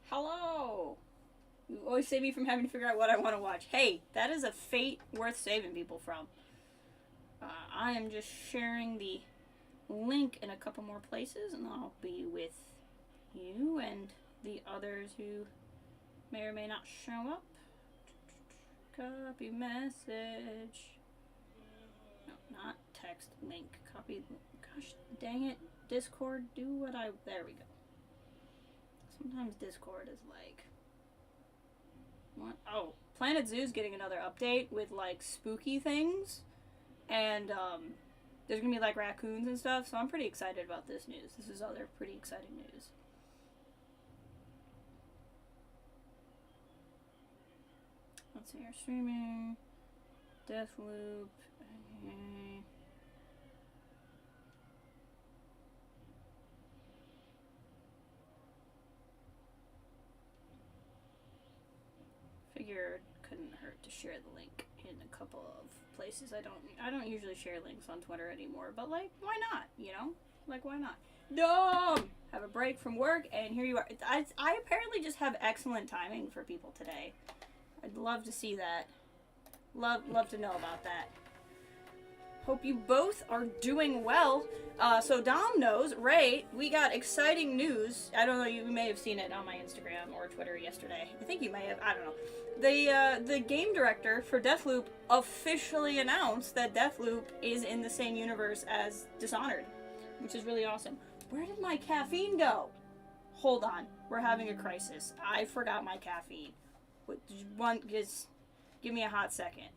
Hello! You always save me from having to figure out what I want to watch. Hey, that is a fate worth saving people from. I am just sharing the link in a couple more places, and I'll be with you and the others who may or may not show up. Copy message. No, not text link. Copy. Gosh dang it. Discord, do what I. There we go. Sometimes Discord is like. What? Oh, Planet Zoo's getting another update with like spooky things. And there's gonna be like raccoons and stuff, so I'm pretty excited about this news. This is other pretty exciting news. Let's see, our streaming. Deathloop. Okay. Figured couldn't hurt to share the link in a couple of places. I don't usually share links on Twitter anymore, but like why not, you know? Like why not? No! Have a break from work and here you are. I apparently just have excellent timing for people today. I'd love to see that. Love to know about that. Hope you both are doing well. So Dom knows, Ray, we got exciting news. I don't know, you may have seen it on my Instagram or Twitter yesterday. I think you may have, I don't know. The game director for Deathloop officially announced that Deathloop is in the same universe as Dishonored, which is really awesome. Where did my caffeine go? Hold on, we're having a crisis. I forgot my caffeine. Just give me a hot second.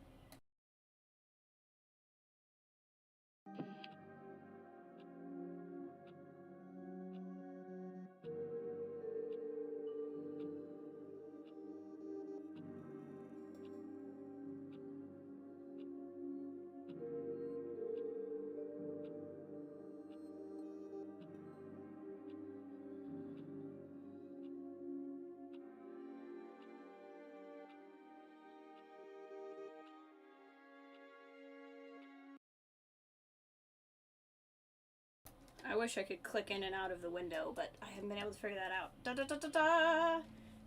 I wish I could click in and out of the window, but I haven't been able to figure that out. Da da da da da.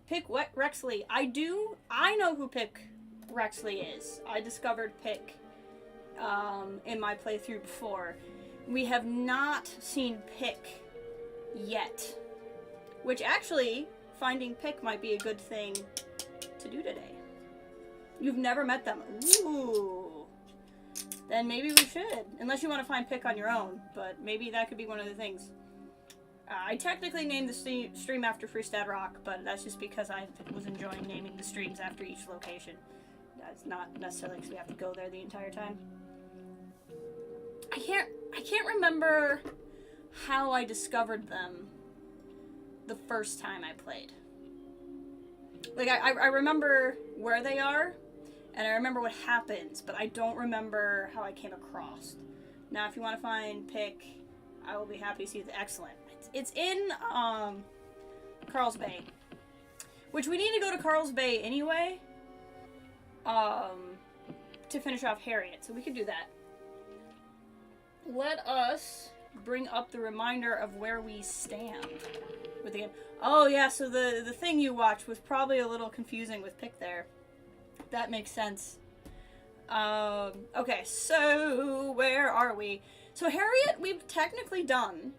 Pick what Rexley? I know who Pick Rexley is. I discovered Pick in my playthrough before. We have not seen Pick yet, which actually finding Pick might be a good thing to do today. You've never met them. Ooh. Then maybe we should. Unless you want to find Pick on your own, but maybe that could be one of the things. I technically named the stream after Fristad Rock, but that's just because I was enjoying naming the streams after each location. That's not necessarily because we have to go there the entire time. I can't remember how I discovered them the first time I played. Like, I remember where they are, and I remember what happens, but I don't remember how I came across. Now, if you want to find Pick, I will be happy to see it. Excellent. It's in Carl's Bay, which we need to go to Carl's Bay anyway to finish off Harriet, so we could do that. Let us bring up the reminder of where we stand with the game. Oh yeah, so the thing you watched was probably a little confusing with Pick there. That makes sense. Okay, so where are we? So Harriet, we've technically done.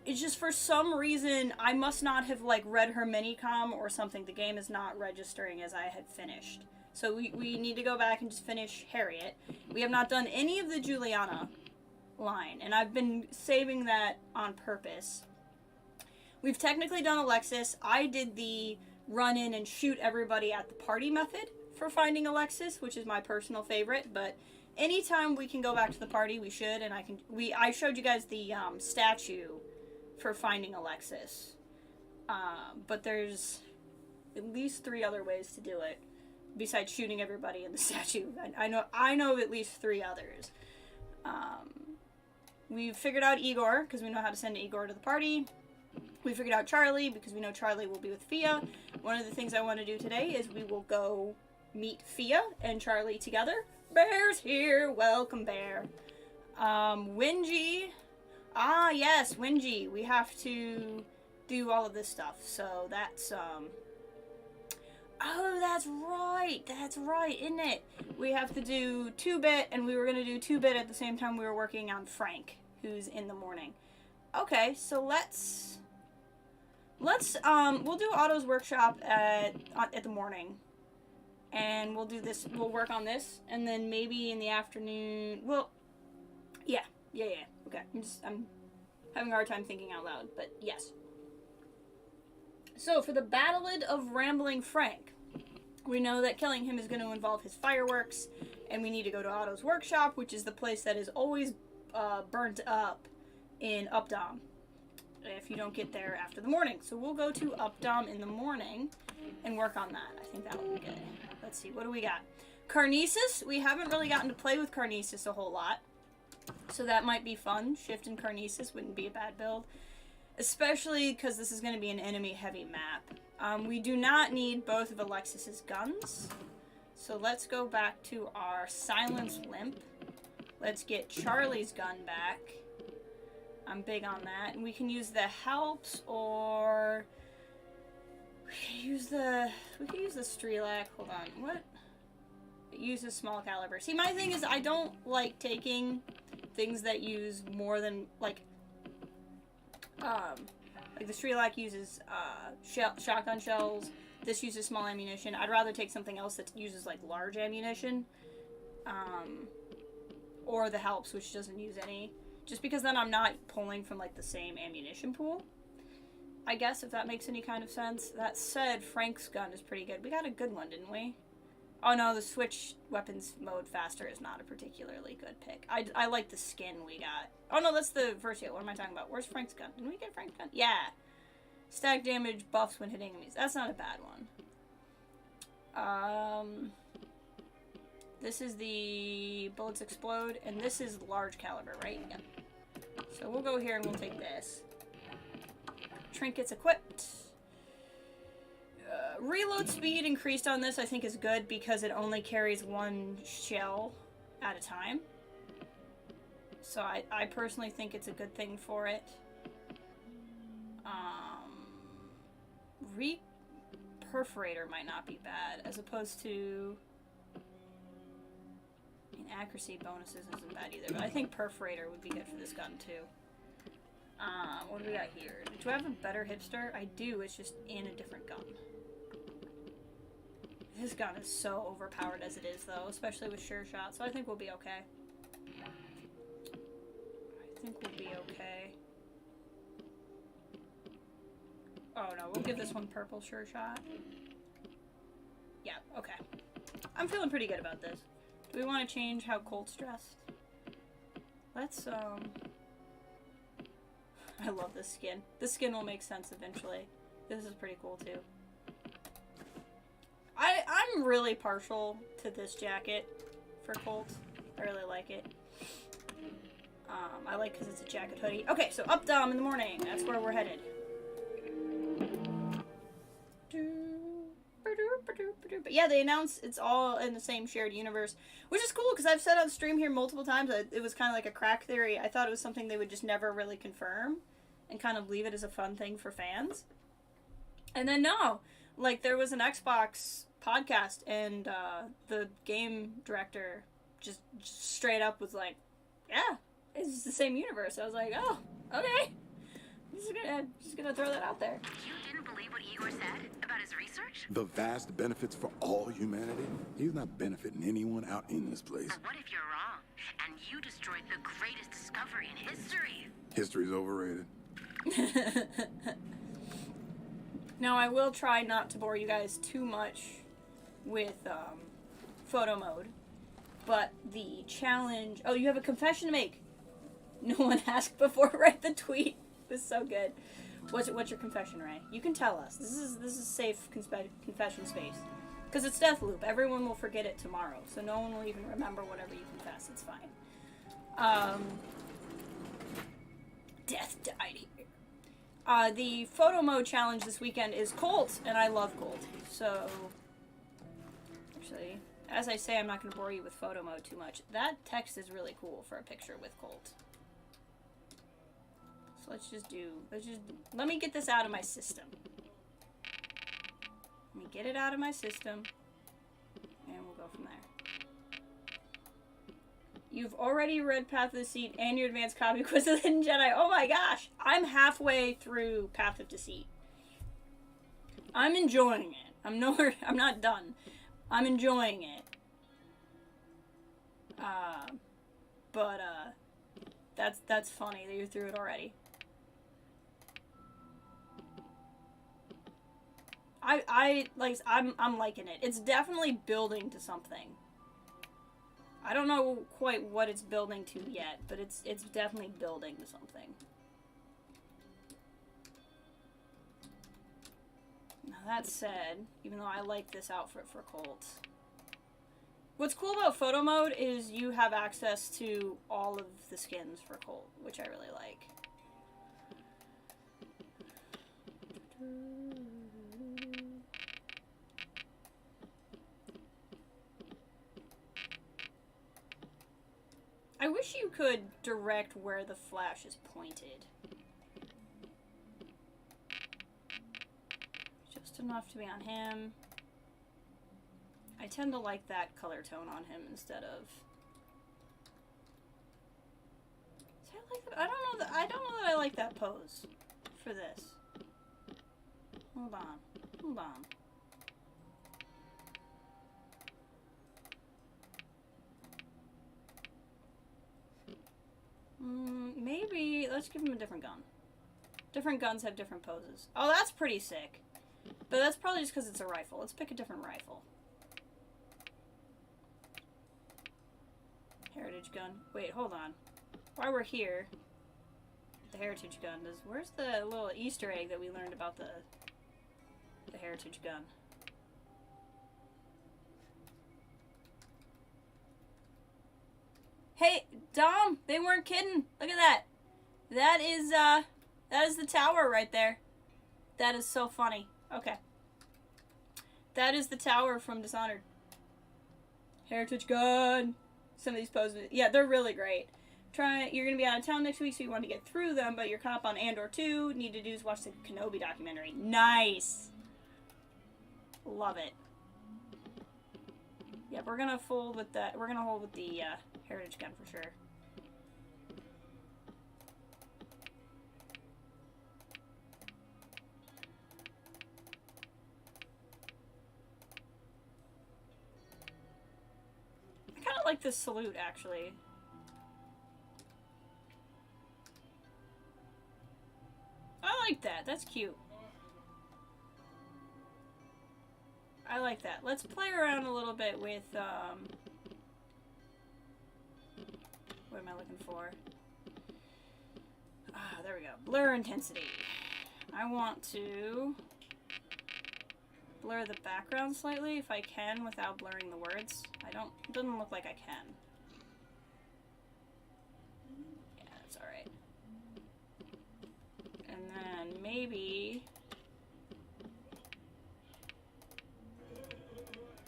It's just for some reason, I must not have like read her minicom or something. The game is not registering as I had finished. So we need to go back and just finish Harriet. We have not done any of the Juliana line, and I've been saving that on purpose. We've technically done Alexis. I did the run in and shoot everybody at the party method for finding Alexis, which is my personal favorite, but anytime we can go back to the party, we should, and I showed you guys the statue for finding Alexis. But there's at least 3 other ways to do it besides shooting everybody in the statue. I know of at least 3 others. We've figured out Igor, because we know how to send Igor to the party. We figured out Charlie, because we know Charlie will be with Fia. One of the things I want to do today is we will go meet Fia and Charlie together. Bear's here! Welcome, Bear. Wingy. Ah, yes, Wingy. We have to do all of this stuff. So that's, oh, that's right, isn't it? We have to do 2-bit, and we were going to do 2-bit at the same time we were working on Frank, who's in the morning. Okay, so let's, we'll do Otto's workshop at the morning. And we'll do this, we'll work on this, and then maybe in the afternoon, well, yeah, okay. I'm having a hard time thinking out loud, but yes. So, for the Ballad of Rambling Frank, we know that killing him is going to involve his fireworks, and we need to go to Otto's workshop, which is the place that is always burnt up in Updom, if you don't get there after the morning. So we'll go to Updom in the morning and work on that. I think that'll be good. Let's see, what do we got? Carnesis, we haven't really gotten to play with Carnesis a whole lot, so that might be fun. Shift and Carnesis wouldn't be a bad build, especially because this is going to be an enemy-heavy map. We do not need both of Alexis's guns, so let's go back to our Silence Limp. Let's get Charlie's gun back. I'm big on that. And we can use the helps, or we could use the Strelak. Hold on, what? It uses small caliber. See, my thing is I don't like taking things that use more than like the Strelak uses shotgun shells. This uses small ammunition. I'd rather take something else that uses like large ammunition, or the helps, which doesn't use any. Just because then I'm not pulling from, like, the same ammunition pool. I guess, if that makes any kind of sense. That said, Frank's gun is pretty good. We got a good one, didn't we? Oh, no, the switch weapons mode faster is not a particularly good pick. I like the skin we got. Oh, no, that's the first hit. What am I talking about? Where's Frank's gun? Didn't we get Frank's gun? Yeah. Stack damage buffs when hitting enemies. That's not a bad one. This is the bullets explode, and this is large caliber, right? Yep. So we'll go here and we'll take this. Trinkets equipped. Reload speed increased on this I think is good because it only carries one shell at a time. So I personally think it's a good thing for it. Perforator might not be bad, as opposed to... accuracy bonuses isn't bad either, but I think Perforator would be good for this gun too. What do we got here? Do I have a better hipster? I do, it's just in a different gun. This gun is so overpowered as it is though, especially with sure shot, so I think we'll be okay. Oh no, we'll give this one purple sure shot. Yeah, okay. I'm feeling pretty good about this. Do we want to change how Colt's dressed? Let's, I love this skin. This skin will make sense eventually. This is pretty cool, too. I'm really partial to this jacket for Colt. I really like it. I like because it's a jacket hoodie. Okay, so Updom in the morning. That's where we're headed. But yeah, they announced it's all in the same shared universe, which is cool because I've said on stream here multiple times that it was kind of like a crack theory. I thought it was something they would just never really confirm and kind of leave it as a fun thing for fans. And then no, like there was an Xbox podcast and the game director just straight up was like, yeah, it's the same universe. I was like, oh, okay. Just gonna throw that out there. You didn't believe what Igor said about his research? The vast benefits for all humanity? He's not benefiting anyone out in this place. But what if you're wrong, and you destroyed the greatest discovery in history? History's overrated. Now, I will try not to bore you guys too much with photo mode, but the challenge... Oh, you have a confession to make. No one asked before write the tweet. It was so good. What's your confession, Ray? You can tell us. This is safe confession space. Because it's Deathloop. Everyone will forget it tomorrow, so no one will even remember whatever you confess. It's fine. Death died here. The photo mode challenge this weekend is Colt, and I love Colt. So, actually, as I say, I'm not going to bore you with photo mode too much. That text is really cool for a picture with Colt. So let me get this out of my system. Let me get it out of my system. And we'll go from there. You've already read Path of Deceit and your advanced copy Quiz of the Hidden Jedi. Oh my gosh! I'm halfway through Path of Deceit. I'm enjoying it. I'm not done. I'm enjoying it. That's funny that you're through it already. I'm liking it. It's definitely building to something. I don't know quite what it's building to yet, but it's definitely building to something. Now that said, even though I like this outfit for Colt, what's cool about photo mode is you have access to all of the skins for Colt, which I really like. I wish you could direct where the flash is pointed. Just enough to be on him. I tend to like that color tone on him instead of... I don't know that I like that pose for this. Hold on. Maybe, let's give him a different gun. Different guns have different poses. Oh, that's pretty sick. But that's probably just because it's a rifle. Let's pick a different rifle. Heritage gun. Wait, hold on. While we're here, the heritage gun does... Where's the little Easter egg that we learned about the heritage gun? Hey, Dom, they weren't kidding. Look at that. That is the tower right there. That is so funny. Okay. That is the tower from Dishonored. Heritage gun. Some of these poses, yeah, they're really great. You're gonna be out of town next week, so you want to get through them, but you're caught up on Andor 2. Need to do is watch the Kenobi documentary. Nice. Love it. Yeah, we're gonna hold with that. We're gonna hold with the heritage gun for sure. I kind of like this salute, actually. I like that. That's cute. I like that. Let's play around a little bit with, what am I looking for? Ah, there we go. Blur intensity. I want to blur the background slightly if I can without blurring the words. It doesn't look like I can. Yeah, that's alright. And then maybe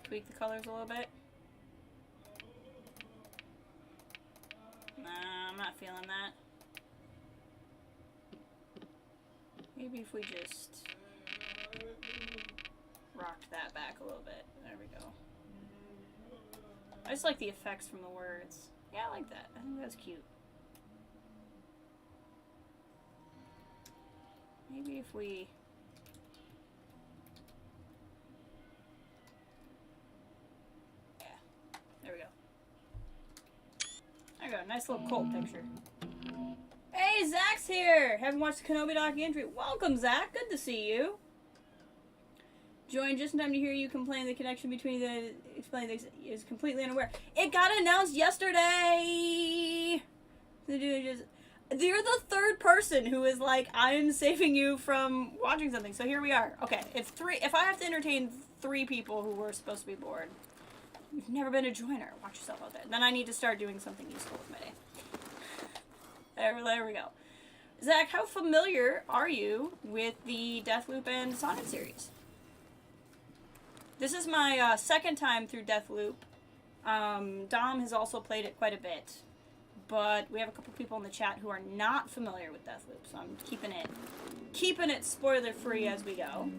tweak the colors a little bit. Nah, I'm not feeling that. Maybe if we just rocked that back a little bit. There we go. I just like the effects from the words. Yeah, I like that. I think that's cute. Maybe if we... Yeah. There we go. There we go. Nice little Colt picture. Hey, Zach's here! Haven't watched the Kenobi documentary. Welcome, Zach. Good to see you. Joined just in time to hear you complain the connection between the... Explain this is completely unaware. It got announced yesterday! The dude just... You're the third person who is like, I'm saving you from watching something. So here we are. Okay, if I have to entertain 3 people who were supposed to be bored, you've never been a joiner. Watch yourself out there. Then I need to start doing something useful with my day. There we go. Zach, how familiar are you with the Deathloop and Dishonored series? This is my second time through Deathloop. Dom has also played it quite a bit. but we have a couple people in the chat who are not familiar with Deathloop, so I'm keeping it spoiler free as we go.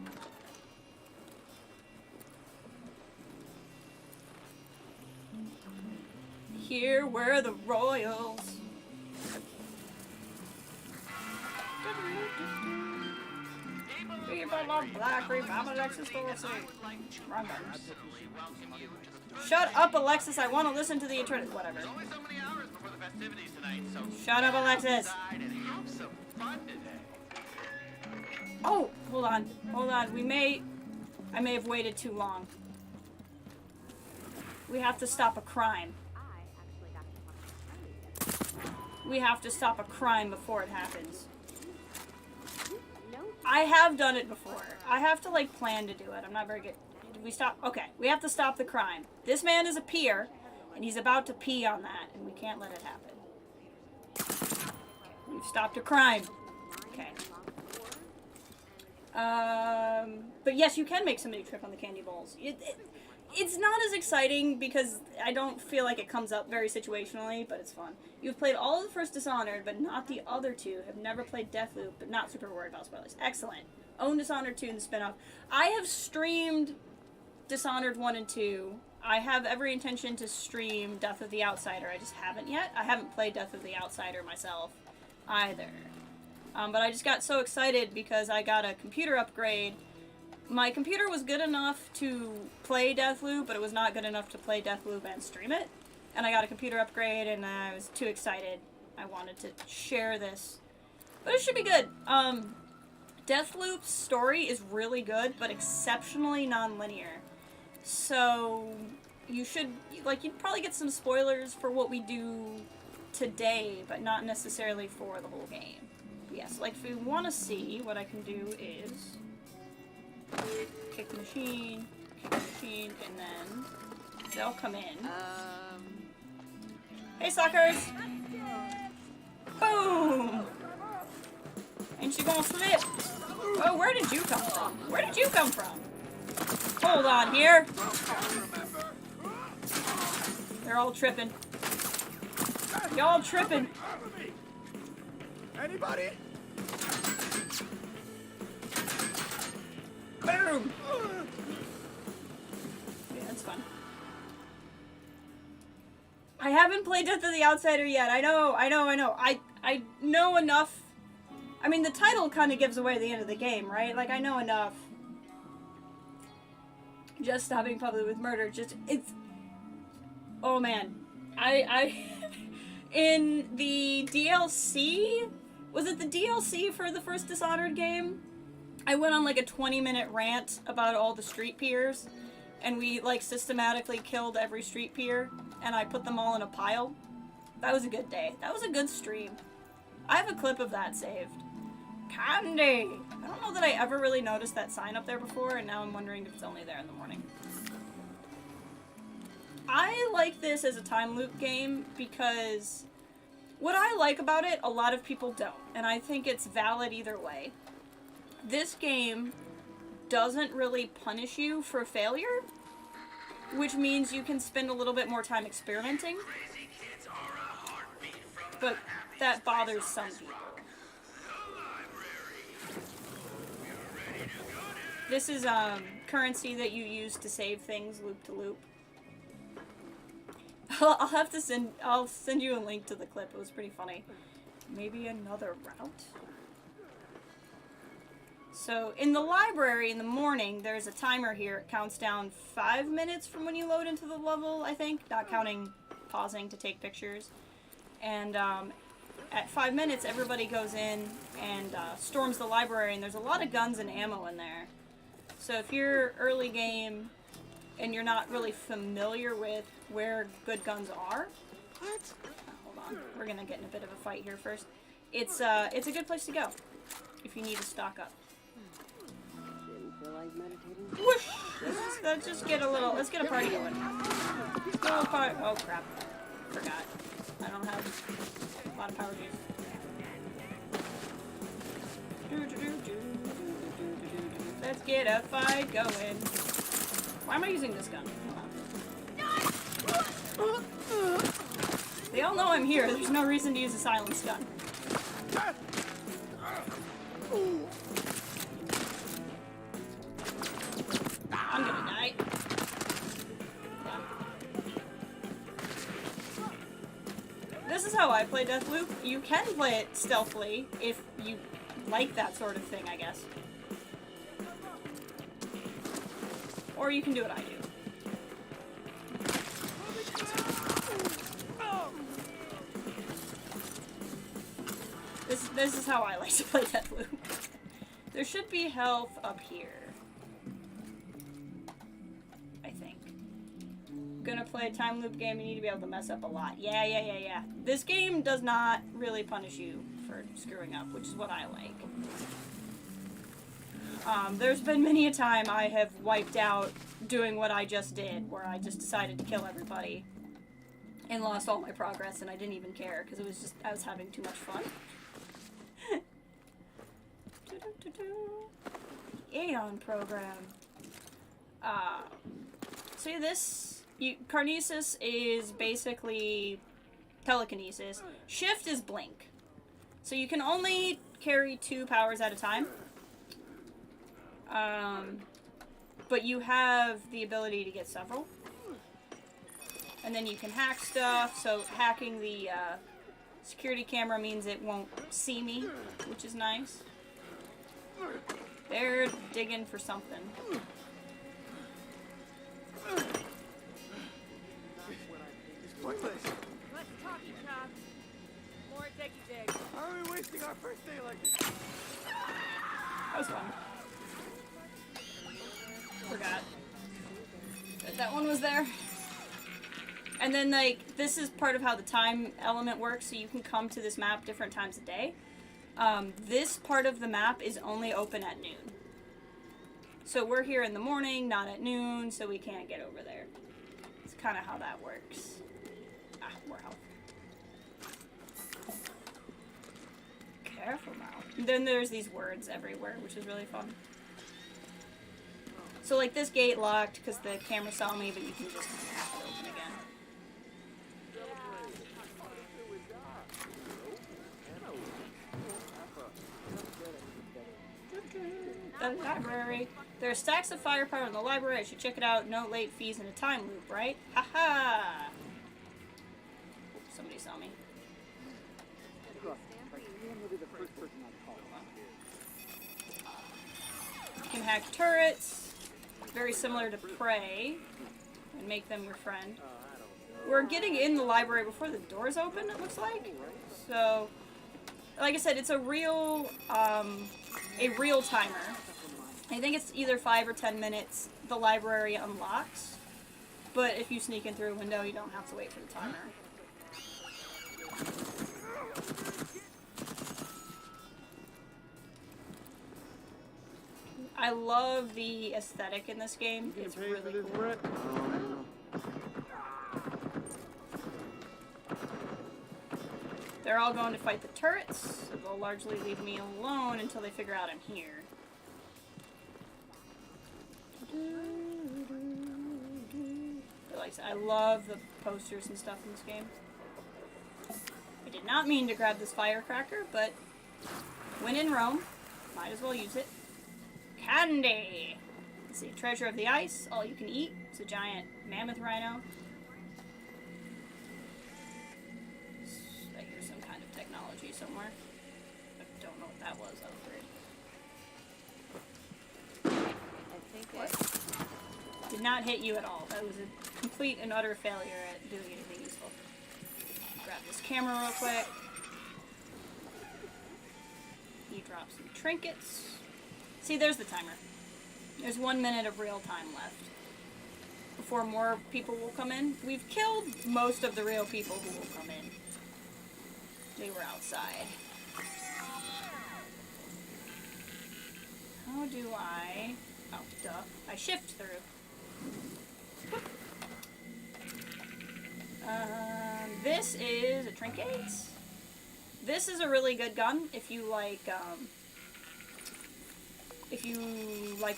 Here were the royals. Black Revival, Alexis. Wrong button. Shut up, Alexis. I want to listen to the eternity. Whatever. Shut up, Alexis. Oh, hold on. Hold on. I may have waited too long. We have to stop a crime. We have to stop a crime before it happens. I have done it before. I have to, like, plan to do it. I'm not very good. Did we stop? Okay, we have to stop the crime. This man is a peer, and he's about to pee on that, and we can't let it happen. We've stopped a crime. Okay. But yes, you can make somebody trip on the candy bowls. It's not as exciting because I don't feel like it comes up very situationally, but it's fun. You've played all of the first Dishonored, but not the other two. Have never played Deathloop, but not super worried about spoilers. Excellent. Own Dishonored 2 and the spinoff. I have streamed Dishonored 1 and 2. I have every intention to stream Death of the Outsider. I just haven't yet. I haven't played Death of the Outsider myself either. But I just got so excited because I got a computer upgrade. My computer was good enough to play Deathloop, but it was not good enough to play Deathloop and stream it. And I got a computer upgrade, and I was too excited. I wanted to share this. But it should be good. Deathloop Story is really good, but exceptionally non-linear. So, you'd probably get some spoilers for what we do today, but not necessarily for the whole game. But yes, like, if you want to see, what I can do is kick the machine, and then they'll come in. Hey, suckers! Boom! And she gonna flip. Oh, where did you come from? Where did you come from? Hold on here. They're all tripping. Y'all tripping. Anybody? Boom! Yeah, that's fun. I haven't played Death of the Outsider yet. I know. I know enough. I mean, the title kind of gives away the end of the game, right? Like, I know enough. Just stopping public with murder. It's... Oh, man. In the DLC... Was it the DLC for the first Dishonored game? I went on, like, a 20-minute rant about all the street peers. And we, like, systematically killed every street peer. And I put them all in a pile. That was a good day. That was a good stream. I have a clip of that saved. Candy! I don't know that I ever really noticed that sign up there before, and now I'm wondering if it's only there in the morning. I like this as a time loop game because what I like about it, a lot of people don't, and I think it's valid either way. This game doesn't really punish you for failure, which means you can spend a little bit more time experimenting, but that bothers some people. This is currency that you use to save things loop to loop. I'll send you a link to the clip. It was pretty funny. Maybe another route. So in the library in the morning, there's a timer here. It counts down 5 minutes from when you load into the level, I think, not counting pausing to take pictures. And at 5 minutes, everybody goes in and storms the library, and there's a lot of guns and ammo in there. So if you're early game and you're not really familiar with where good guns are, hold on, we're gonna get in a bit of a fight here first. It's a good place to go if you need to stock up. Whoosh! Let's just get let's get a party going. Oh crap, forgot. I don't have a lot of power juice. Let's get a fight going. Why am I using this gun? They all know I'm here. There's no reason to use a silence gun. I'm gonna die. Yeah. This is how I play Deathloop. You can play it stealthily if you like that sort of thing, I guess. Or you can do what I do. This is how I like to play Deathloop. There should be health up here. I think. Gonna play a time loop game, you need to be able to mess up a lot. Yeah. This game does not really punish you for screwing up, which is what I like. There's been many a time I have wiped out doing what I just did, where I just decided to kill everybody and lost all my progress, and I didn't even care, because it was just, I was having too much fun. Aeon program. See this? Carnesis is basically telekinesis. Shift is blink. So you can only carry 2 powers at a time. But you have the ability to get several. And then you can hack stuff, so hacking the security camera means it won't see me, which is nice. They're digging for something. Let's talk, Chop. More techie dig. How are we wasting our first day like this? That was fun. Forgot that one was there. And then, like, this is part of how the time element works, so you can come to this map different times a day. This part of the map is only open at noon. So we're here in the morning, not at noon, so we can't get over there. It's kind of how that works. Ah, more health. Careful now. And then there's these words everywhere, which is really fun. So, like, this gate locked because the camera saw me, but you can just have it open again. The library. There are stacks of firepower in the library. I should check it out. No late fees in a time loop, right? Haha! Oops, somebody saw me. You can hack turrets. Very similar to Prey. And make them your friend. We're getting in the library before the doors open, it looks like. So, like I said, it's a real timer. I think it's either 5 or 10 minutes the library unlocks, but if you sneak in through a window, you don't have to wait for the timer. I love the aesthetic in this game. It's really cool. They're all going to fight the turrets, so they'll largely leave me alone until they figure out I'm here. But like I said, I love the posters and stuff in this game. I did not mean to grab this firecracker, but when in Rome, might as well use it. Candy! Let's see, treasure of the ice, all you can eat. It's a giant mammoth rhino. I hear some kind of technology somewhere. I don't know what that was, that was weird. I think What? Did not hit you at all. That was a complete and utter failure at doing anything useful. Grab this camera real quick. You drop some trinkets. See, there's the timer. There's 1 minute of real time left before more people will come in. We've killed most of the real people who will come in. They were outside. How do I... Oh, duh. I shift through. This is a trinket. This is a really good gun if you like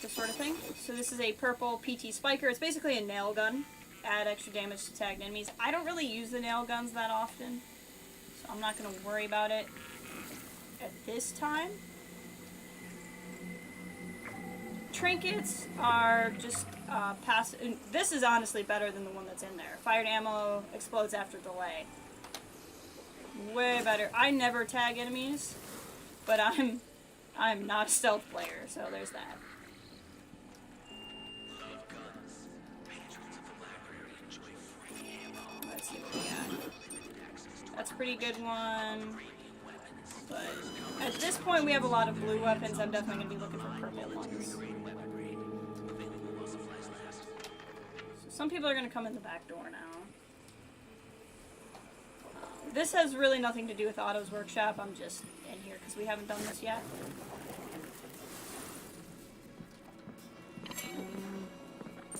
this sort of thing. So this is a purple PT Spiker. It's basically a nail gun add extra damage to tagged enemies. I don't really use the nail guns that often, so I'm not going to worry about it at this time. Trinkets are just passive. This is honestly better than the one that's in there. Fired ammo explodes after delay. Way better. I never tag enemies, but I'm not a stealth player, so there's that. Let's see what we got. That's a pretty good one. But at this point, we have a lot of blue weapons. I'm definitely going to be looking for purple ones. So some people are going to come in the back door now. This has really nothing to do with Otto's workshop. I'm just in here because we haven't done this yet.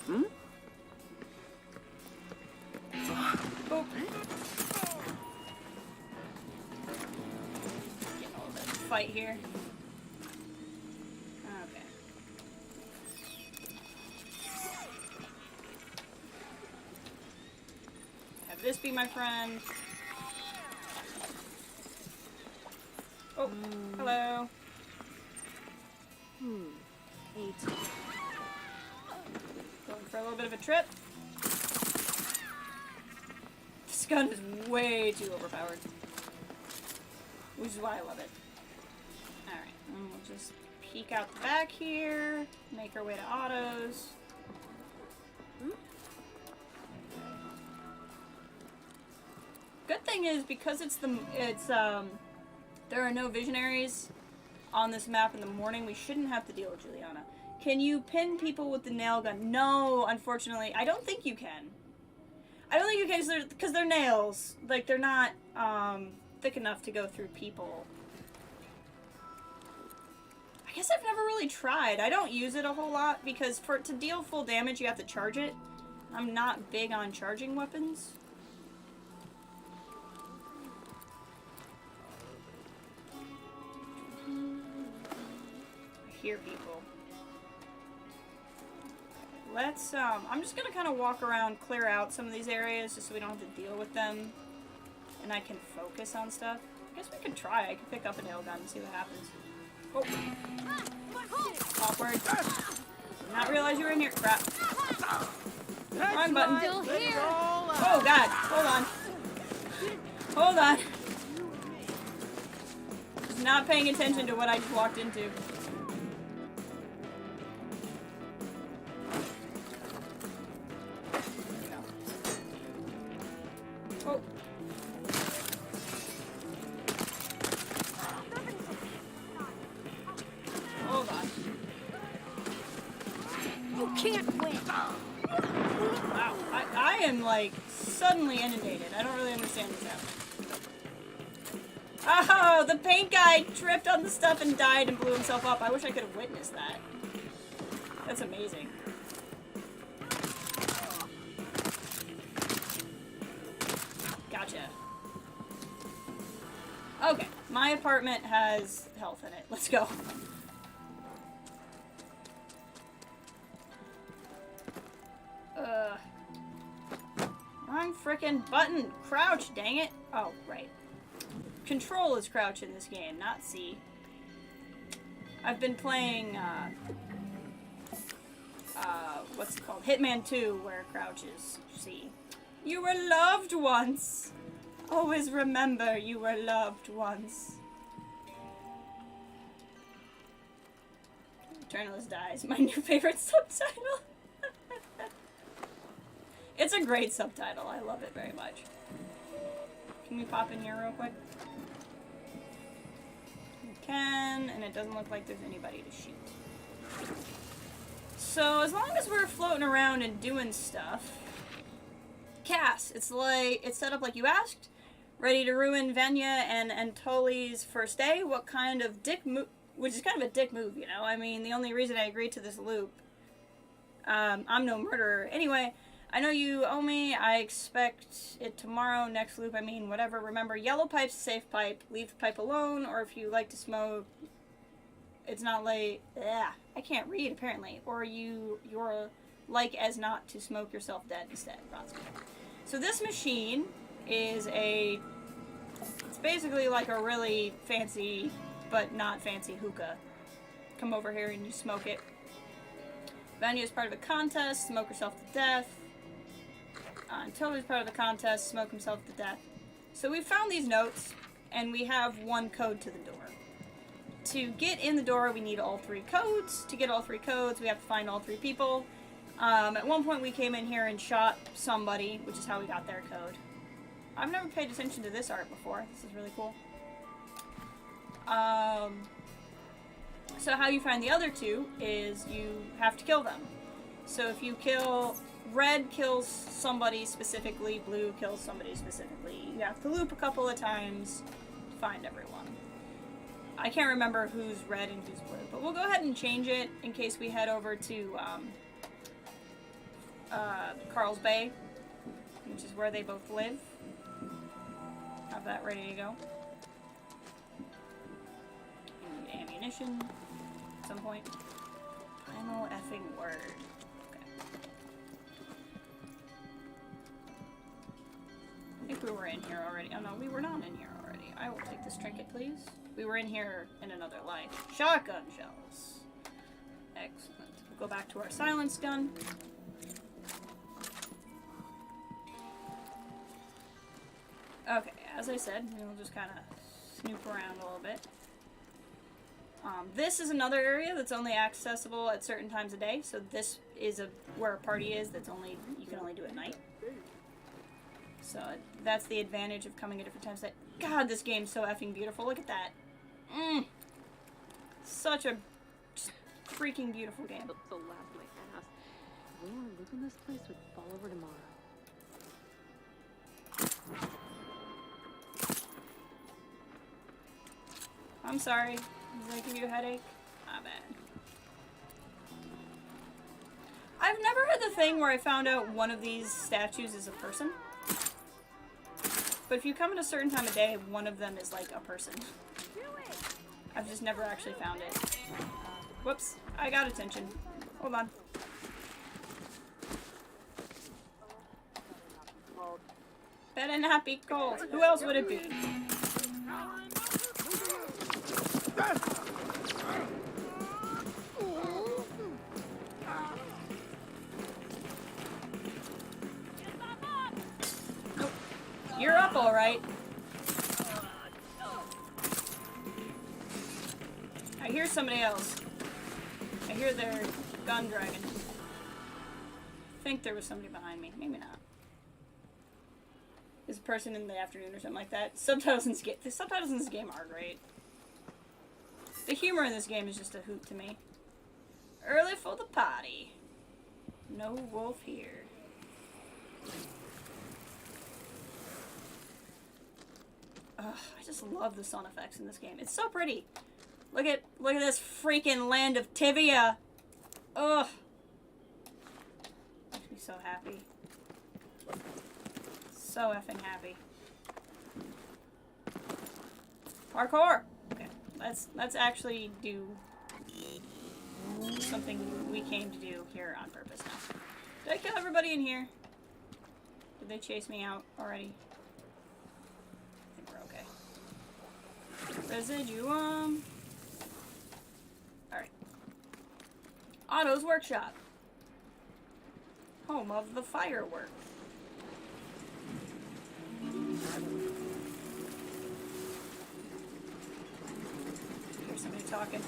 Hmm? Boop. Getting a little bit of a fight here. Okay. Have this be my friend. Oh, hello. 8. Going for a little bit of a trip. This gun is way too overpowered. Which is why I love it. Alright, and we'll just peek out the back here. Make our way to Otto's. Good thing is, because there are no visionaries on this map in the morning, we shouldn't have to deal with Juliana. Can you pin people with the nail gun? No, unfortunately. I don't think you can. I don't think you can because they're nails. Like, they're not thick enough to go through people. I guess I've never really tried. I don't use it a whole lot because to deal full damage, you have to charge it. I'm not big on charging weapons. I hear people. Let's, I'm just gonna kind of walk around, clear out some of these areas just so we don't have to deal with them. And I can focus on stuff. I guess we could try. I could pick up a nail gun and see what happens. Oh. Awkward. Did not realize you were in here. Crap. Wrong button. Still here. Oh god. Hold on. Hold on. Just not paying attention to what I just walked into. Oh. Hold on. You can't win. Wow. I am like suddenly inundated. I don't really understand what's happening. Oh, the paint guy tripped on the stuff and died and blew himself up. I wish I could have witnessed that. That's amazing. Gotcha. Okay, my apartment has health in it. Let's go. Wrong frickin' button. Crouch, dang it. Oh, right. Control is crouch in this game, not C. I've been playing, what's it called? Hitman 2, where crouch is C. You were loved once. Always remember you were loved once. Journalist dies. My new favorite subtitle. It's a great subtitle. I love it very much. Can we pop in here real quick? We can, and it doesn't look like there's anybody to shoot. So as long as we're floating around and doing stuff, Cass, it's set up like you asked. Ready to ruin Venya and Antoli's first day? What kind of dick move? Which is kind of a dick move, you know? I mean, the only reason I agreed to this loop, I'm no murderer. Anyway, I know you owe me. I expect it tomorrow. Next loop, I mean, whatever. Remember, yellow pipe's a safe pipe. Leave the pipe alone, or if you like to smoke, it's not late. Ugh, I can't read, apparently. Or you're like as not to smoke yourself dead instead, possibly. So this machine is it's basically like a really fancy, but not fancy hookah. Come over here and you smoke it. Venue is part of a contest, smoke yourself to death. Toby's part of the contest, smoke himself to death. So we found these notes, and we have one code to the door. To get in the door, we need all 3 codes. To get all 3 codes, we have to find all 3 people. At one point, we came in here and shot somebody, which is how we got their code. I've never paid attention to this art before. This is really cool. So how you find the other 2 is you have to kill them. So if you kill... Red kills somebody specifically, blue kills somebody specifically. You have to loop a couple of times to find everyone. I can't remember who's red and who's blue, but we'll go ahead and change it in case we head over to Carl's Bay, which is where they both live. Have that ready to go. And ammunition at some point. Final effing word. I think we were in here already. Oh no, we were not in here already. I will take this trinket, please. We were in here in another life. Shotgun shells. Excellent. We'll go back to our silence gun. Okay, as I said, we'll just kind of snoop around a little bit. This is another area that's only accessible at certain times of day. So this is where a party is that's you can only do at night. So that's the advantage of coming at different times. God, this game's so effing beautiful. Look at that. Such a freaking beautiful game. So laugh my ass. We want to live in this place would fall over tomorrow. I'm sorry. Is that giving you a headache? Not bad. I've never had the thing where I found out one of these statues is a person. But if you come at a certain time of day, one of them is like a person. I've just never actually found it. Whoops, I got attention. Hold on. Better not be cold. Who else would it be? You're up, all right. I hear somebody else. I hear their gun dragon. I think there was somebody behind me. Maybe not. There's a person in the afternoon or something like that. The subtitles in this game are great. The humor in this game is just a hoot to me. Early for the party. No wolf here. Ugh, I just love the sound effects in this game. It's so pretty. Look at this freaking land of Tivia. Ugh. Makes me so happy. So effing happy. Parkour. Okay, let's actually do something we came to do here on purpose now. Did I kill everybody in here? Did they chase me out already? Residuum. Alright. Otto's Workshop. Home of the firework. Here's somebody talking.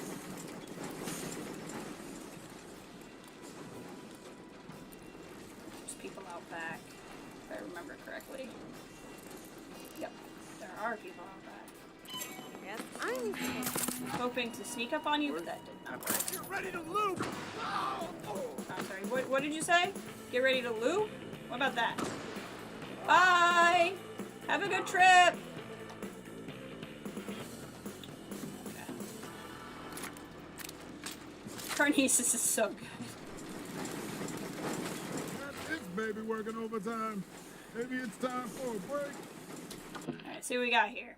There's people out back, if I remember correctly. Yep, there are people out back. I'm hoping to sneak up on you, but that did not work. Get ready to loop! I'm sorry, what did you say? Get ready to loop? What about that? Bye! Have a good trip! Okay. Carnesis is so good. This baby working overtime. Maybe it's time for a break. Alright, see what we got here.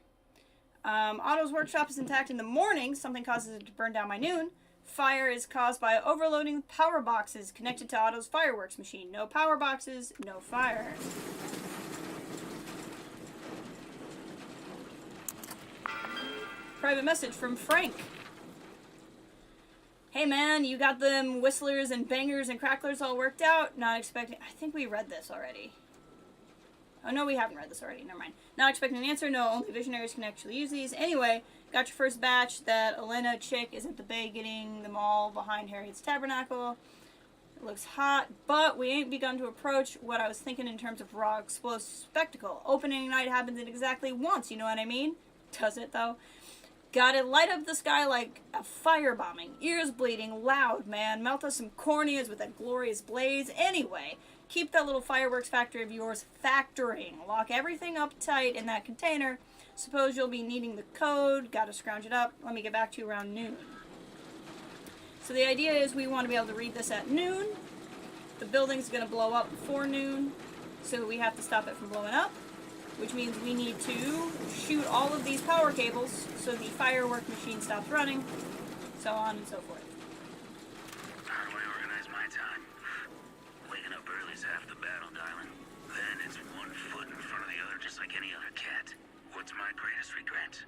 Otto's Workshop is intact in the morning. Something causes it to burn down by noon. Fire is caused by overloading power boxes connected to Otto's fireworks machine. No power boxes, no fire. Private message from Frank. Hey man, you got them whistlers and bangers and cracklers all worked out? Not expecting... I think we read this already. Oh no, we haven't read this already. Never mind. Not expecting an answer. No, only visionaries can actually use these. Anyway, got your first batch. That Elena chick is at the bay getting them all behind Harriet's tabernacle. It looks hot, but we ain't begun to approach what I was thinking in terms of raw explosive spectacle. Opening night happens in exactly once, you know what I mean? Does it though? Gotta light up the sky like a firebombing. Ears bleeding, loud, man. Melt us some corneas with that glorious blaze. Anyway, keep that little fireworks factory of yours factoring. Lock everything up tight in that container. Suppose you'll be needing the code. Gotta scrounge it up. Let me get back to you around noon. So the idea is we want to be able to read this at noon. The building's gonna blow up before noon, so we have to stop it from blowing up. Which means we need to shoot all of these power cables so the firework machine stops running, so on and so forth. How do I organize my time? Waking up early is half the battle, darling. Then it's one foot in front of the other just like any other cat. What's my greatest regret?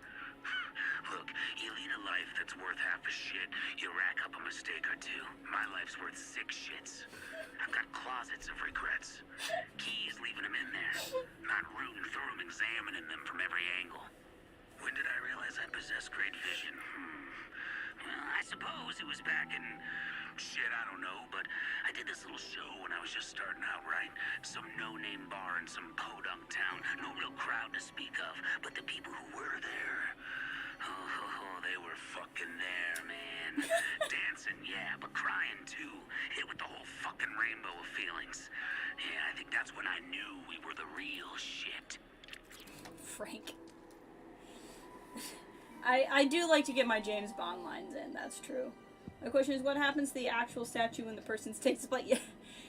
Look, you lead a life that's worth half a shit, you rack up a mistake or two. My life's worth 6 shits. I've got closets of regrets. Keys leaving them in there. Not rooting through them, examining them from every angle. When did I realize I possessed great vision? Well, I suppose it was back in... shit, I don't know, but I did this little show when I was just starting out, right? Some no-name bar in some podunk town. No real crowd to speak of, but the people who were there... Oh, they were fucking there, man. Dancing, yeah, but crying too. Hit with the whole fucking rainbow of feelings. Yeah, I think that's when I knew we were the real shit. Frank. I do like to get my James Bond lines in, that's true. My question is, what happens to the actual statue when the person takes the plate?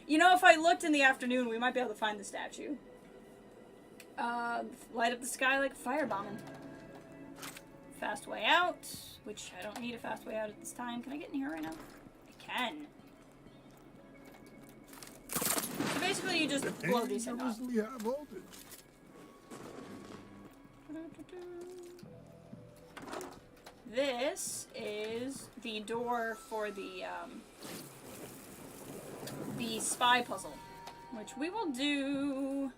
You know, if I looked in the afternoon, we might be able to find the statue. Light up the sky like firebombing. Fast way out, which I don't need a fast way out at this time. Can I get in here right now? I can. So basically, you just blow these things off. Dangerously high voltage. This is the door for the spy puzzle, which we will do.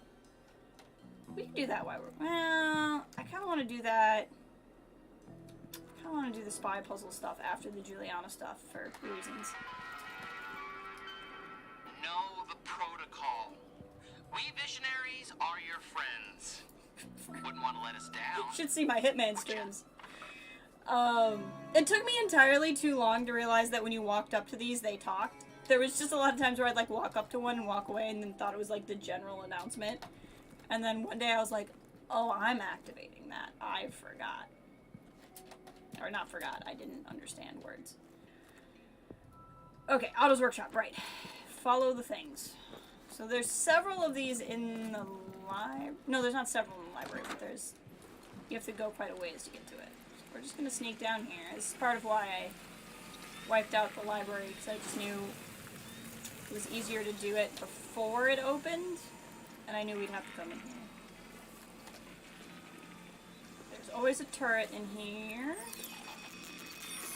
We can do that while we're. Well, I kind of want to do that. I want to do the spy puzzle stuff after the Juliana stuff for reasons. Know the protocol. We visionaries are your friends. Wouldn't want to let us down. You should see my Hitman streams. It took me entirely too long to realize that when you walked up to these, they talked. There was just a lot of times where I'd like walk up to one and walk away and then thought it was like the general announcement. And then one day I was like, oh, I'm activating that. I forgot. Or not forgot, I didn't understand words. Okay, Otto's workshop, right. Follow the things. So there's several of these in the library. No, there's not several in the library, but there's... You have to go quite a ways to get to it. So we're just gonna sneak down here. This is part of why I wiped out the library, because I just knew it was easier to do it before it opened, and I knew we'd have to come in here. There's always a turret in here.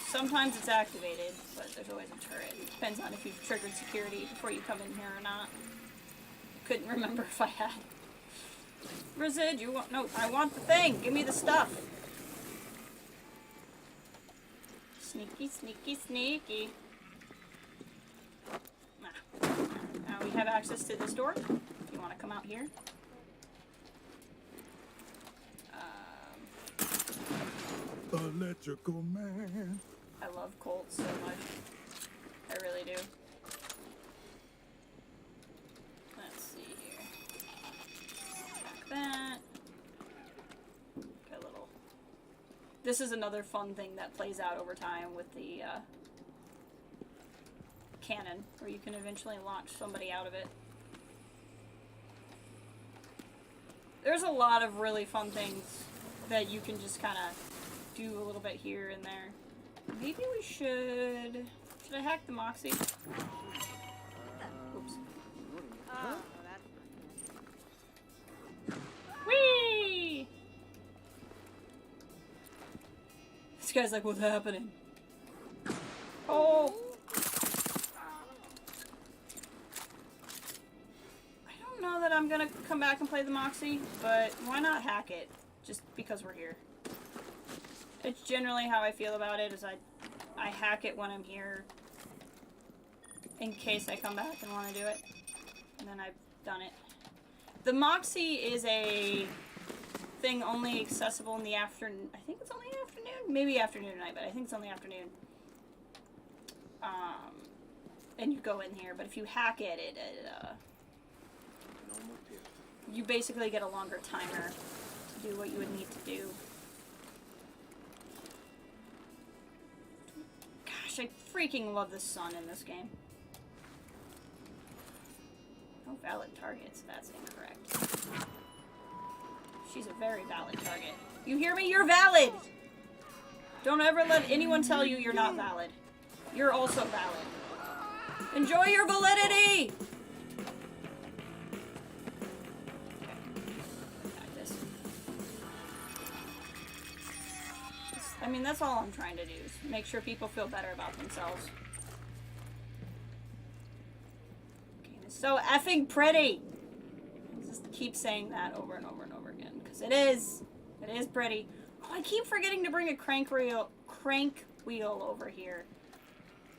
Sometimes it's activated, but there's always a turret. It depends on if you've triggered security before you come in here or not. Couldn't remember if I had. Resid, you want... No, I want the thing! Give me the stuff! Sneaky, sneaky, sneaky. Now we have access to this door, if you want to come out here. Electrical man. I love Colt so much. I really do. Let's see here. Back that. Got a little... This is another fun thing that plays out over time with the cannon, where you can eventually launch somebody out of it. There's a lot of really fun things that you can just kind of do a little bit here and there. Maybe we should... Should I hack the Moxie? Oops. Oh, that's Whee! This guy's like, what's happening? Oh! I don't know that I'm gonna come back and play the Moxie, but why not hack it? Just because we're here. It's generally how I feel about it, is I hack it when I'm here in case I come back and want to do it. And then I've done it. The Moxie is a thing only accessible in the afternoon. I think it's only afternoon? Maybe afternoon and night, but I think it's only afternoon. And you go in here, but if you hack it, you basically get a longer timer to do what you would need to do. Gosh, I freaking love the sun in this game. No valid targets, that's incorrect. She's a very valid target. You hear me? You're valid! Don't ever let anyone tell you you're not valid. You're also valid. Enjoy your validity! Got this. I mean, that's all I'm trying to do, is make sure people feel better about themselves. Okay, it's so effing pretty! Just keep saying that over and over and over again, because it is. It is pretty. Oh, I keep forgetting to bring a crank wheel over here.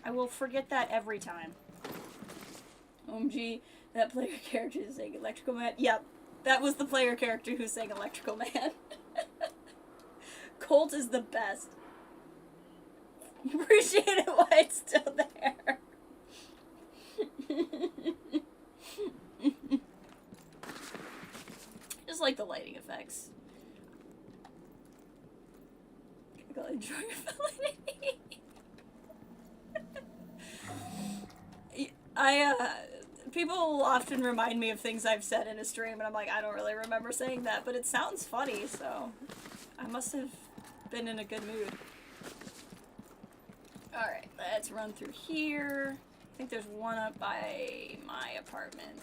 I will forget that every time. OMG, that player character is saying Electrical Man. Yep, that was the player character who sang Electrical Man. Colt is the best. Appreciate it while it's still there. Just like the lighting effects. Go enjoy your validity. People often remind me of things I've said in a stream, and I'm like, I don't really remember saying that, but it sounds funny, so I must have been in a good mood. Alright, let's run through here. I think there's one up by my apartment.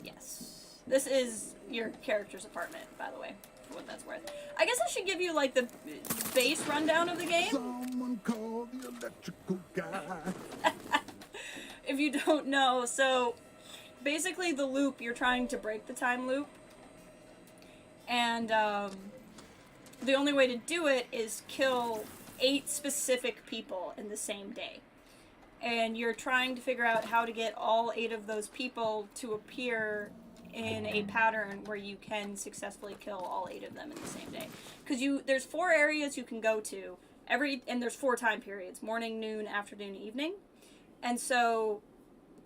Yes. This is your character's apartment, by the way, for what that's worth. I guess I should give you, like, the base rundown of the game. Someone call the electrical guy. If you don't know, so basically the loop, you're trying to break the time loop. And the only way to do it is kill 8 specific people in the same day. And you're trying to figure out how to get all 8 of those people to appear in a pattern where you can successfully kill all 8 of them in the same day. Because there's 4 areas you can go to, and there's 4 time periods: morning, noon, afternoon, evening. And so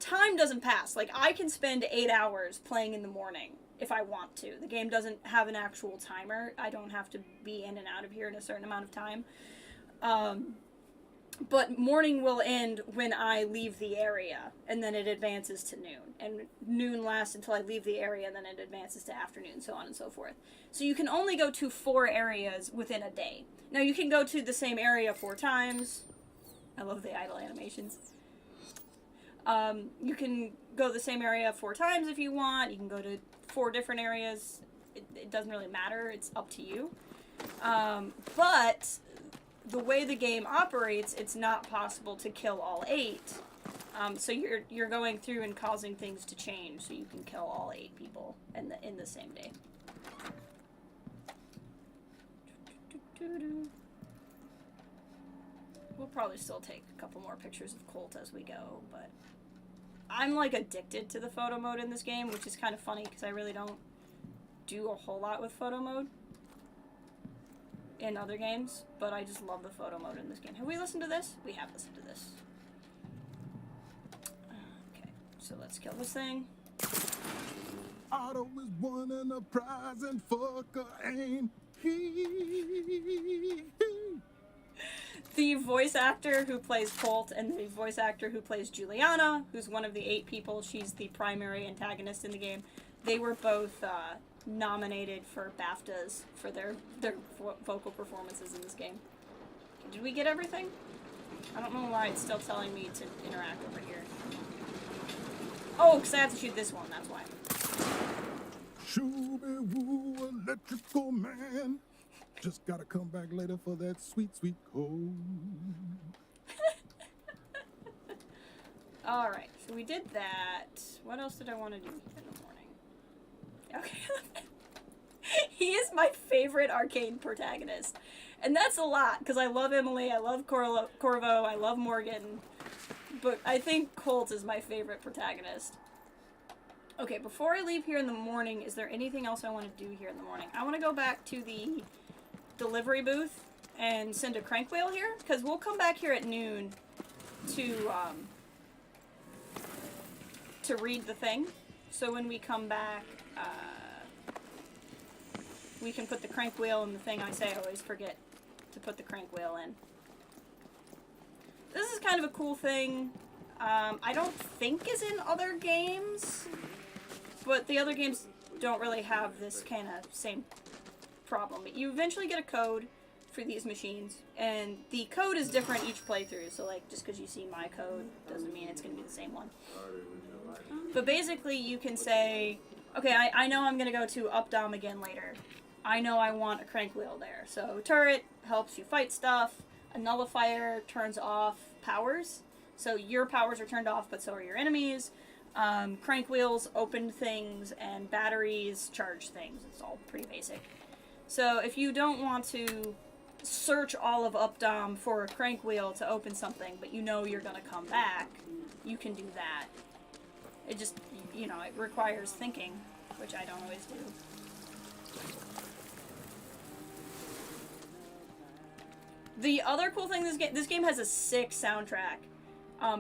time doesn't pass. Like, I can spend 8 hours playing in the morning if I want to. The game doesn't have an actual timer. I don't have to be in and out of here in a certain amount of time. But morning will end when I leave the area, and then it advances to noon. And noon lasts until I leave the area, and then it advances to afternoon, so on and so forth. So you can only go to 4 areas within a day. Now, you can go to the same area 4 times. I love the idle animations. You can go the same area 4 times if you want. You can go to 4 different areas. It doesn't really matter. It's up to you. But the way the game operates, it's not possible to kill all 8. So you're going through and causing things to change so you can kill all 8 people in the same day. We'll probably still take a couple more pictures of Colt as we go, but I'm, like, addicted to the photo mode in this game, which is kind of funny because I really don't do a whole lot with photo mode in other games, but I just love the photo mode in this game. Have we listened to this? We have listened to this. Okay, so let's kill this thing. Otto is winning a prize and fucker ain't he. The voice actor who plays Colt and the voice actor who plays Juliana, who's one of the 8 people, she's the primary antagonist in the game, they were both nominated for BAFTAs for their vocal performances in this game. Did we get everything? I don't know why it's still telling me to interact over here. Oh, because I have to shoot this one, that's why. Shoo-be-woo, electrical man. Just gotta come back later for that sweet, sweet cold. Alright, so we did that. What else did I want to do in the morning? Okay. He is my favorite arcade protagonist. And that's a lot, because I love Emily, I love Corvo, I love Morgan. But I think Colt is my favorite protagonist. Okay, before I leave here in the morning, is there anything else I want to do here in the morning? I want to go back to the delivery booth and send a crank wheel here, because we'll come back here at noon to read the thing. So when we come back, we can put the crank wheel in the thing. I say I always forget to put the crank wheel in. This is kind of a cool thing. I don't think is in other games, but the other games don't really have this kind of same problem. But you eventually get a code for these machines, and the code is different each playthrough, so like just because you see my code doesn't mean it's going to be the same one. But basically you can say, okay, I know I'm going to go to Updom again later. I know I want a crank wheel there. So turret helps you fight stuff. A nullifier turns off powers. So your powers are turned off, but so are your enemies. Crank wheels open things, and batteries charge things. It's all pretty basic. So if you don't want to search all of Updom for a crank wheel to open something, but you know you're going to come back, you can do that. It just, you know, it requires thinking, which I don't always do. The other cool thing, this game has a sick soundtrack.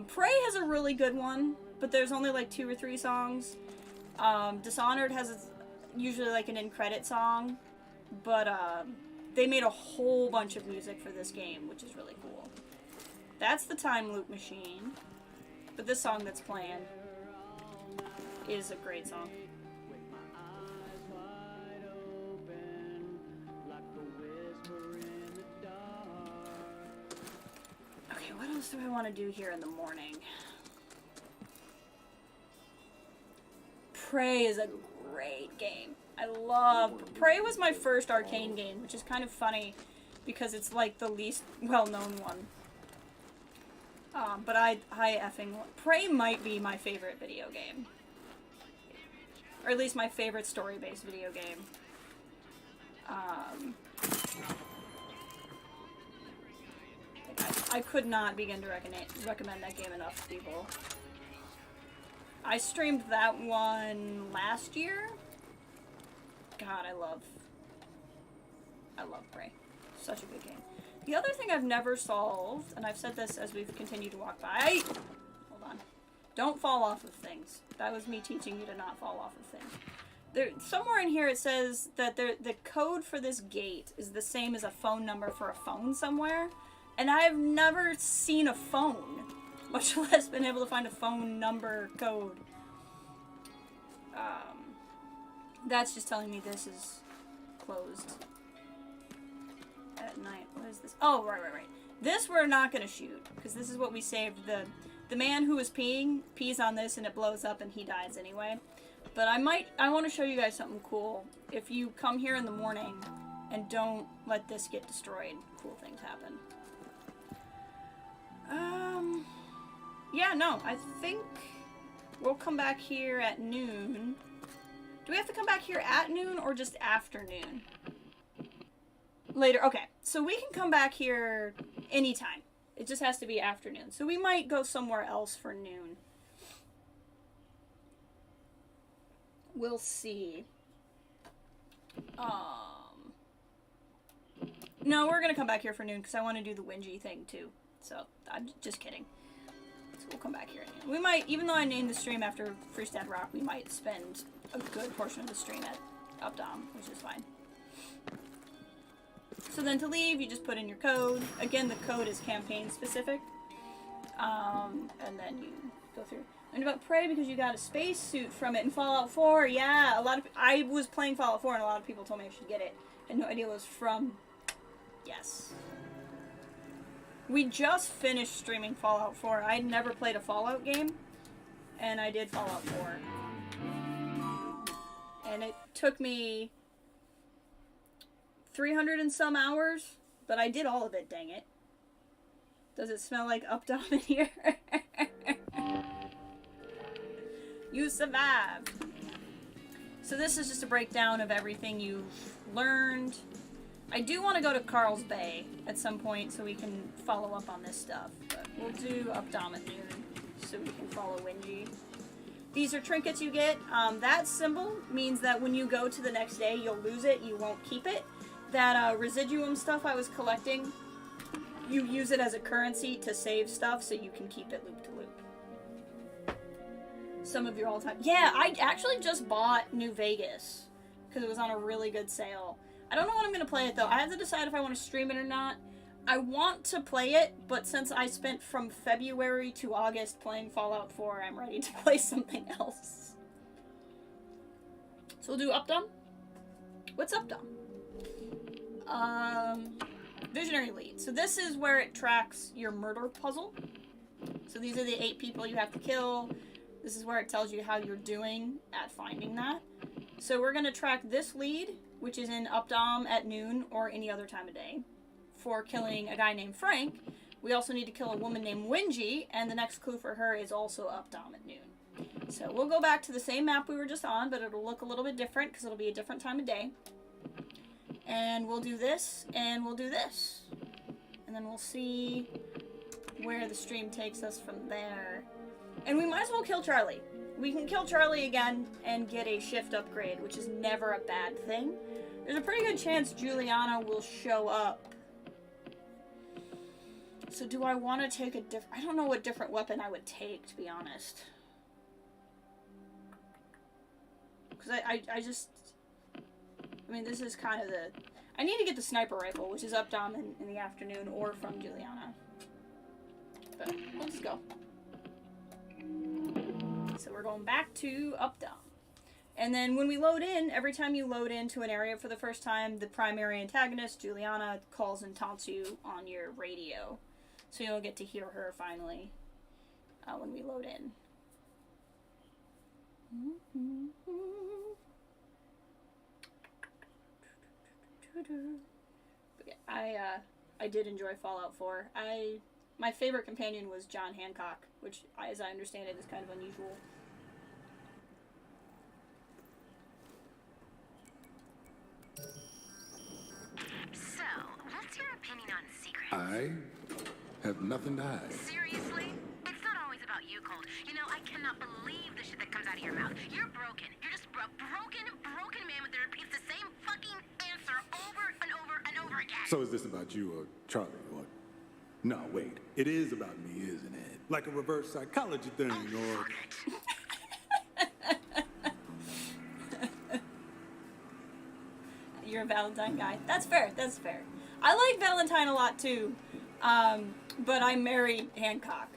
Prey has a really good one, but there's only like 2 or 3 songs. Dishonored has usually like an in-credit song, but they made a whole bunch of music for this game, which is really cool. That's the time loop machine, but this song that's playing is a great song. Okay, what else do I want to do here in the morning? Prey is a great game. I love... Prey was my first arcade game, which is kind of funny because it's like the least well-known one. But I effing... Prey might be my favorite video game. Or at least my favorite story-based video game. I could not begin to recommend that game enough to people. I streamed that one last year. God, I love Prey. Such a good game. The other thing I've never solved, and I've said this as we've continued to walk by... Hold on. Don't fall off of things. That was me teaching you to not fall off of things. Somewhere in here it says that the code for this gate is the same as a phone number for a phone somewhere. And I've never seen a phone, much less been able to find a phone number code. That's just telling me this is closed at night. What is this? Oh, right. This we're not going to shoot, because this is what we saved. The man who was pees on this and it blows up and he dies anyway. But I want to show you guys something cool. If you come here in the morning and don't let this get destroyed, cool things happen. Yeah, no, I think we'll come back here at noon. Do we have to come back here at noon or just afternoon? Later, okay. So we can come back here anytime. It just has to be afternoon. So we might go somewhere else for noon. We'll see. No, we're gonna come back here for noon because I want to do the Wingy thing too. So, I'm just kidding. So we'll come back here. We might, even though I named the stream after Fristad Rock, we might spend a good portion of the stream at Updom, which is fine. So then to leave, you just put in your code. Again, the code is campaign specific. And then you go through. And about Prey, because you got a space suit from it in Fallout 4. Yeah, I was playing Fallout 4 and a lot of people told me I should get it. I had no idea it was from... Yes. We just finished streaming Fallout 4. I'd never played a Fallout game, and I did Fallout 4. And it took me 300 and some hours, but I did all of it, dang it. Does it smell like Updom in here? You survived. So this is just a breakdown of everything you've learned. I do want to go to Carl's Bay at some point so we can follow up on this stuff, but we'll do Updom at noon so we can follow Wingy. These are trinkets you get. That symbol means that when you go to the next day, you'll lose it, you won't keep it. That residuum stuff I was collecting, you use it as a currency to save stuff so you can keep it loop to loop. Some of your all-time... Yeah, I actually just bought New Vegas because it was on a really good sale. I don't know when I'm going to play it, though. I have to decide if I want to stream it or not. I want to play it, but since I spent from February to August playing Fallout 4, I'm ready to play something else. So we'll do Updom. What's Updom? Visionary lead. So this is where it tracks your murder puzzle. So these are the 8 people you have to kill. This is where it tells you how you're doing at finding that. So we're going to track this lead, which is in Updom at noon or any other time of day, for killing a guy named Frank. We also need to kill a woman named Wingy, and the next clue for her is also Updom at noon. So we'll go back to the same map we were just on, but it'll look a little bit different because it'll be a different time of day. And we'll do this, and we'll do this. And then we'll see where the stream takes us from there. And we might as well kill Charlie. We can kill Charlie again and get a shift upgrade, which is never a bad thing. There's a pretty good chance Juliana will show up. So do I want to take a different... I don't know what different weapon I would take, to be honest. Because I just... I mean, this is kind of the... I need to get the sniper rifle, which is Updom in the afternoon, or from Juliana. But let's go. So we're going back to Updom. And then when we load in, every time you load into an area for the first time, the primary antagonist, Juliana, calls and taunts you on your radio. So you'll get to hear her finally when we load in. But yeah, I did enjoy Fallout 4. My favorite companion was John Hancock, which, as I understand it, is kind of unusual. So, what's your opinion on secrets? I have nothing to hide. Seriously? It's not always about you, Colt. You know, I cannot believe the shit that comes out of your mouth. You're broken. You're just a broken man that repeats the same fucking answer over and over and over again. So is this about you or Charlie? What? No, wait. It is about me, isn't it? Like a reverse psychology thing, or... You're a Valentine guy. That's fair. That's fair. I like Valentine a lot, too. But I married Hancock.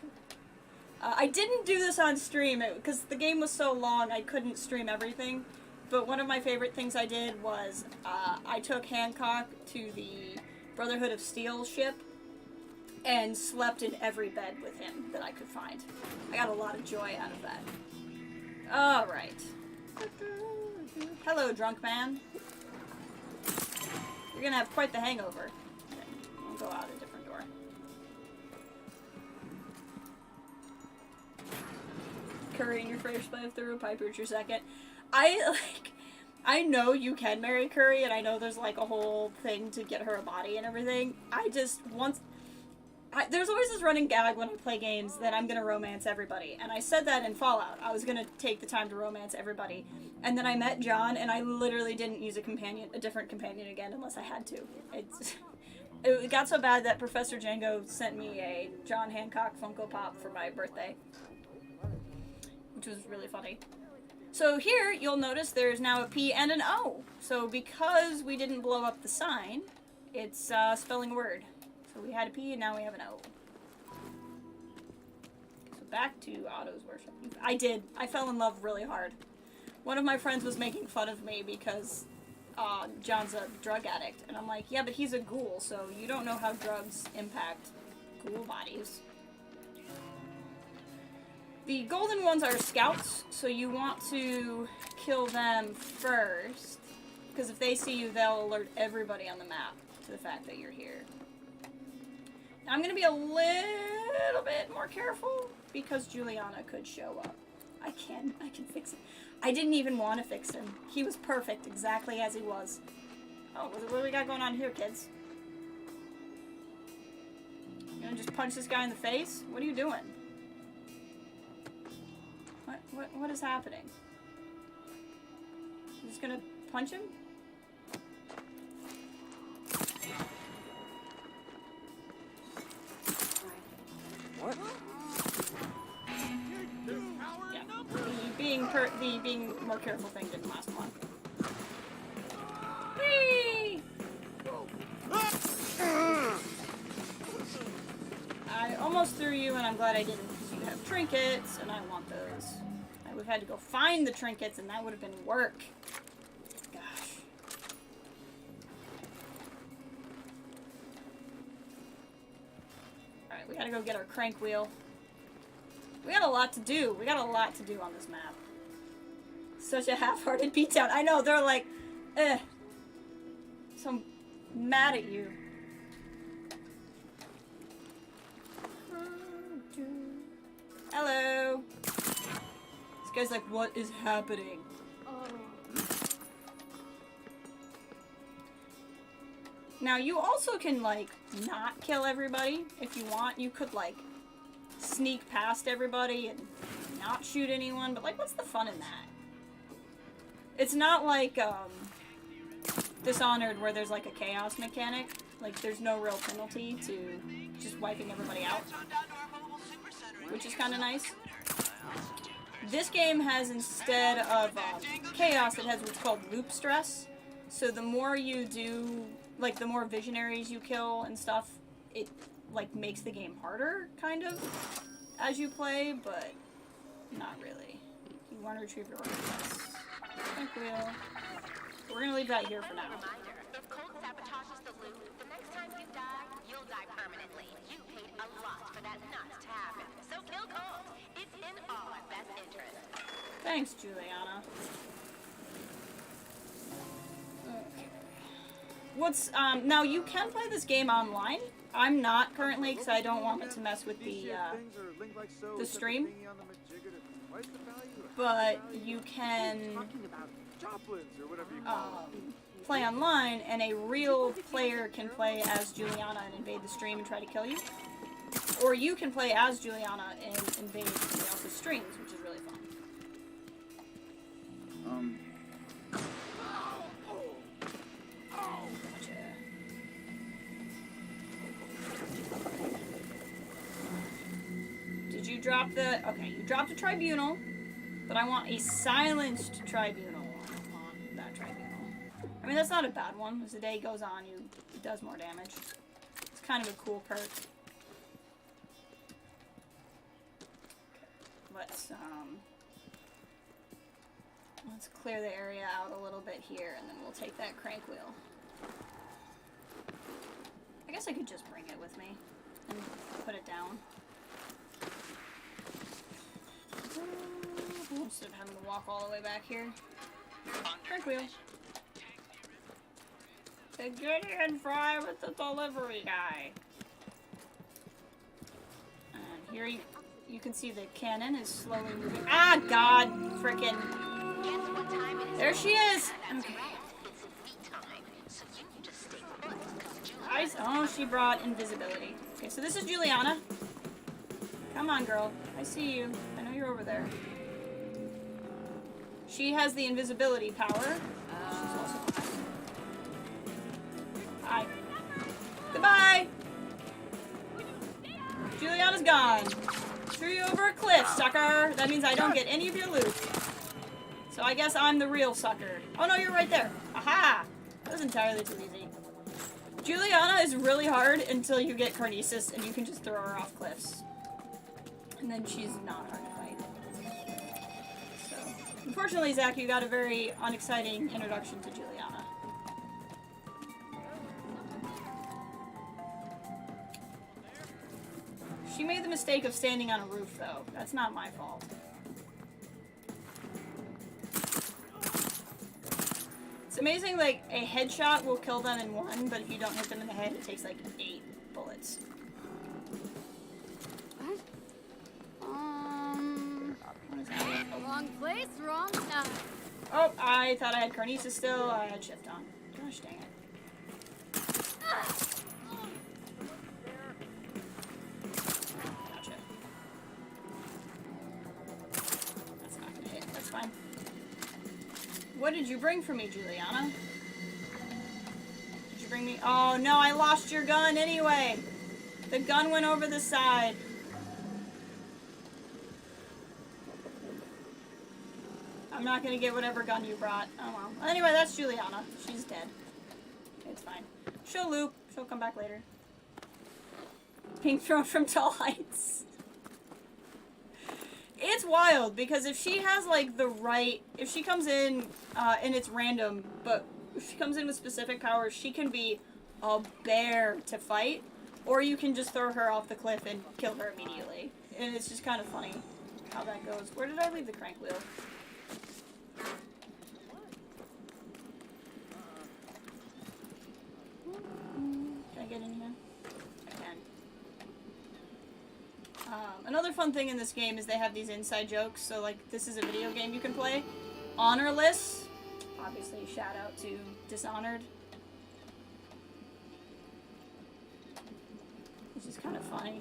I didn't do this on stream, because the game was so long, I couldn't stream everything. But one of my favorite things I did was, I took Hancock to the Brotherhood of Steel ship, and slept in every bed with him that I could find. I got a lot of joy out of that. Alright. Hello, drunk man. You're gonna have quite the hangover. Okay, I'll go out a different door. Curry in your first playthrough, Piper's your second. I know you can marry Curry, and I know there's like a whole thing to get her a body and everything. There's always this running gag when I play games that I'm gonna romance everybody, and I said that in Fallout. I was gonna take the time to romance everybody, and then I met John, and I literally didn't use a different companion again unless I had to. It got so bad that Professor Django sent me a John Hancock Funko Pop for my birthday, which was really funny. So here, you'll notice there's now a P and an O. So because we didn't blow up the sign, it's spelling a word. So we had a P and now we have an O. So back to Otto's worship. I fell in love really hard. One of my friends was making fun of me because John's a drug addict. And I'm like, yeah, but he's a ghoul, so you don't know how drugs impact Ghoul bodies. The golden ones are scouts, so you want to kill them first. Because if they see you, they'll alert everybody on the map to the fact that you're here. Now, I'm going to be a little bit more careful because Juliana could show up. I can fix it. I didn't even want to fix him. He was perfect, exactly as he was. Oh, what do we got going on here, kids? You gonna just punch this guy in the face? What are you doing? What is happening? You just gonna punch him? What? Yeah. The being more careful thing didn't last long. Whee! I almost threw you, and I'm glad I didn't, because you have trinkets, and I want those. I would have had to go find the trinkets, and that would have been work. Gosh. Alright, we gotta go get our crank wheel. We got a lot to do. We got a lot to do on this map. Such a half-hearted beatdown. I know, they're like, eh. So I'm mad at you. Hello. This guy's like, what is happening? Oh. Now, you also can, like, not kill everybody if you want. You could, like, sneak past everybody and not shoot anyone, but, like, what's the fun in that? It's not like, Dishonored where there's, like, a chaos mechanic. Like, there's no real penalty to just wiping everybody out, which is kind of nice. This game has, instead of chaos, it has what's called loop stress. So the more you do, like, the more visionaries you kill and stuff, it, like, makes the game harder, kind of, as you play, but not really. You want to retrieve your ornaments. Thank you. We're gonna leave that here for now. Reminder, if Colt sabotages the loot, the next time you die, you'll die permanently. You paid a lot for that not to happen. So kill Colt. It's in all our best interest. Thanks, Juliana. Okay. What's, now you can play this game online. I'm not currently, because I don't want it to mess with the stream. But you can play online, and a real player can play as Juliana and invade the stream and try to kill you. Or you can play as Juliana and invade somebody else's streams, which is really fun. Gotcha. Did you drop the... Okay, you dropped a tribunal, but I want a silenced tribunal. I don't want that tribunal. I mean, that's not a bad one. As the day goes on, it does more damage. It's kind of a cool perk. Let's clear the area out a little bit here, and then we'll take that crank wheel. I guess I could just bring it with me and put it down. Instead of having to walk all the way back here. Crank wheel. To get in fry with the delivery guy. And here you can see the cannon is slowly moving. Ah, God, frickin'. There she is. Okay. Oh, she brought invisibility. Okay, so this is Juliana. Come on, girl. I see you. I know you're over there. She has the invisibility power. She's also behind. Hi. Goodbye. Juliana's gone. Threw you over a cliff, sucker. That means I don't get any of your loot. So I guess I'm the real sucker. Oh no, you're right there. Aha! That was entirely too easy. Juliana is really hard until you get Carnesis and you can just throw her off cliffs. And then she's not hard to fight. So, unfortunately, Zach, you got a very unexciting introduction to Juliana. She made the mistake of standing on a roof, though. That's not my fault. It's amazing, like, a headshot will kill them in one, but if you don't hit them in the head, it takes, like, 8 bullets. What is that? Wrong place, wrong time. Oh, I thought I had Carnices still. I had shift on. Gosh dang it. Gotcha. That's not gonna hit. That's fine. What did you bring for me, Juliana? Did you bring me? Oh no, I lost your gun anyway. The gun went over the side. I'm not gonna get whatever gun you brought. Oh well. Anyway, that's Juliana. She's dead. It's fine. She'll loop. She'll come back later. Being thrown from tall heights. It's wild, because if she has, like, the right... If she comes in, and it's random, but if she comes in with specific powers, she can be a bear to fight, or you can just throw her off the cliff and kill her immediately. And it's just kind of funny how that goes. Where did I leave the crank wheel? Can I get in here? I can. Another fun thing in this game is they have these inside jokes. So, like, this is a video game you can play. Honorless. Obviously, shout out to Dishonored. Which is kind of funny.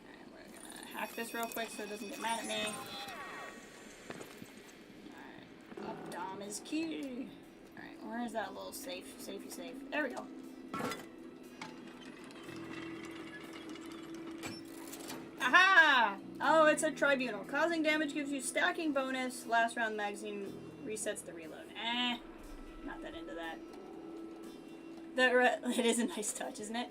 Alright, we're gonna hack this real quick so it doesn't get mad at me. Alright, up Dom is key. Alright, where is that little safe? Safety safe. There we go. Aha! Oh, it's a tribunal. Causing damage gives you stacking bonus. Last round magazine resets the reload. Not that into that. It is a nice touch, isn't it?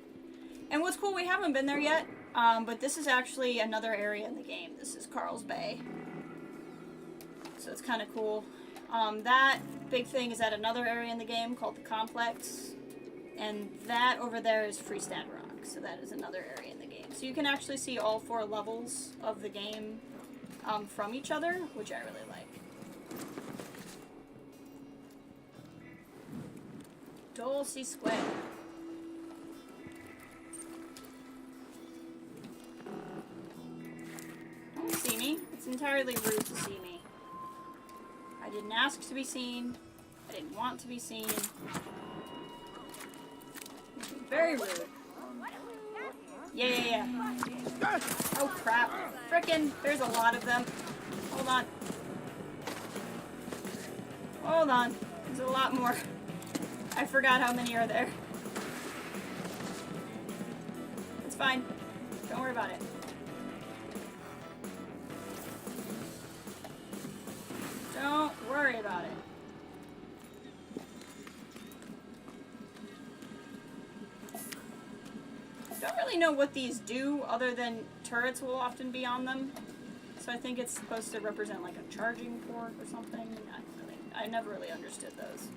And what's cool, we haven't been there yet, but this is actually another area in the game. This is Carl's Bay. So it's kind of cool. That big thing is at another area in the game called the Complex. And that over there is Fristad Rock. So that is another area in the game. So you can actually see all 4 levels of the game from each other, which I really like. Dulce Square. Don't see me. It's entirely rude to see me. I didn't ask to be seen. I didn't want to be seen. Very rude. Yeah. Oh crap. Frickin', there's a lot of them. Hold on. Hold on. There's a lot more. I forgot how many are there. It's fine. Don't worry about it. Don't worry about it. Don't really know what these do other than turrets will often be on them. So I think it's supposed to represent like a charging port or something. I never really understood those.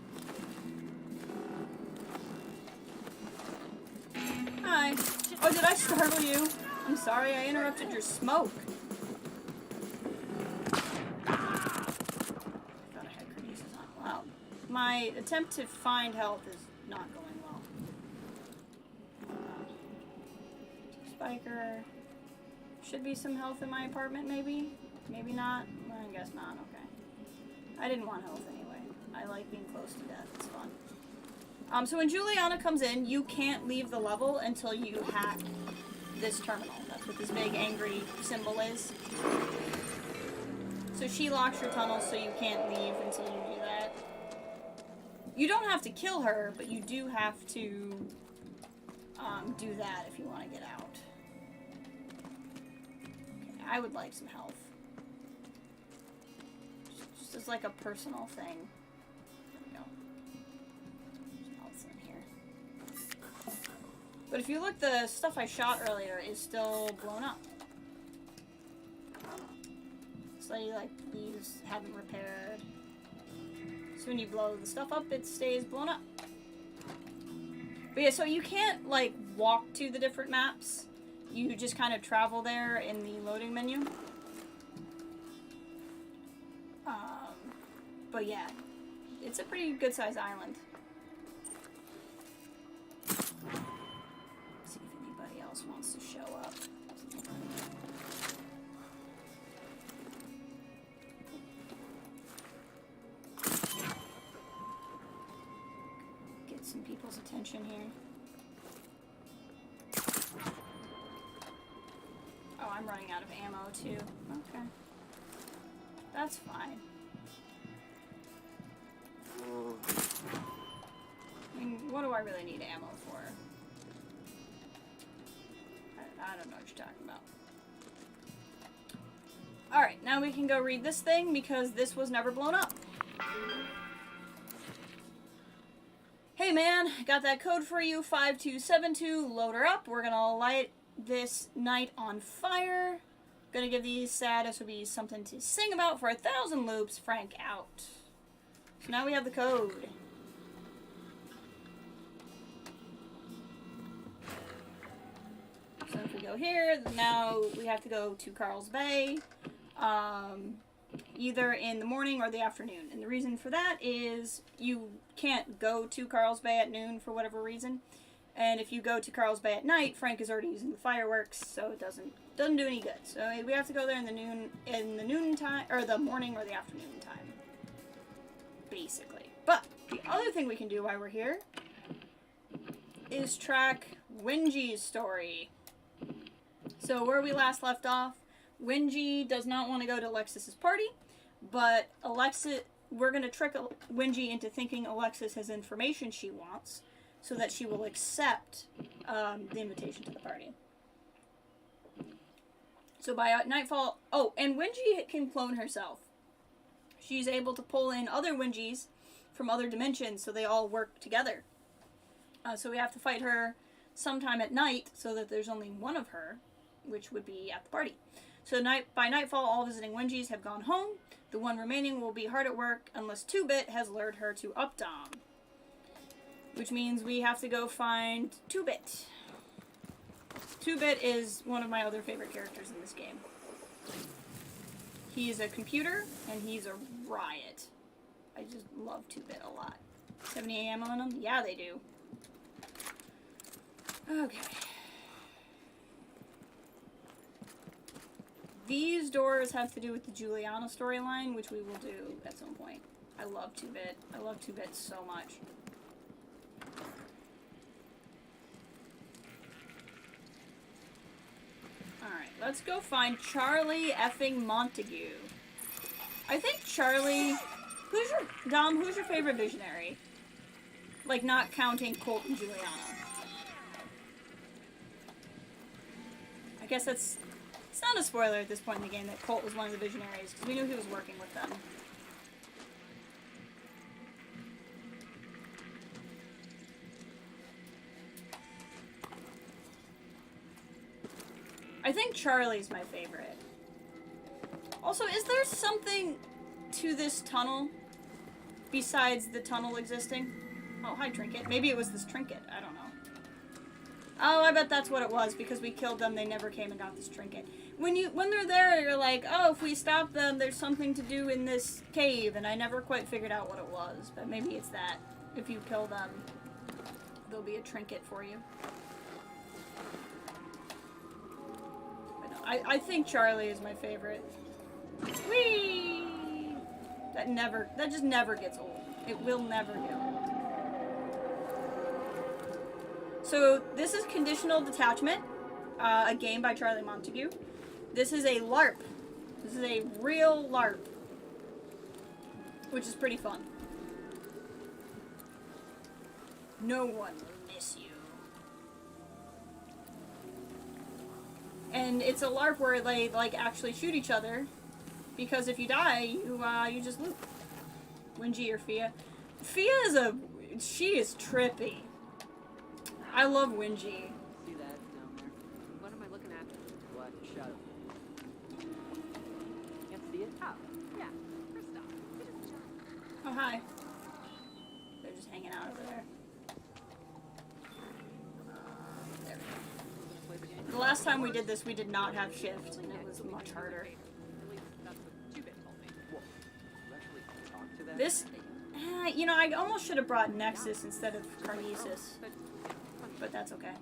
Hi. Oh, did I startle you? I'm sorry, I interrupted your smoke. Thought I had Carnices on. Wow. My attempt to find health is not going well. Spiker. Should be some health in my apartment, maybe? Maybe not? Well, I guess not, okay. I didn't want health anyway. I like being close to death, it's fun. So when Juliana comes in, you can't leave the level until you hack this terminal. That's what this big angry symbol is. So she locks your tunnel so you can't leave until you do that. You don't have to kill her, but you do have to do that if you want to get out. Okay, I would like some health. Just as like a personal thing. There we go. There's health in here. But if you look, the stuff I shot earlier is still blown up. So like these haven't repaired. So when you blow the stuff up, it stays blown up. But yeah, so you can't like walk to the different maps. You just kind of travel there in the loading menu. But yeah, it's a pretty good sized island. See if anybody else wants to show up. Get some people's attention here. Oh, I'm running out of ammo too. Okay. That's fine. I mean, what do I really need ammo for? I don't know what you're talking about. Alright, now we can go read this thing because this was never blown up. Hey man, got that code for you, 5272, load her up. We're gonna light this night on fire. Gonna give these sad SOBs something to sing about for 1,000 loops. Frank out. So now we have the code. So if we go here, now we have to go to Carl's Bay, either in the morning or the afternoon. And the reason for that is you can't go to Carl's Bay at noon for whatever reason. And if you go to Carl's Bay at night, Frank is already using the fireworks, so it doesn't do any good. So we have to go there in the noon time, or the morning or the afternoon time, basically. But the other thing we can do while we're here is track Wingy's story. So where we last left off, Wingy does not want to go to Alexis's party, but we're going to trick Wingy into thinking Alexis has information she wants, so that she will accept the invitation to the party. So by nightfall... Oh, and Wingy can clone herself. She's able to pull in other Wingys from other dimensions, so they all work together. So we have to fight her sometime at night, so that there's only one of her, which would be at the party. So by nightfall, all visiting Wingys have gone home. The one remaining will be hard at work, unless 2-Bit has lured her to Updom. Which means we have to go find 2-Bit. 2-Bit is one of my other favorite characters in this game. He's a computer, and he's a riot. I just love 2-Bit a lot. 70 ammo on him? Yeah, they do. Okay. These doors have to do with the Juliana storyline, which we will do at some point. I love 2-Bit. I love 2-Bit so much. Alright, let's go find Charlie effing Montague. I think Charlie... who's your favorite visionary? Like, not counting Colt and Juliana. I guess it's not a spoiler at this point in the game that Colt was one of the visionaries, because we knew he was working with them. I think Charlie's my favorite. Also, is there something to this tunnel besides the tunnel existing? Oh, hi, Trinket. Maybe it was this trinket. I don't know. Oh, I bet that's what it was, because we killed them, they never came and got this trinket. When they're there, you're like, oh, if we stop them, there's something to do in this cave, and I never quite figured out what it was, but maybe it's that. If you kill them, there'll be a trinket for you. But no, I think Charlie is my favorite. Whee! That just never gets old. It will never get old. So, this is Conditional Detachment, a game by Charlie Montague. This is a LARP. This is a real LARP, which is pretty fun. No one will miss you. And it's a LARP where they, like, actually shoot each other, because if you die, you just loot. Wingy or Fia. Fia she is trippy. I love Wingy. See that down there? What am I looking at? What? Shut up. Can't see it? Oh, yeah. Fristad. Oh, hi. They're just hanging out over there. There time we did this, we did not have shift, and it was much harder. At least that's what Two-Bit told me. Whoa. You actually talk to them? This, you know, I almost should have brought Nexus instead of Carnesis, but that's okay.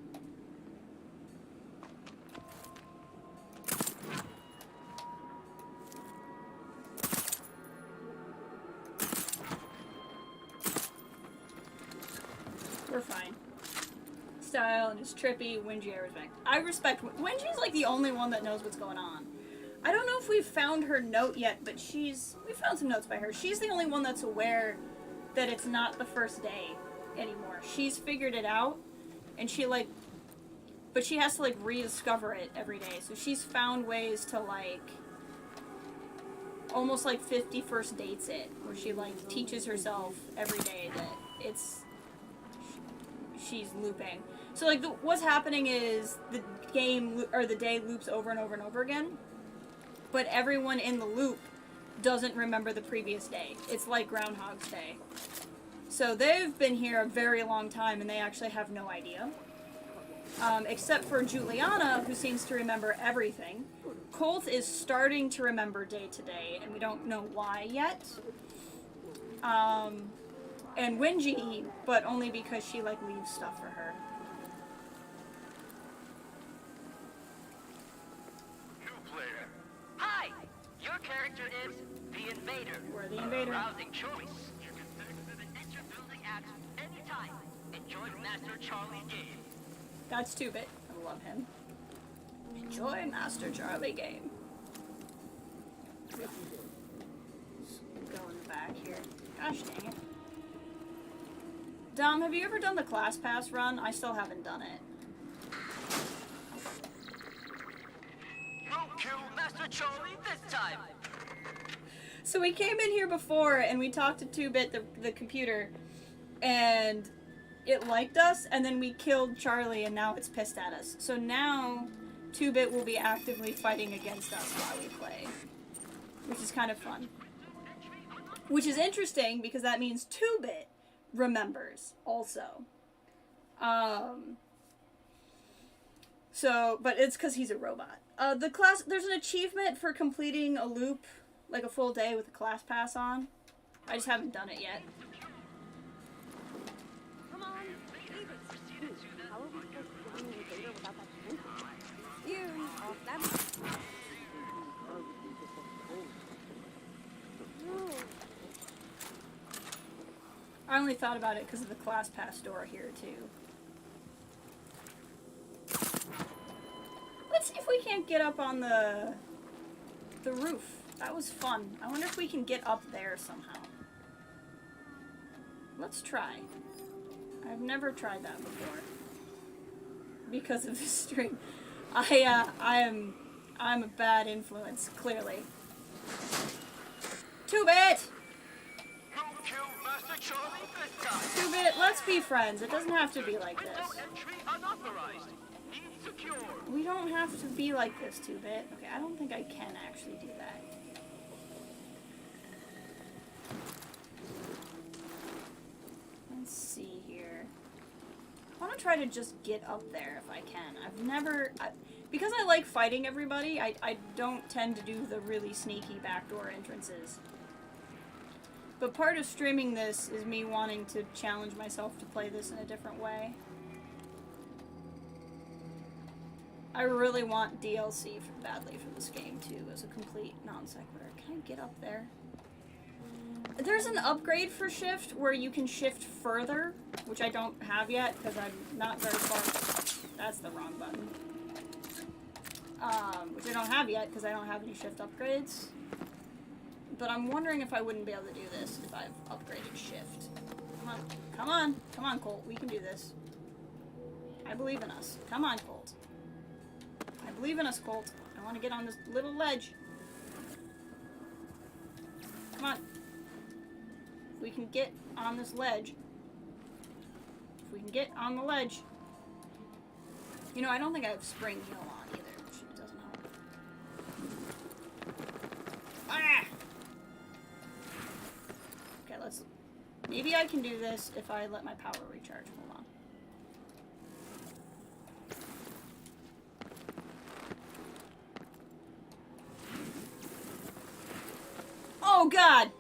We're fine. Style and it's trippy. Wingy, I respect. Wingy's like the only one that knows what's going on. I don't know if we've found her note yet, but we found some notes by her. She's the only one that's aware that it's not the first day anymore. She's figured it out, and but she has to like rediscover it every day. So she's found ways to like almost like 50 first dates it, where she like teaches herself every day that she's looping. So like what's happening is the game or the day loops over and over and over again, but everyone in the loop doesn't remember the previous day. It's like Groundhog's Day. So they've been here a very long time and they actually have no idea. Except for Juliana, who seems to remember everything. Colt is starting to remember day to day, and we don't know why yet. And Wingy, but only because she like leaves stuff for her. New player. Hi! Your character is the Invader. We're the Invader. Browsing choice. You can enter building at any time. Enjoy Master Charlie's game. That's 2-Bit. I love him. Enjoy Master Charlie game. Go in the back here. Gosh dang it. Dom, have you ever done the class pass run? I still haven't done it. No kill Master Charlie this time. So we came in here before and we talked to 2-Bit, the computer, and it liked us, and then we killed Charlie and now it's pissed at us. So now 2-Bit will be actively fighting against us while we play, which is kind of fun. Which is interesting because that means 2-Bit remembers also. But it's because he's a robot. There's an achievement for completing a loop, like a full day with a class pass on. I just haven't done it yet. Come on, how are we supposed to get an invader without that tank? You off them. I only thought about it because of the class pass door here too. Let's see if we can't get up on the roof. That was fun. I wonder if we can get up there somehow. Let's try. I've never tried that before. Because of the stream. I'm a bad influence, clearly. 2-Bit! No kill Master Charlie this time. 2-Bit, let's be friends. It doesn't have to be like Window this. entry unauthorized. Need secure. We don't have to be like this, 2-Bit. Okay, I don't think I can actually do that. Let's see here. I want to try to just get up there if I can. Because I like fighting everybody, I don't tend to do the really sneaky backdoor entrances. But part of streaming this is me wanting to challenge myself to play this in a different way. I really want DLC badly for this game too, as a complete non sequitur. Can I get up there? There's an upgrade for shift where you can shift further, which I don't have yet because I'm not very far. That's the wrong button. Which I don't have yet because I don't have any shift upgrades. But I'm wondering if I wouldn't be able to do this if I've upgraded shift. Come on. Come on. Come on, Colt. We can do this. I believe in us. Come on, Colt. I believe in us, Colt. I want to get on this little ledge. Come on. If we can get on this ledge. If we can get on the ledge. You know, I don't think I have spring heal on either, which doesn't help. Ah! Okay, let's... Maybe I can do this if I let my power recharge. Hold on. Oh god!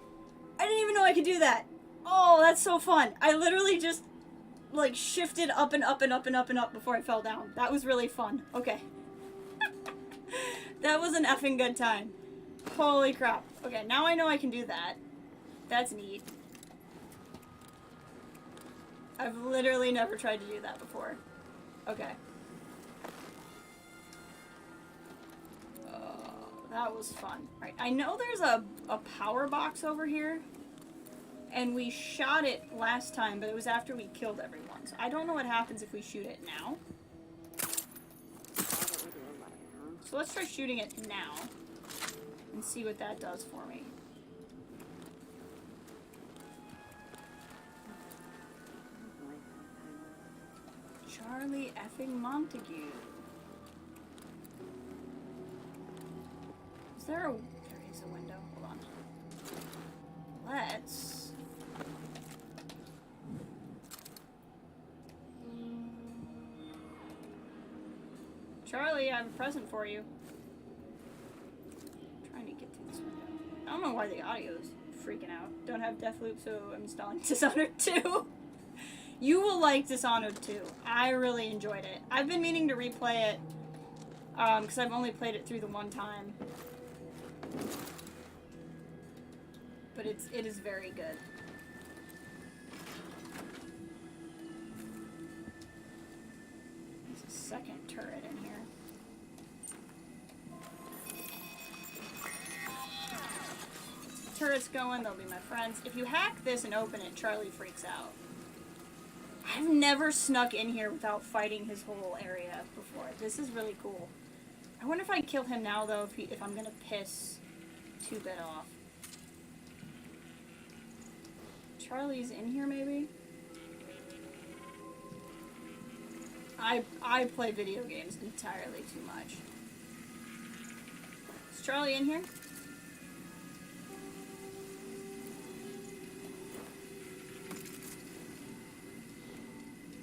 I didn't even know I could do that! Oh, that's so fun! I literally just, like, shifted up and up and up and up and up before I fell down. That was really fun. Okay. That was an effing good time. Holy crap. Okay, now I know I can do that. That's neat. I've literally never tried to do that before. Okay. That was fun. Right, I know there's a power box over here. And we shot it last time, but it was after we killed everyone. So I don't know what happens if we shoot it now. So let's try shooting it now. And see what that does for me. Charlie effing Montague. Is there a... There is a window. Hold on. Let's... Charlie, I have a present for you. I'm trying to get through this window. I don't know why the audio's freaking out. Don't have Deathloop, so I'm installing Dishonored 2. You will like Dishonored 2. I really enjoyed it. I've been meaning to replay it, because I've only played it through the one time. But it is very good. There's a second turret in here. Turrets going, they'll be my friends. If you hack this and open it, Charlie freaks out. I've never snuck in here without fighting his whole area before. This is really cool. I wonder if I kill him now, though, if I'm gonna piss 2-bit off. Charlie's in here, maybe? I play video games entirely too much. Is Charlie in here?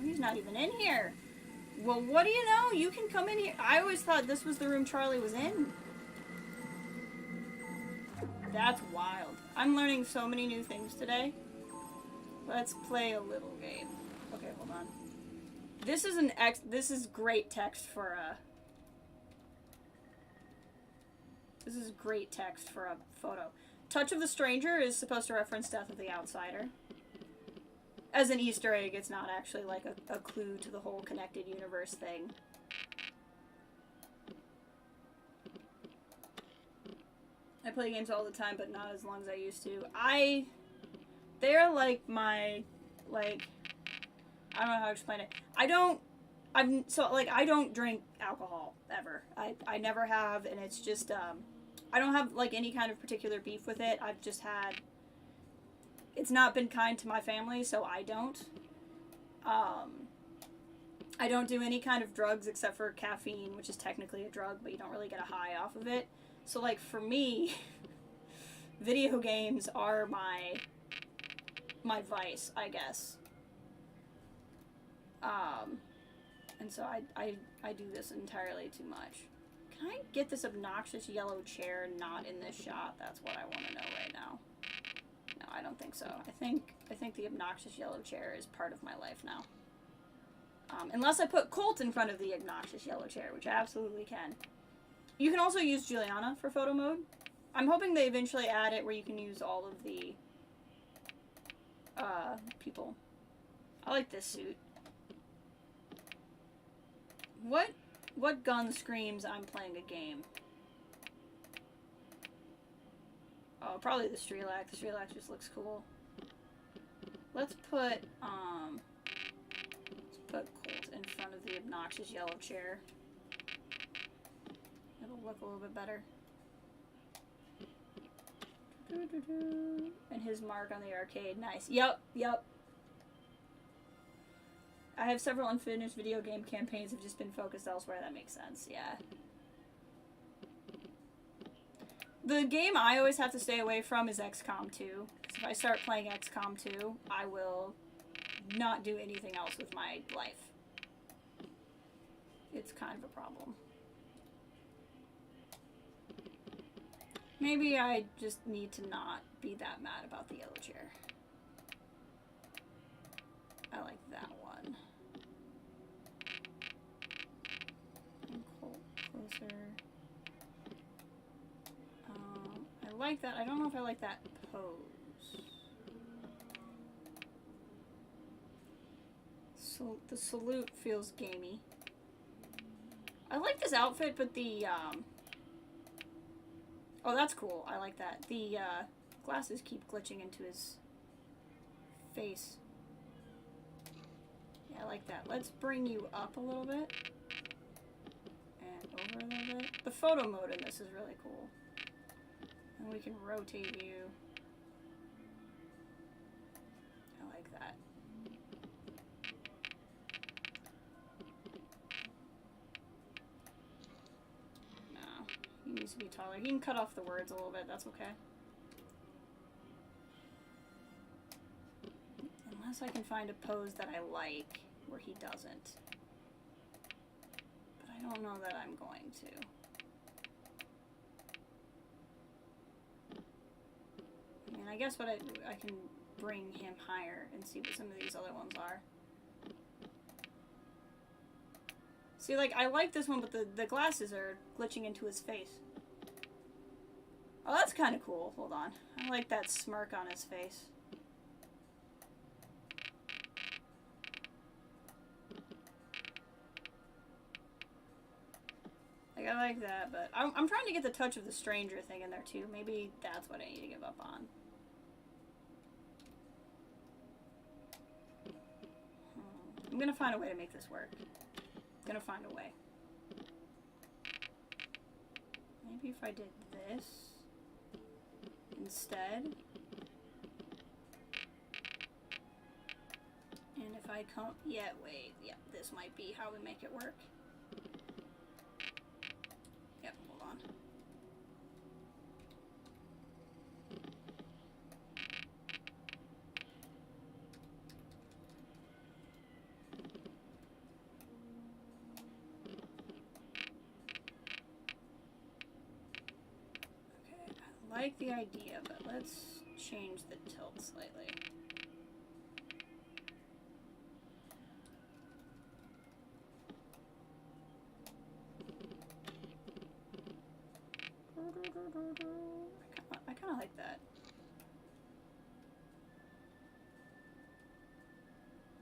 He's not even in here. Well, what do you know? You can come in here. I always thought this was the room Charlie was in. That's wild. I'm learning so many new things today. Let's play a little game. Okay, hold on. This is this is great text for a... This is great text for a photo. Touch of the Stranger is supposed to reference Death of the Outsider. As an Easter egg, it's not actually like a clue to the whole connected universe thing. I play games all the time, but not as long as I used to. They're like my, like, I don't know how to explain it. I don't drink alcohol, ever. I never have, and it's just, I don't have, like, any kind of particular beef with it. I've just had... It's not been kind to my family, so I don't. I don't do any kind of drugs except for caffeine, which is technically a drug, but you don't really get a high off of it. So, like, for me, video games are my vice, I guess. And so I do this entirely too much. Can I get this obnoxious yellow chair not in this shot? That's what I want to know right now. No, I don't think so. I think the obnoxious yellow chair is part of my life now. Unless I put Colt in front of the obnoxious yellow chair, which I absolutely can. You can also use Juliana for photo mode. I'm hoping they eventually add it where you can use all of the people. I like this suit. What gun screams I'm playing a game? Oh, probably the Strelac. The Strelac just looks cool. Let's put Colt in front of the obnoxious yellow chair. It'll look a little bit better. And his mark on the arcade. Nice. Yep. I have several unfinished video game campaigns have just been focused elsewhere. That makes sense. Yeah. The game I always have to stay away from is XCOM 2. Because if I start playing XCOM 2, I will not do anything else with my life. It's kind of a problem. Maybe I just need to not be that mad about the yellow chair. I like that one. And closer. I like that. I don't know if I like that pose. So the salute feels gamey. I like this outfit, but the oh, that's cool. I like that. The glasses keep glitching into his face. Yeah, I like that. Let's bring you up a little bit. And over a little bit. The photo mode in this is really cool. And we can rotate you. I like that. No, he needs to be taller. He can cut off the words a little bit. That's okay. Unless I can find a pose that I like where he doesn't. But I don't know that I'm going to. I mean, I guess what I can bring him higher and see what some of these other ones are. See, like, I like this one, but the glasses are glitching into his face. Oh, that's kind of cool. Hold on. I like that smirk on his face. Like, I like that, but I'm trying to get the touch of the stranger thing in there, too. Maybe that's what I need to give up on. I'm gonna find a way to make this work. Gonna find a way. Maybe if I did this instead. And if I come, yeah, wait, yeah, this might be how we make it work. Yep, hold on. I like the idea, but let's change the tilt slightly. I kind of like that.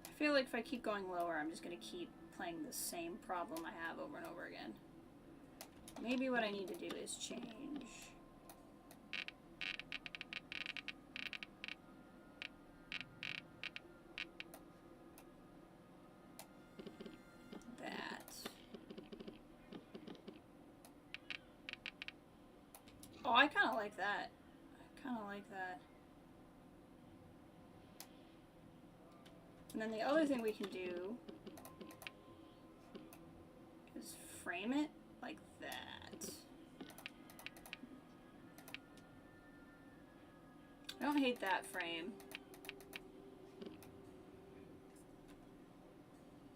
I feel like if I keep going lower, I'm just going to keep playing the same problem I have over and over again. Maybe what I need to do is change that. Oh, I kind of like that. I kind of like that. And then the other thing we can do is frame it like that. I don't hate that frame.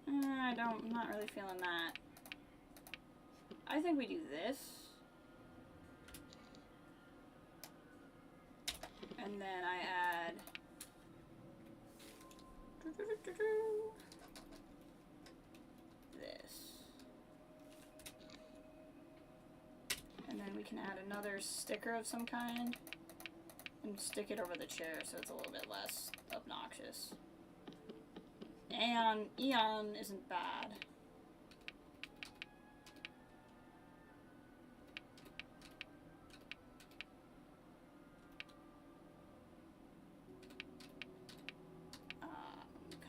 I'm not really feeling that. I think we do this. And then I add this. And then we can add another sticker of some kind and stick it over the chair so it's a little bit less obnoxious. And Eon isn't bad.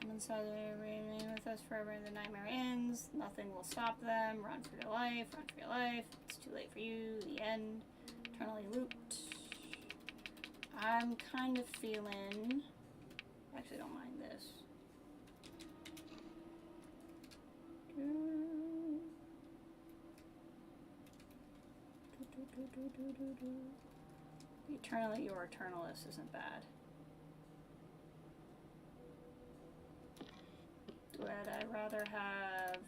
Come inside, remain with us forever. The nightmare ends. Nothing will stop them. Run for your life. Run for your life. It's too late for you. The end. Eternally looped. I'm kind of feeling. Actually, don't mind this. Eternally your Eternalist isn't bad. Would I rather have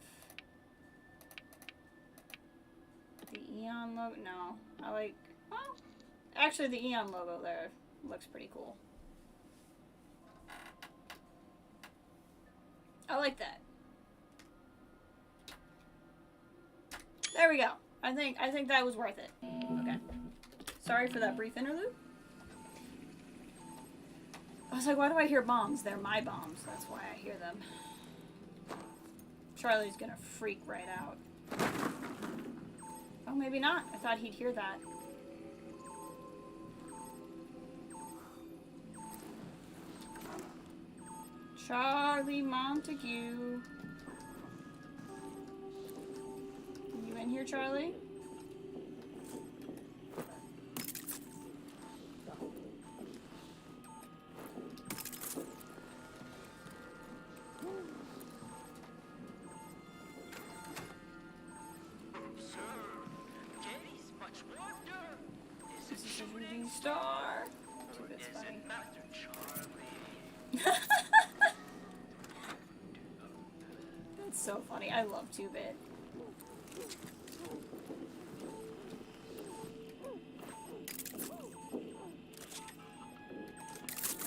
the Eon logo? No. I like, well, Actually, the Eon logo there looks pretty cool. I like that. There we go. I think that was worth it. Okay. Sorry for that brief interlude. I was like, why do I hear bombs? They're my bombs. That's why I hear them. Charlie's gonna freak right out. Oh, maybe not. I thought he'd hear that. Charlie Montague. You in here, Charlie? This is a shooting star. It's funny. That's so funny. I love 2-bit. There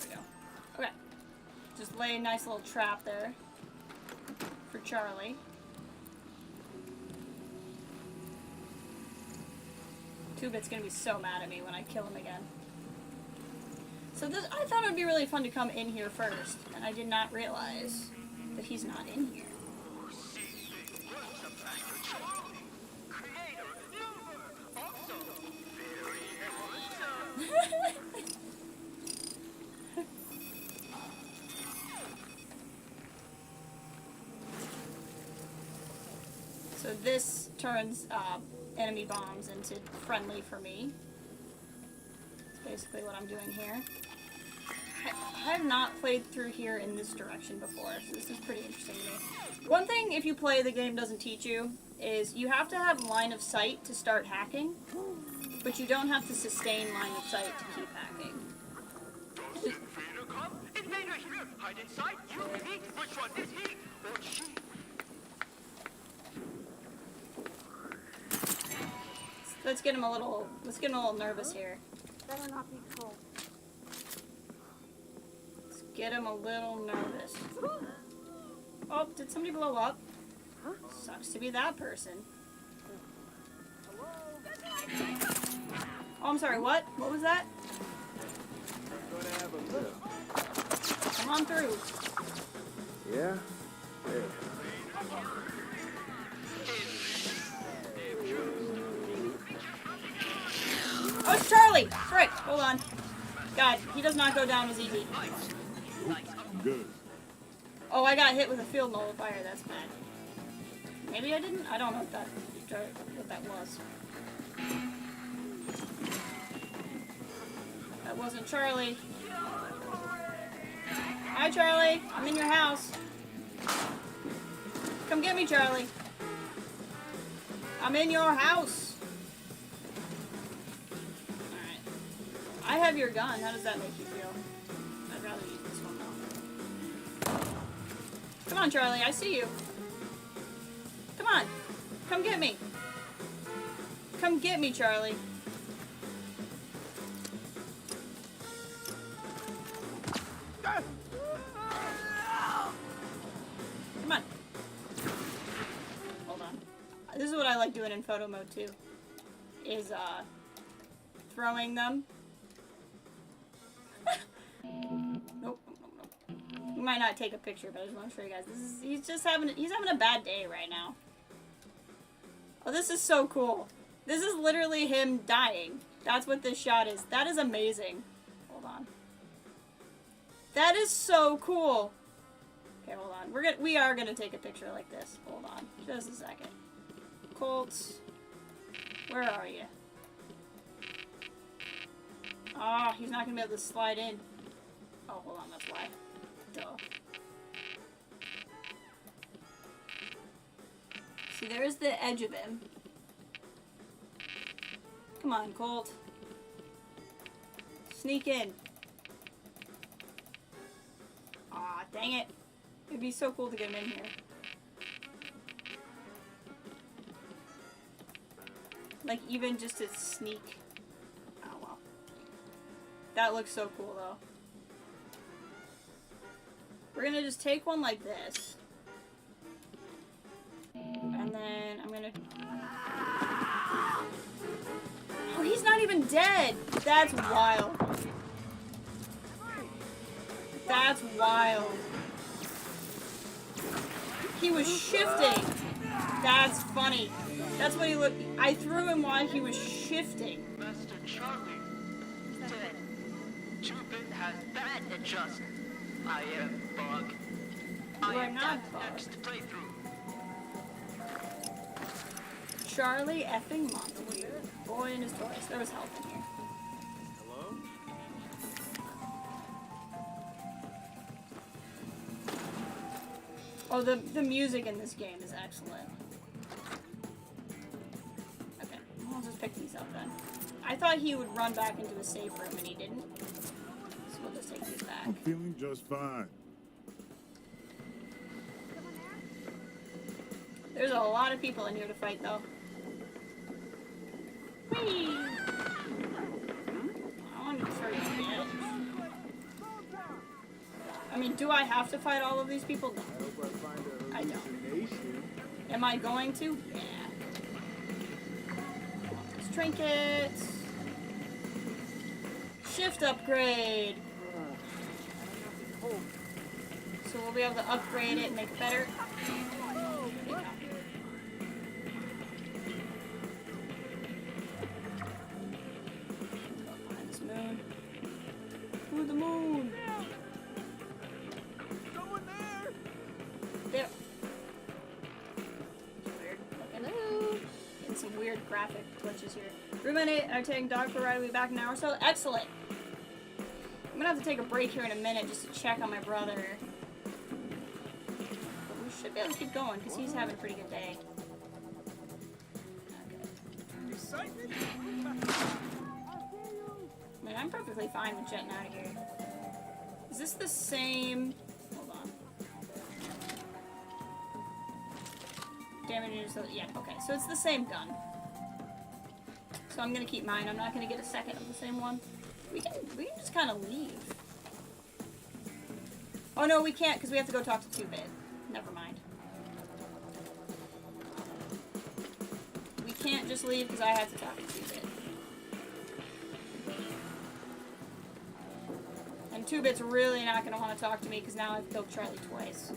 we go. Okay. Just lay a nice little trap there for Charlie. 2-bit's gonna be so mad at me when I kill him again. So this, I thought it would be really fun to come in here first, and I did not realize that he's not in here. So this turns enemy bombs into friendly for me. That's basically what I'm doing here. I have not played through here in this direction before, so this is pretty interesting to me. One thing, if you play the game doesn't teach you, is you have to have line of sight to start hacking, but you don't have to sustain line of sight to keep hacking. Invader here! Hide inside! You, me! Which one is he or she? Let's get him a little nervous here. Better not be cold. Let's get him a little nervous. Oh, did somebody blow up? Huh? Sucks to be that person. Oh, I'm sorry, what? What was that? Come on through. Yeah? Hey. Oh, it's Charlie! Frick, hold on. God, he does not go down as easy. Good. Oh, I got hit with a field nullifier, that's bad. Maybe I didn't? I don't know what that was. That wasn't Charlie. Hi, Charlie. I'm in your house. Come get me, Charlie. I'm in your house. Alright. I have your gun. How does that make you feel? I'd rather use this one though. Come on, Charlie. I see you. Come on. Come get me. Come get me, Charlie. Come on. Hold on. This is what I like doing in photo mode too. Is throwing them. Nope. You might not take a picture, but I just want to show you guys. He's having a bad day right now. Oh, this is so cool. This is literally him dying. That's what this shot is. That is amazing. Hold on. That is so cool. Okay, hold on. We are gonna take a picture like this. Hold on. Just a second. Colts. Where are you? Oh, he's not gonna be able to slide in. Oh, hold on, that's why. Duh. See, there's the edge of him. Come on, Colt. Sneak in. Aw, dang it. It'd be so cool to get him in here. Like, even just to sneak. Oh, well. That looks so cool, though. We're gonna just take one like this. And then I'm gonna... Oh, he's not even dead! That's wild. That's wild. He was shifting. That's funny. That's what he looked... I threw him while he was shifting. Master Charlie. Dead. Two-Bit has bad adjust. I am Bug. I We're am not that Bug. next playthrough. Charlie effing Montague. Boy and his toys. There was help in here. Hello? Oh, the music in this game is excellent. Okay, I'll just pick these up then. I thought he would run back into a safe room and he didn't. So we'll just take these back. I'm feeling just fine. There's a lot of people in here to fight though. Whee! I want to throw you damage. I mean, do I have to fight all of these people? No. I hope I find a I don't. hallucination. Am I going to? Yeah. Let's trinkets. Shift upgrade. So we'll be able to upgrade it and make it better. There you go. Go find this moon. Ooh, the moon. Someone there! There. Weird. Hello. Getting some weird graphic glitches here. Ruminate are taking dog for a ride. We'll be back in an hour or so. Excellent. I'm gonna have to take a break here in a minute just to check on my brother. But we should be able to keep going because he's having a pretty good day. Okay. Excitement? I mean, I'm perfectly fine with jetting out of here. Is this the same? Hold on. Damage is yeah. Okay, so it's the same gun. So I'm gonna keep mine. I'm not gonna get a second of the same one. We can just kind of leave. Oh no, we can't because we have to go talk to 2-Bit. Never mind. We can't just leave because I have to talk to 2-Bit. And 2-Bit's really not going to want to talk to me because now I've killed Charlie twice.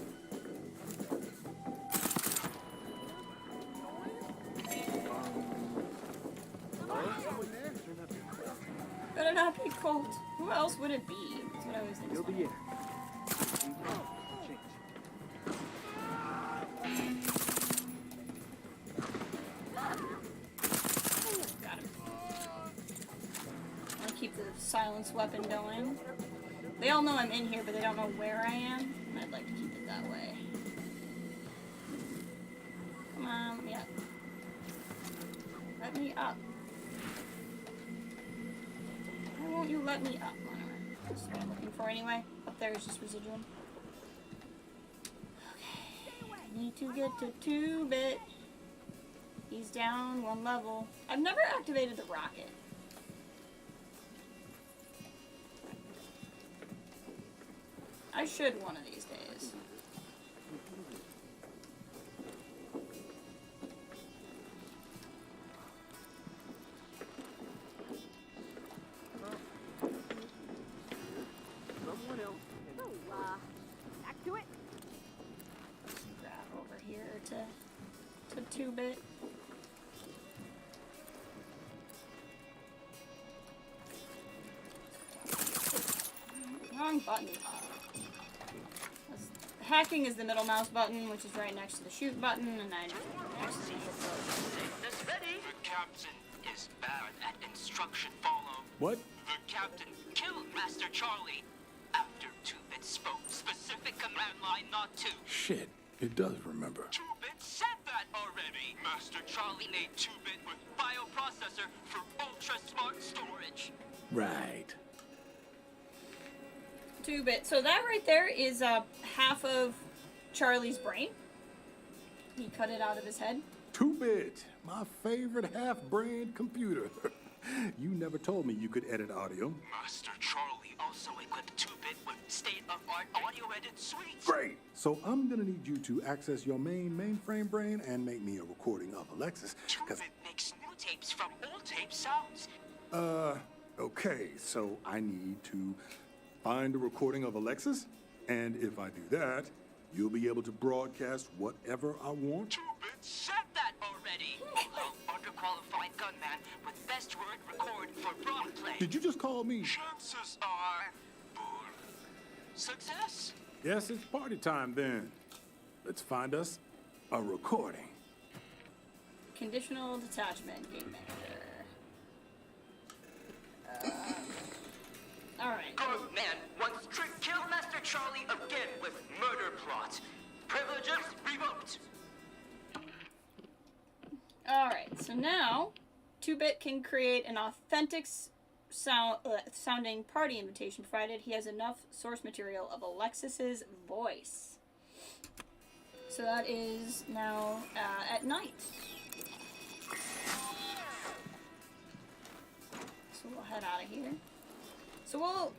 Better not be Colt. Who else would it be? That's what I always think. You'll be in. Got him. I'll keep the silence weapon going. They all know I'm in here, but they don't know where I am. And I'd like to keep it that way. Come on, let me up. Let me up. Why won't you let me up? That's what I'm looking for anyway. Up there is just residuum. Okay. Need to get to 2-Bit. He's down 1 level. I've never activated the rocket. I should one of these days. Someone else. So, back to it. Grab over here to 2-Bit. Wrong button. Hacking is the middle mouse button, which is right next to the shoot button, and I accidentally hit those. This ready? The captain is bad at instruction follow. What? The captain killed Master Charlie after 2-Bit spoke specific command line not to. Shit, it does remember. 2-Bit said that already. Master Charlie made 2-Bit with bioprocessor for ultra smart storage. Right. 2-Bit. So that right there is half of Charlie's brain. He cut it out of his head. 2-Bit, my favorite half-brained computer. You never told me you could edit audio. Master Charlie also equipped 2-bit with state-of-art audio edit suites. Great! So I'm gonna need you to access your mainframe brain and make me a recording of Alexis. 'Cause 2-bit makes new tapes from old tape sounds. okay, so I need to find a recording of Alexis, and if I do that, you'll be able to broadcast whatever I want. 2-bit said that already. Underqualified gunman with best word record for broad play. Did you just call me? Chances are poor success. Yes, it's party time then. Let's find us a recording. Conditional detachment game manager. Alright. Ghost man wants to kill Master Charlie again with murder plot. Privileges revoked. Alright, so now 2-Bit can create an authentic sounding party invitation provided he has enough source material of Alexis's voice. So that is now at night. So we'll head out of here. So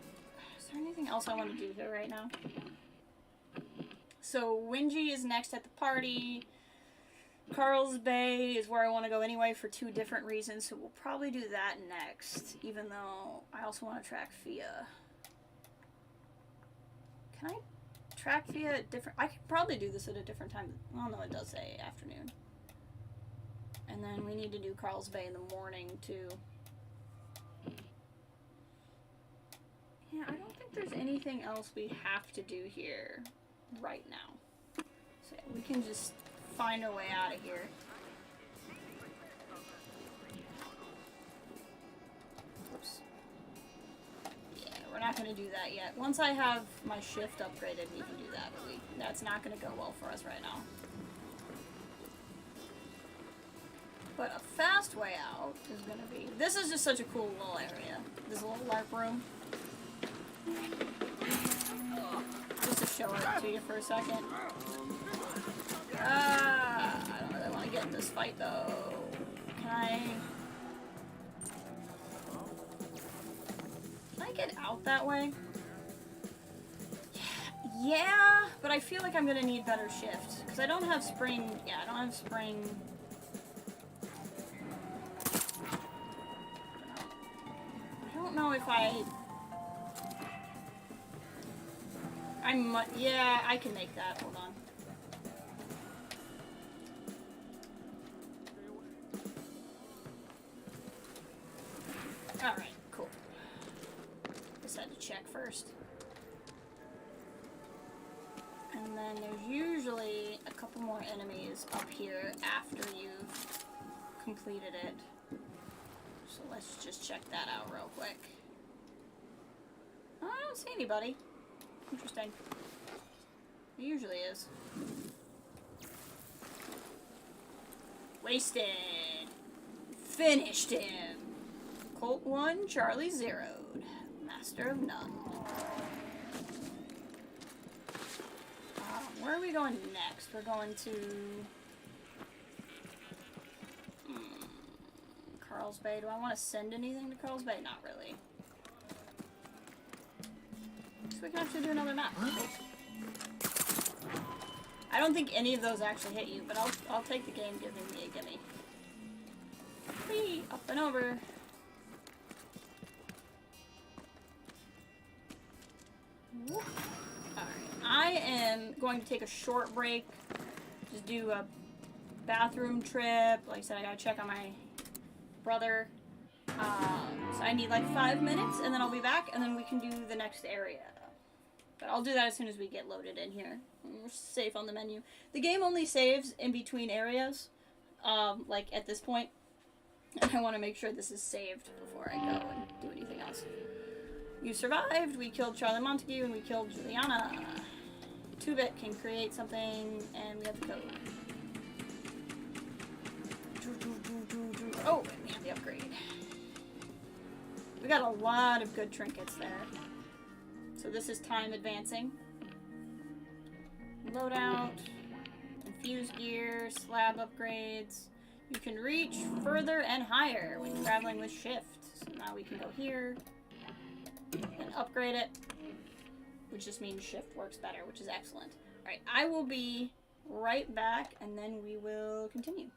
is there anything else I want to do here right now? So Wingy is next at the party. Carl's Bay is where I want to go anyway for 2 different reasons, so we'll probably do that next, even though I also want to track Fia. Can I track Fia at different... I could probably do this at a different time. Well, no, it does say afternoon. And then we need to do Carl's Bay in the morning, too. Yeah, I don't think there's anything else we have to do here right now. So yeah, we can just find our way out of here. Oops. Yeah, we're not going to do that yet. Once I have my shift upgraded, we can do that, but that's not going to go well for us right now. But a fast way out is going to be... This is just such a cool little area. This little LARP room. Just to show it to you for a second. I don't really want to get in this fight though. Can I get out that way? Yeah, but I feel like I'm gonna need better shifts because I don't have spring. Yeah, I don't have spring. I don't know if yeah, I can make that. Hold on. Alright, cool. Just had to check first. And then there's usually a couple more enemies up here after you've completed it. So let's just check that out real quick. Oh, I don't see anybody. Interesting. It usually is. Wasted. Finished him. Colt 1, Charlie 0'd. Master of none. Where are we going next? We're going to... Carl's Bay. Do I want to send anything to Carl's Bay? Not really. So we can actually do another map. I don't think any of those actually hit you, but I'll take the game giving me a gimme. Whee! Up and over. Alright, I am going to take a short break, just do a bathroom trip. Like I said, I gotta check on my brother. So I need like 5 minutes, and then I'll be back, and then we can do the next area. But I'll do that as soon as we get loaded in here. We're safe on the menu. The game only saves in between areas, like at this point. And I want to make sure this is saved before I go and do anything else. You survived, we killed Charlie Montague, and we killed Juliana. 2-Bit can create something, and we have the code. Oh, and we have the upgrade. We got a lot of good trinkets there. So this is time advancing. Loadout, infused gear, slab upgrades. You can reach further and higher when traveling with shift. So now we can go here and upgrade it, which just means shift works better, which is excellent. Alright, I will be right back, and then we will continue.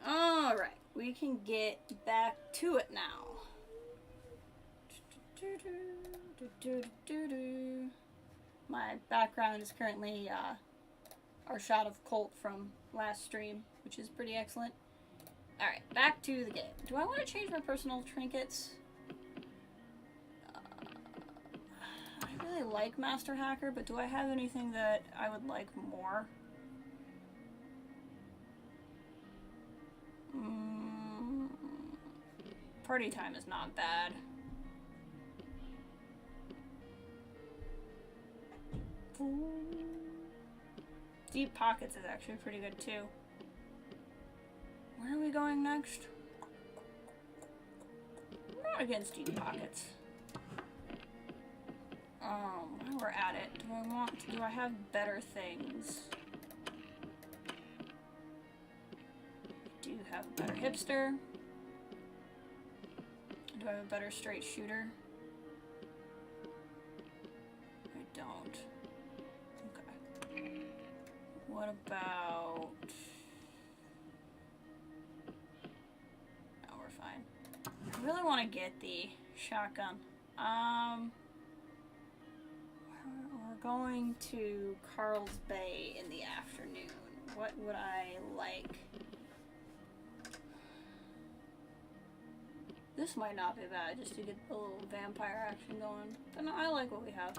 Alright, we can get back to it now. My background is currently our shot of Colt from last stream, which is pretty excellent. Alright, back to the game. Do I want to change my personal trinkets? I really like Master Hacker, but do I have anything that I would like more? Party time is not bad. Deep Pockets is actually pretty good too. Where are we going next? I'm not against Deep Pockets. While we're at it, do I have better things? I do have a better hipster. Do I have a better straight shooter? I don't. Okay. What about... Oh, we're fine. I really want to get the shotgun. We're going to Carl's Bay in the afternoon. What would I like? This might not be bad, just to get a little vampire action going. But no, I like what we have.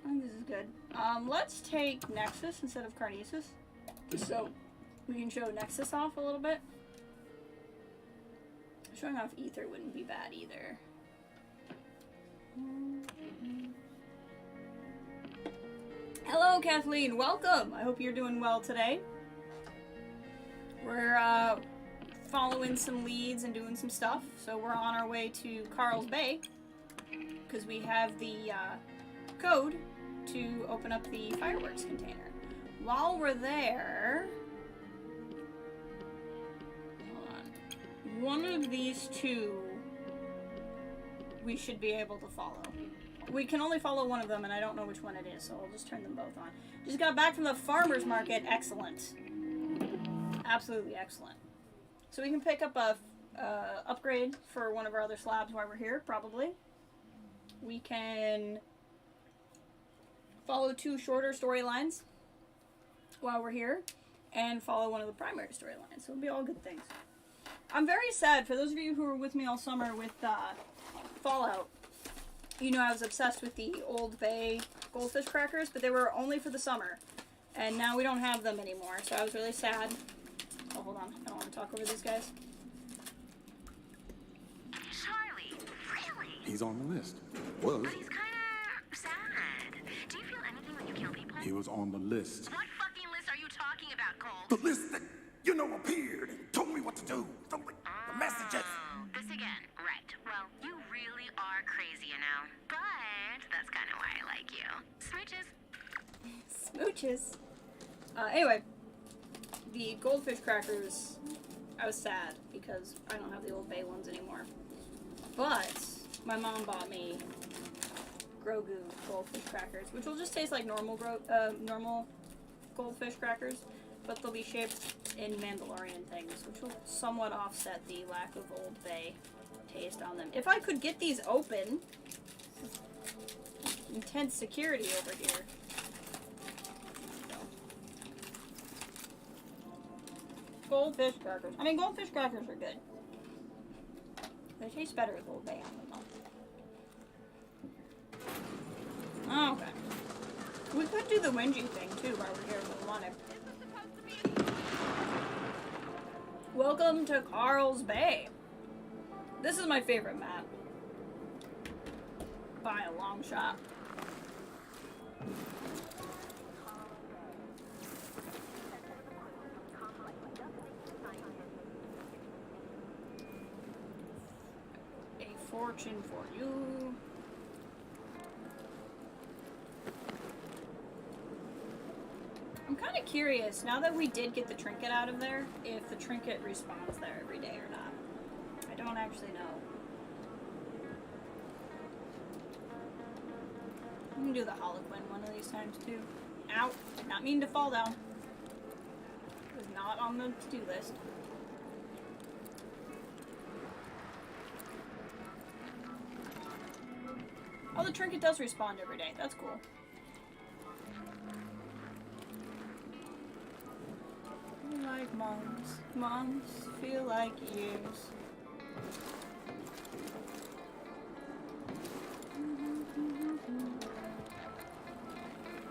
I think this is good. Let's take Nexus instead of Carnesis. Just so we can show Nexus off a little bit. Showing off Ether wouldn't be bad either. Hello, Kathleen. Welcome. I hope you're doing well today. We're following some leads and doing some stuff. So we're on our way to Carl's Bay because we have the code to open up the fireworks container. While we're there, hold on. One of these two we should be able to follow. We can only follow one of them, and I don't know which one it is, so I'll just turn them both on. Just got back from the farmer's market. Excellent. Absolutely excellent. So we can pick up a upgrade for one of our other slabs while we're here, probably. We can follow 2 shorter storylines while we're here, and follow one of the primary storylines. So it'll be all good things. I'm very sad, for those of you who were with me all summer with Fallout, you know I was obsessed with the Old Bay goldfish crackers, but they were only for the summer. And now we don't have them anymore, so I was really sad. Oh, hold on. I don't want to talk over these guys. Charlie, really? He's on the list. Was. But he's kind of sad. Do you feel anything when you kill people? He was on the list. What fucking list are you talking about, Cole? The list that, appeared and told me what to do. The messages. This again. Right. Well, you really are crazy, you know. But that's kind of why I like you. Smooches. Smooches. Anyway, the goldfish crackers, I was sad because I don't have the Old Bay ones anymore. But my mom bought me Grogu goldfish crackers, which will just taste like normal goldfish crackers, but they'll be shaped in Mandalorian things, which will somewhat offset the lack of Old Bay taste on them. If I could get these open, intense security over here. Goldfish crackers. I mean, goldfish crackers are good. They taste better with Old Bay on them, though. Oh, okay. We could do the Wingy thing, too, while we're here if we wanted. Welcome to Carl's Bay. This is my favorite map. By a long shot. A fortune for you. I'm kind of curious, now that we did get the trinket out of there, if the trinket respawns there every day or not. I don't actually know. We can do the Holoquin one of these times too. Ow! Did not mean to fall down. It was not on the to-do list. Oh, the trinket does respawn every day. That's cool. Like months. Months feel like years.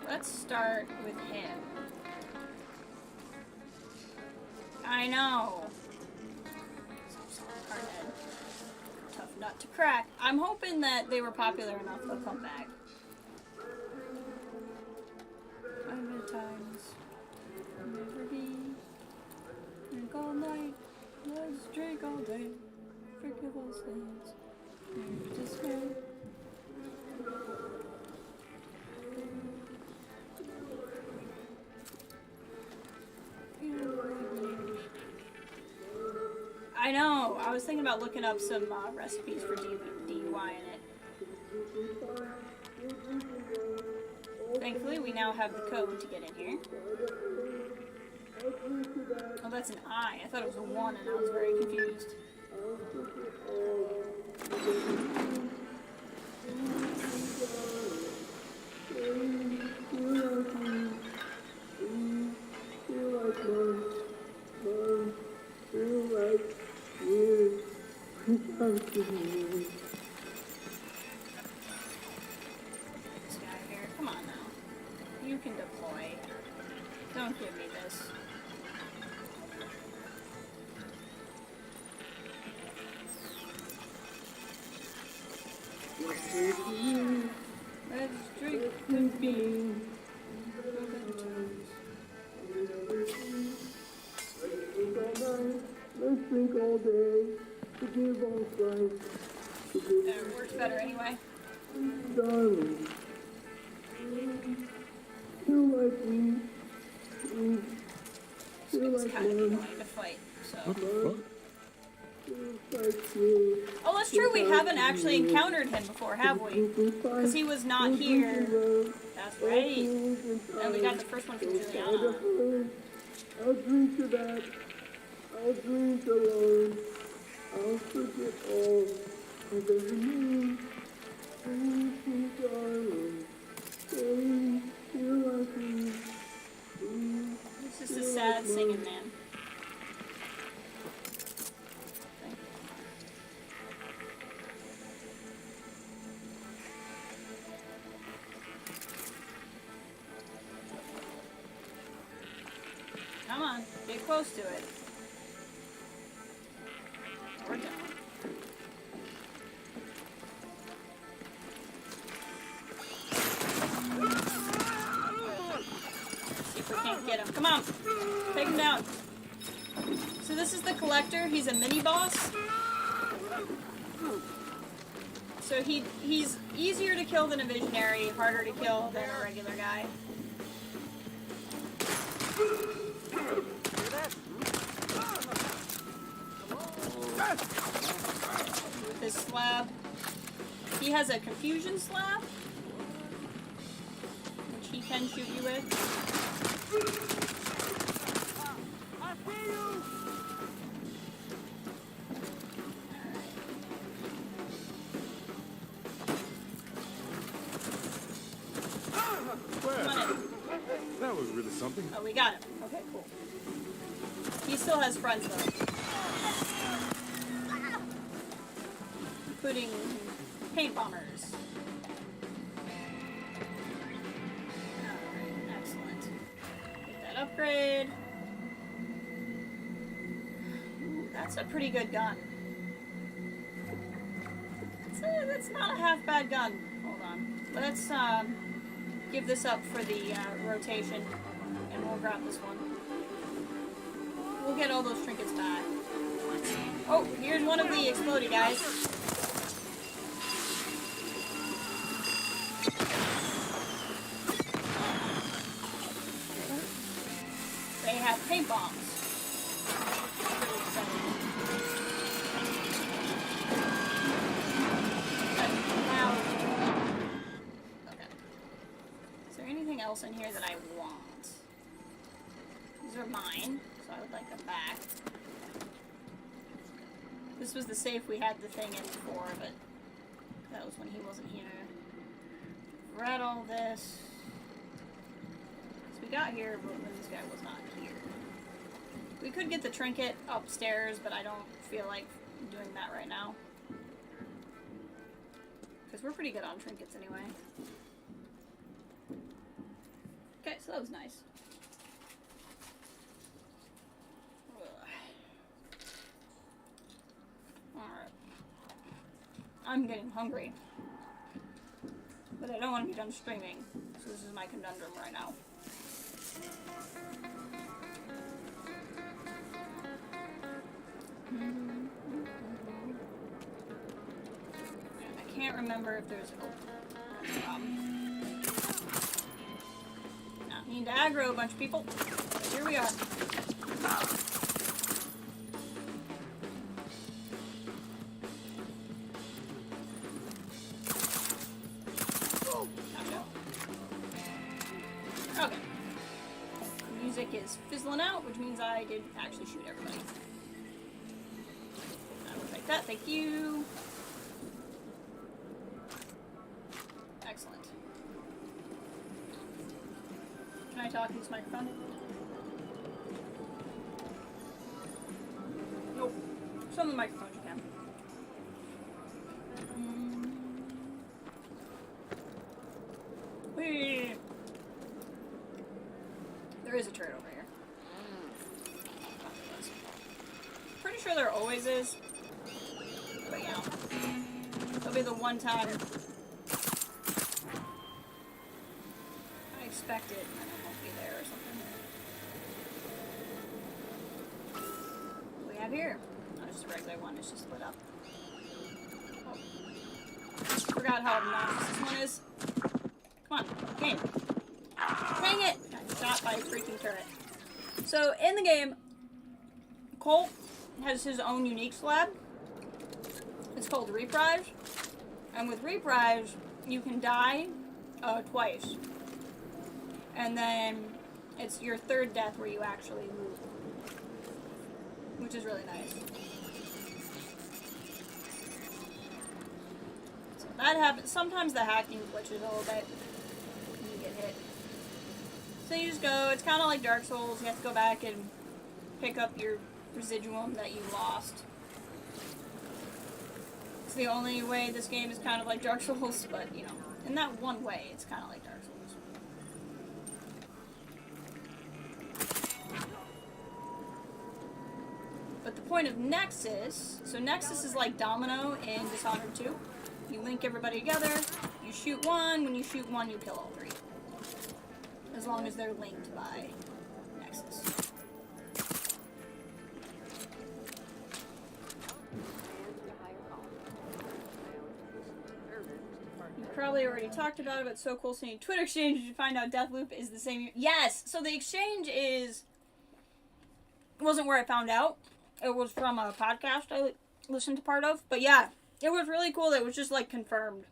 Let's start with him. I know. Hardhead. Tough nut to crack. I'm hoping that they were popular enough they'll come back. Other times. Never be. Drink all night. Let's drink all day. Forgive all sins. Just I know. I was thinking about looking up some recipes for DUI in it. Thankfully, we now have the code to get in here. Oh, that's an I. I thought it was a 1 and I was very confused. This guy here, come on now. You can deploy. Don't give me this. Let's drink the beer. Let's drink all day. Forgive all Christ. It works better anyway. Darling. Feel like we feel It's like kind of one. annoying to fight, so. What the fuck? Feels like you. Oh, that's true. We haven't actually encountered him before, have we? Because he was not here. That's right. And we got the first one from Juliana. I'll drink to that. I'll drink alone. I'll forget all. And there's me. Darling. Feel like me. It's just a sad singing man. Come on, get close to it. Or don't. See if we can't get him. Come on, take him down. So this is the collector. He's a mini boss. So he's easier to kill than a visionary, harder to kill than a regular guy. With his slab. He has a confusion slab, which he can shoot you with. Come on in. That was really something. Oh, we got him. Okay, cool. He still has friends though. Including paint bombers. Alright, excellent. Get that upgrade. Ooh, that's a pretty good gun. That's not a half bad gun. Hold on. Let's give this up for the rotation, and we'll grab this one. We'll get all those trinkets back. Oh, here's one of the explodey guys. They have paint bombs. Pretty exciting. Now, okay. Is there anything else in here that I want? These are mine, so I would like them back. This was the safe we had the thing in before, but that was when he wasn't here. Read all this. So we got here when this guy was not here. We could get the trinket upstairs, but I don't feel like doing that right now. Because we're pretty good on trinkets anyway. Okay, so that was nice. Alright. I'm getting hungry. But I don't want to be done streaming. So this is my conundrum right now. I can't remember if there's... Oh, that's a problem. Not mean to aggro a bunch of people. But here we are. out, which means I did actually shoot everybody. I will take that, thank you. Excellent. Can I talk in this microphone? Nope. Some of the microphones you can. Whee! There is a turret over here. Pretty sure there always is. But yeah. It'll be the one time I expect it and then it won't be there or something. What do we have here? Oh, just a regular one, it's just lit up. Oh. Forgot how obnoxious this one is. Come on, game. Dang it! Got shot by a freaking turret. So, in the game, Colt has his own unique slab. It's called Reprise. And with Reprise, you can die twice. And then it's your third death where you actually move. Which is really nice. So that happens. Sometimes the hacking glitches a little bit. You get hit. So you just go, it's kind of like Dark Souls, you have to go back and pick up your residuum that you lost. It's the only way this game is kind of like Dark Souls, but you know, in that one way, it's kind of like Dark Souls. But the point of Nexus, so Nexus is like Domino in Dishonored 2. You link everybody together, you shoot one, when you shoot one, you kill all three. As long as they're linked by Nexus. You probably already talked about it, but it's so cool seeing Twitter exchange to find out Deathloop is the same. Yes! So the exchange wasn't where I found out. It was from a podcast I listened to part of. But yeah, it was really cool that it was just like confirmed.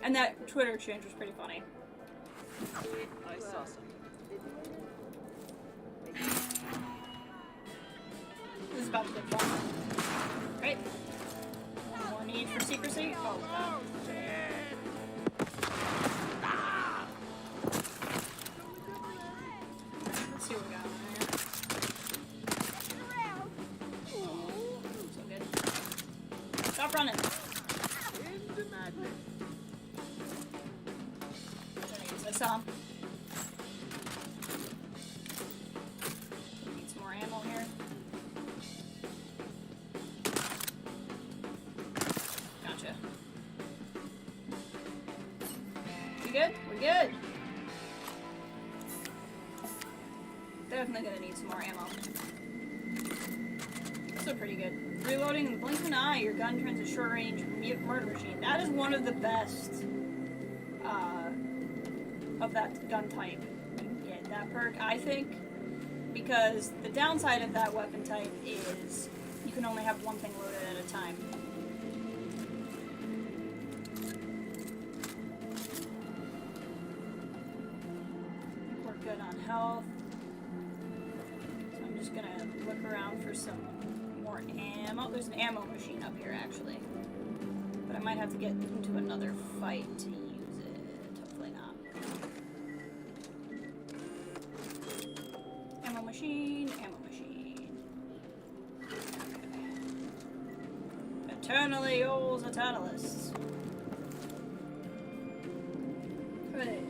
And that Twitter exchange was pretty funny. I saw something. This is about to get fun. Great. More need for secrecy? Oh, wow. Let's see what we got on here. So good. Stop running. I saw him. Need some more ammo here. Gotcha. We good? We're good. Definitely gonna need some more ammo. Also pretty good. Reloading in the blink of an eye, your gun turns a short range murder machine. That is one of the best of that gun type. Yeah, that perk, I think, because the downside of that weapon type is you can only have one thing loaded at a time. We're good on health. So I'm just gonna look around for some more ammo. There's an ammo machine up here, actually. But I might have to get into another fight to use it. Hopefully not. Ammo machine, ammo machine. Okay. Eternally yours, Eternalists. Right.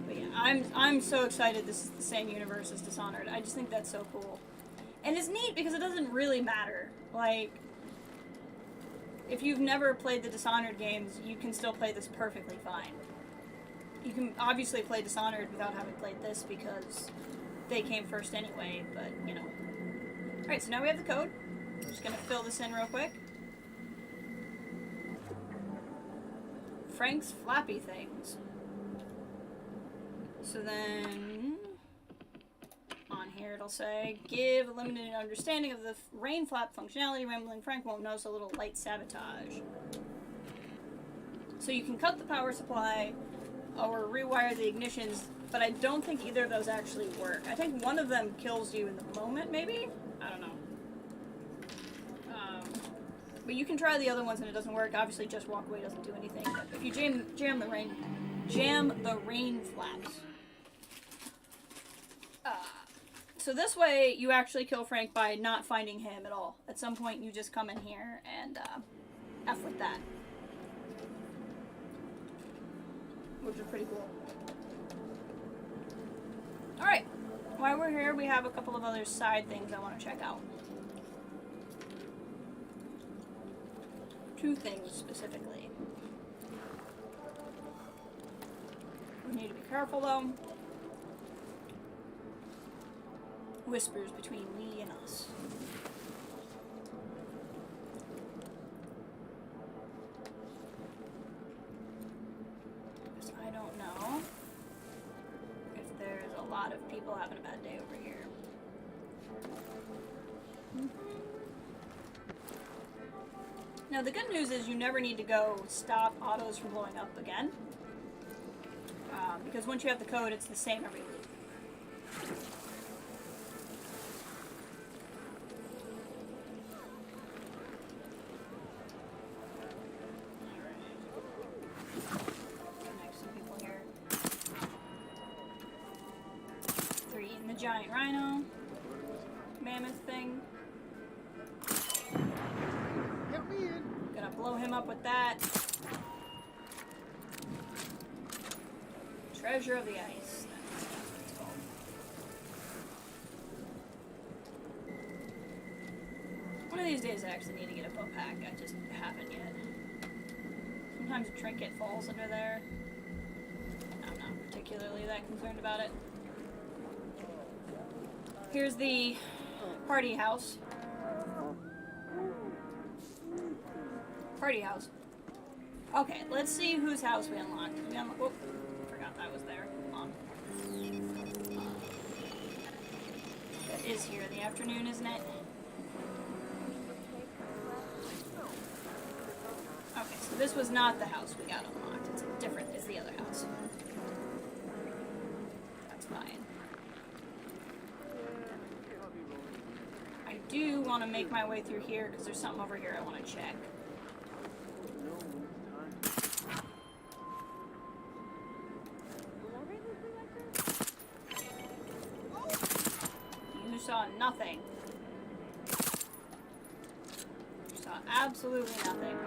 But yeah, I'm so excited this is the same universe as Dishonored. I just think that's so cool. And it's neat because it doesn't really matter. Like, if you've never played the Dishonored games, you can still play this perfectly fine. You can obviously play Dishonored without having played this because they came first anyway, but, you know. Alright, so now we have the code. I'm just gonna fill this in real quick. Frank's Flappy Things. So then, on here it'll say, give a limited understanding of the rain flap functionality. Rambling Frank won't notice a little light sabotage. So you can cut the power supply or rewire the ignitions but I don't think either of those actually work. I think one of them kills you in the moment, maybe? I don't know. But you can try the other ones and it doesn't work. Obviously, just walk away doesn't do anything. But if you jam the rain flaps. So this way, you actually kill Frank by not finding him at all. At some point, you just come in here and F with that. Which is pretty cool. Alright, while we're here, we have a couple of other side things I want to check out. Two things specifically. We need to be careful though. Whispers between we and us. Because I don't know if there's a lot of people having a bad day over here. Now the good news is you never need to go stop autos from blowing up again. Because once you have the code, it's the same every loop. Giant rhino, mammoth thing. Help me in. Gonna blow him up with that. Treasure of the ice. That's what it's called. One of these days I actually need to get a bow pack. I just haven't yet. Sometimes a trinket falls under there. I'm not particularly that concerned about it. Here's the party house. Party house. Okay, let's see whose house we unlocked. Oh, forgot that was there. Hold on. That is here in the afternoon, isn't it? Okay, so this was not the house we got unlocked. It's different. It's the other house. That's fine. I do want to make my way through here because there's something over here I want to check. You saw nothing. You saw absolutely nothing.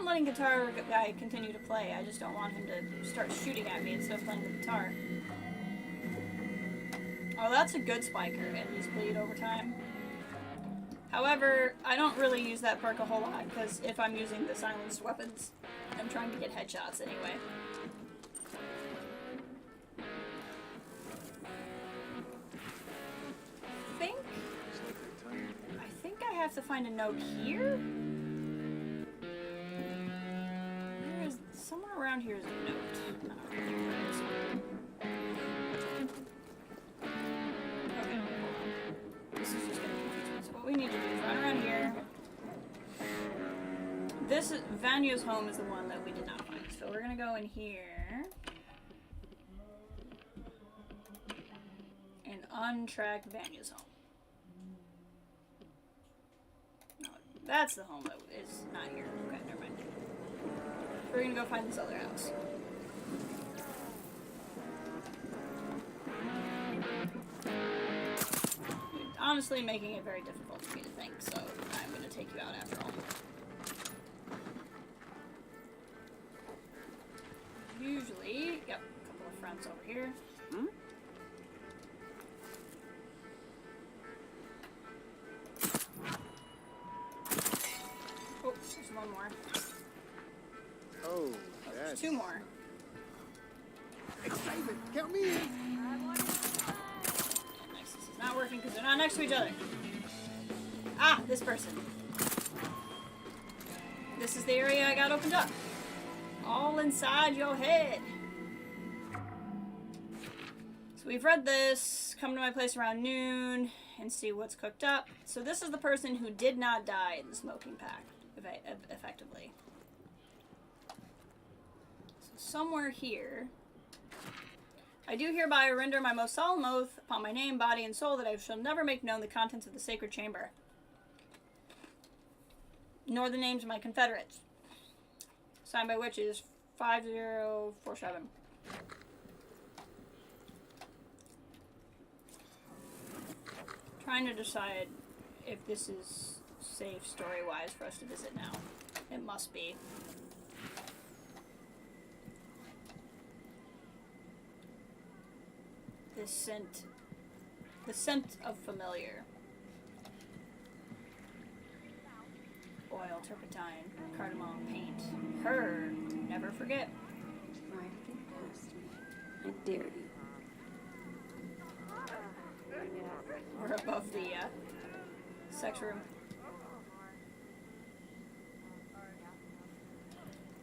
Letting guitar guy continue to play. I just don't want him to start shooting at me instead of playing the guitar. Oh, that's a good spiker, and he's bleed over time. However, I don't really use that perk a whole lot, because if I'm using the silenced weapons, I'm trying to get headshots anyway. I think I have to find a note here? Somewhere around here is a note. I don't know where it is. Okay, hold on. This is just gonna confuse me. So what we need to do is run around here. This is Vanya's home is the one that we did not find. So we're gonna go in here and untrack Vanya's home. No, that's the home that is not here. Okay, never mind. We're gonna go find this other house. Honestly, making it very difficult for me to think, so I'm gonna take you out after all. Usually, yep, a couple of friends over here. Oh, there's one more. Oh, there's two more. Excitement, count me in. Nice. This is not working because they're not next to each other. Ah, this person. This is the area I got opened up. All inside your head. So we've read this. Come to my place around noon. and see what's cooked up. So this is the person who did not die in the smoking pack, effectively. So somewhere here, I do hereby render my most solemn oath upon my name, body, and soul that I shall never make known the contents of the sacred chamber, nor the names of my confederates. Signed by witches, 5047. Trying to decide if this is safe story-wise for us to visit now. It must be. The scent of familiar. Oil, turpentine, cardamom, paint. Her, never forget. Try to get past me. I dare you. We're above the sex room.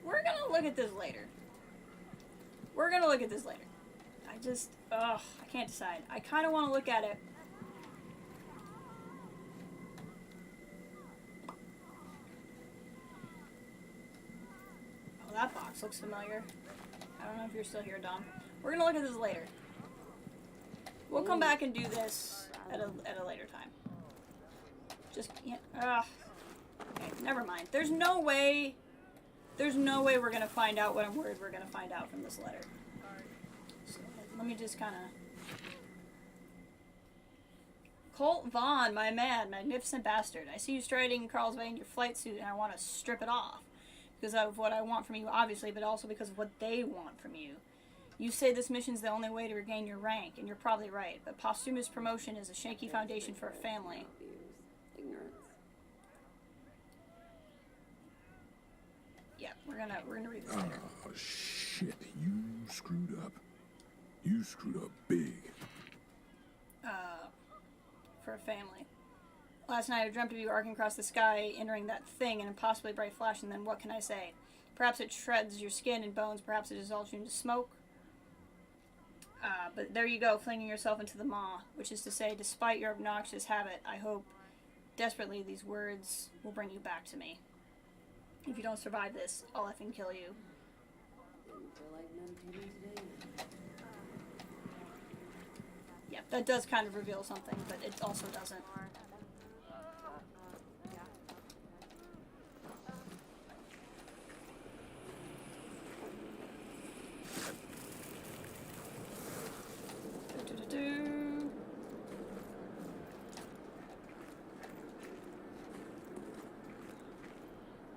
We're gonna look at this later. I just, I can't decide. I kind of want to look at it. Oh, that box looks familiar. I don't know if you're still here, Dom. We're gonna look at this later. We'll come back and do this at a later time. Just, yeah, okay, never mind. There's no way we're gonna find out what I'm worried we're gonna find out from this letter. So, let me just kind of... Colt Vaughn, my man, magnificent bastard. I see you striding Carl's Way in your flight suit and I want to strip it off. Because of what I want from you, obviously, but also because of what they want from you. You say this mission's the only way to regain your rank, and you're probably right, but posthumous promotion is a shaky foundation for a family. Ignorance. Yeah, we're gonna read this later. Oh, shit. You screwed up. You screwed up big. For a family. Last night I dreamt of you arcing across the sky, entering that thing in impossibly bright flash, and then what can I say? Perhaps it shreds your skin and bones, perhaps it dissolves you into smoke. But there you go, flinging yourself into the maw, which is to say, despite your obnoxious habit, I hope desperately these words will bring you back to me. If you don't survive this, I'll effing kill you. Didn't feel like meditating today. Yeah, that does kind of reveal something, but it also doesn't.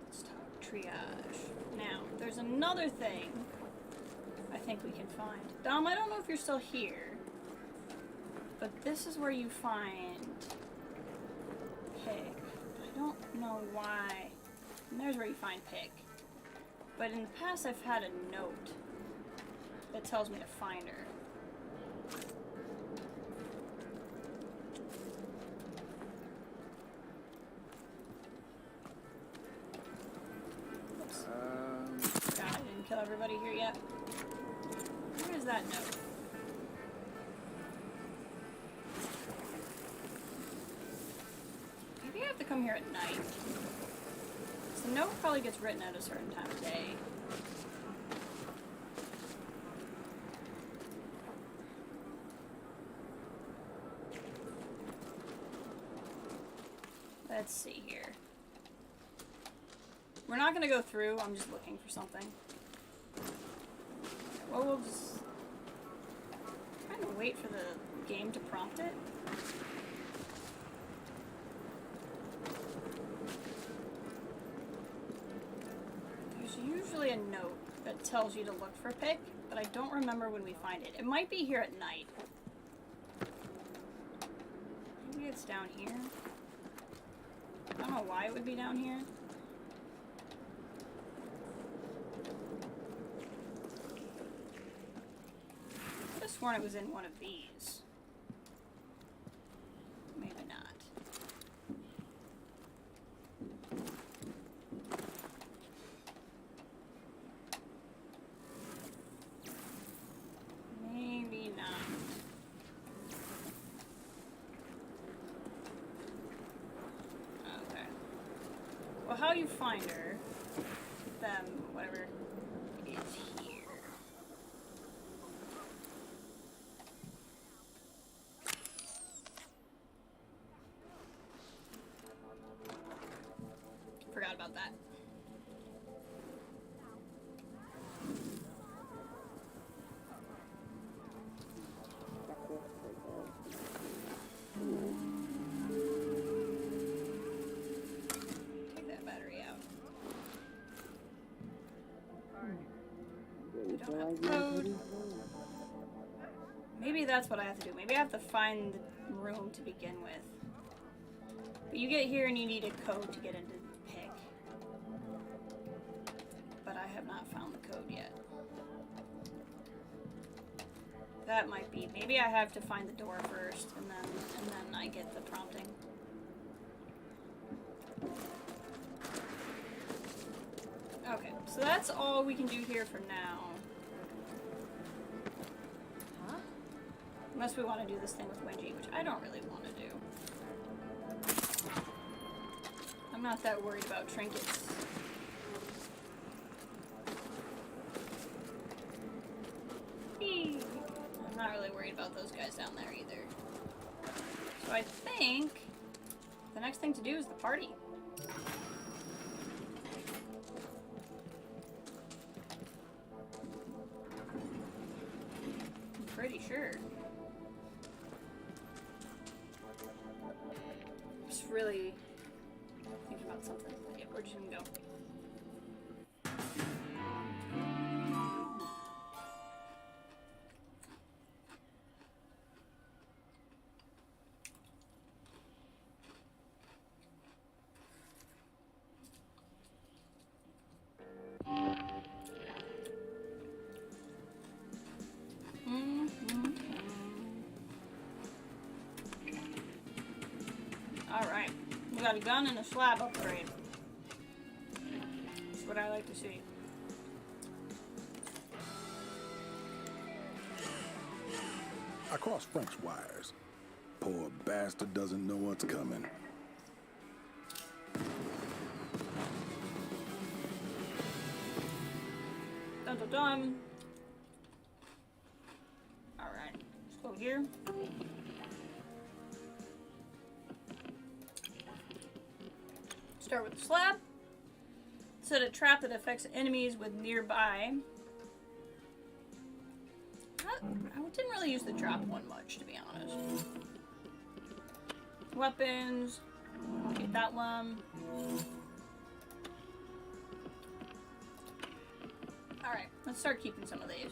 Let's talk triage. Now, there's another thing I think we can find. Dom, I don't know if you're still here, but this is where you find Pig. I don't know why. And there's where you find Pig. But in the past, I've had a note that tells me to find her. Oops. God, I didn't kill everybody here yet. Where is that note? Maybe I have to come here at night. So the note probably gets written at a certain time of day. Let's see here. We're not gonna go through, I'm just looking for something. Well, we'll just kind of wait for the game to prompt it. There's usually a note that tells you to look for Pick, but I don't remember when we find it. It might be here at night. Maybe it's down here. I don't know why it would be down here. I could have sworn it was in one of these. Maybe not. Maybe not. Well, how you find her, them, whatever, is here. Forgot about that. Take that battery out. We don't have code. Maybe that's what I have to do. Maybe I have to find the room to begin with. But you get here and you need a code to get into Pick. But I have not found the code yet. That might be. Maybe I have to find the door first and then I get the prompting. Okay, so that's all we can do here for now. Huh? Unless we want to do this thing with Wenji, which I don't really want to do. I'm not that worried about trinkets. Eee. I'm not really worried about those guys down there either. So I think the next thing to do is the party. I'm pretty sure. Just really thinking about something. Yeah, we're just gonna go. Alright, we got a gun and a slab upgrade. That's what I like to see. I crossed Frank's wires. Poor bastard doesn't know what's coming. Dun dun dun. Alright, let's go here. Start with the slab. Set a trap that affects enemies with nearby. I didn't really use the trap one much, to be honest. Weapons. I'll keep that one. Alright, let's start keeping some of these.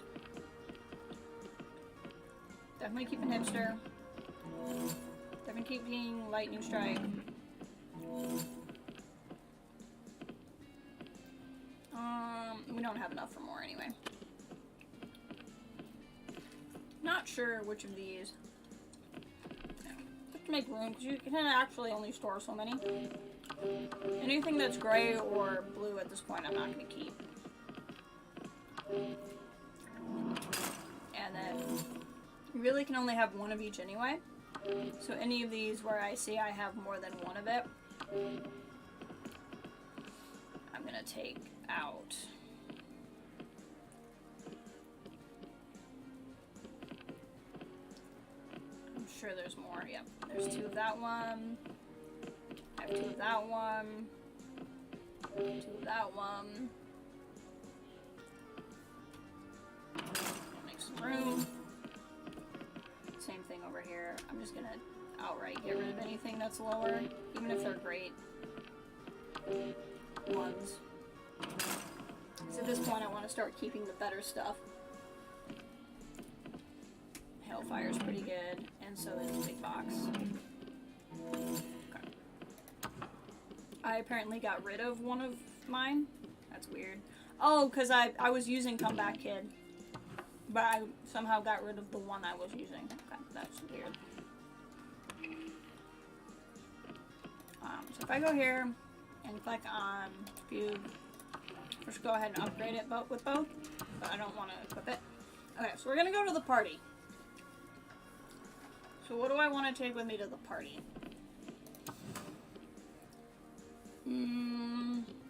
Definitely keeping hipster. Definitely keeping lightning strike. We don't have enough for more anyway. Not sure which of these. Yeah, just to make room, because you can actually only store so many. Anything that's gray or blue at this point, I'm not going to keep. And then you really can only have one of each anyway. So any of these where I see I have more than one of it, I'm going to take out. I'm sure there's more. Yep, there's two of that one. I have two of that one. Two of that one. Make some room. Same thing over here. I'm just gonna outright get rid of anything that's lower, even if they're great ones. So at this point, I want to start keeping the better stuff. Hellfire's pretty good, and so is Big Box. Okay. I apparently got rid of one of mine. That's weird. Oh, because I was using Comeback Kid. But I somehow got rid of the one I was using. Okay, that's weird. So if I go here and click on view, just go ahead and upgrade it with both, but I don't want to equip it. Okay, so we're gonna go to the party. So what do I want to take with me to the party?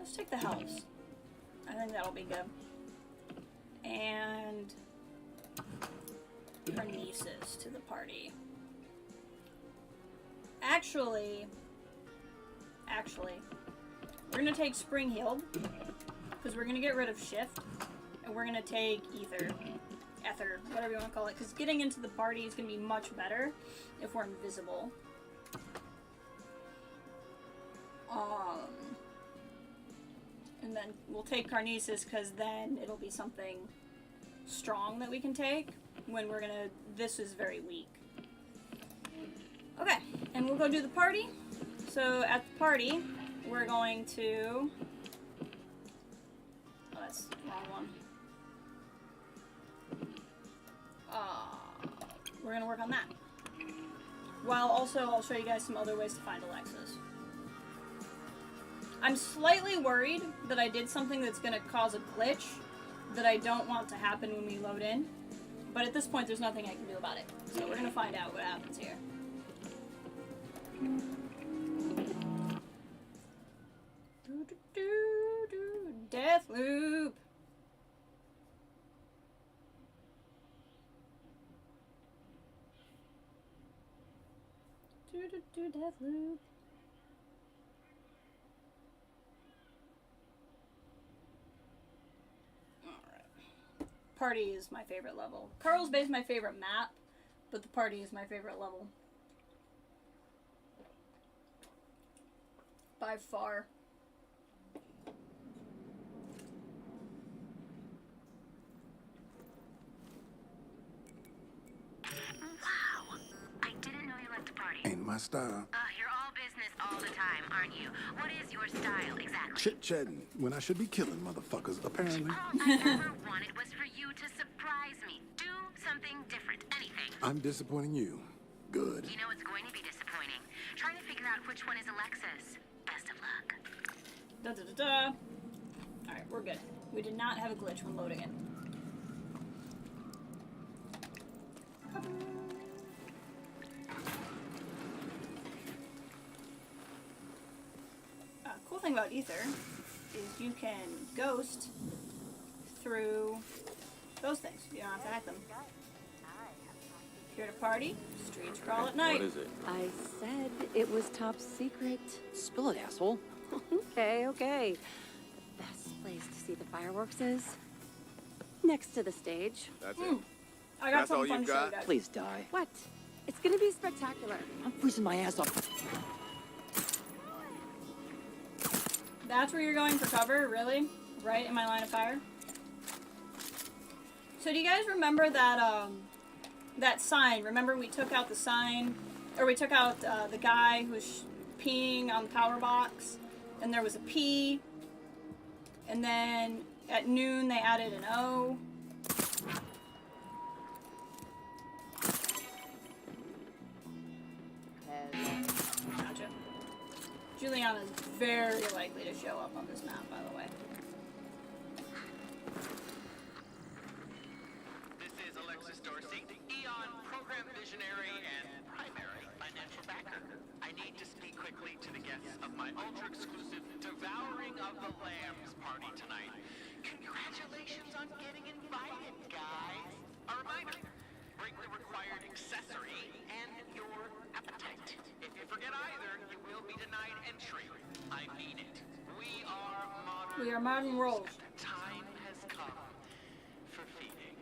Let's take the helps. I think that'll be good. And her nieces to the party. Actually, we're gonna take Spring Healed, because we're gonna get rid of Shift, and we're gonna take Ether, whatever you want to call it, because getting into the party is gonna be much better if we're invisible. And then we'll take Carnesis, because then it'll be something strong that we can take when we're gonna. This is very weak. Okay, and we'll go do the party. So at the party, we're going to. Oh, that's the wrong one. We're gonna work on that. While also, I'll show you guys some other ways to find Alexis. I'm slightly worried that I did something that's gonna cause a glitch that I don't want to happen when we load in. But at this point, there's nothing I can do about it. So we're gonna find out what happens here. Deathloop! Deathloop. Party is my favorite level. Carl's Bay is my favorite map, but the party is my favorite level. By far. Wow. I didn't know you liked to party. Ain't my style. You're all business all the time, aren't you? What is your style exactly? Chit-chatting when I should be killing motherfuckers, apparently. All I ever wanted was for you to surprise me. Do something different. Anything. I'm disappointing you. Good. You know it's going to be disappointing. Trying to figure out which one is Alexis. Best of luck. Da da da da. Alright, we're good. We did not have a glitch when loading it. Cool thing about Ether is you can ghost through those things. You don't have to hack them. Here to party, streets crawl at night. What is it? I said it was top secret. Spill it, asshole. Okay. The best place to see the fireworks is next to the stage. That's it. I got That's all something fun you to show you got? guys. Please die. What? It's gonna be spectacular. I'm freezing my ass off. That's where you're going for cover, really? Right in my line of fire? So do you guys remember that, that sign? Remember we took out the sign, or we took out the guy who was peeing on the power box, and there was a P, and then at noon they added an O. Gotcha. Juliana's very likely to show up on this map, by the way. This is Alexis Dorsey, Eon program visionary and primary financial backer. I need to speak quickly to the guests of my ultra-exclusive Devouring of the Lambs party tonight. Congratulations on getting invited, guys. A reminder, bring the required accessory and your appetite. If you forget either, you will be denied entry. I mean it. We are modern rolls. And the time has come for feeding.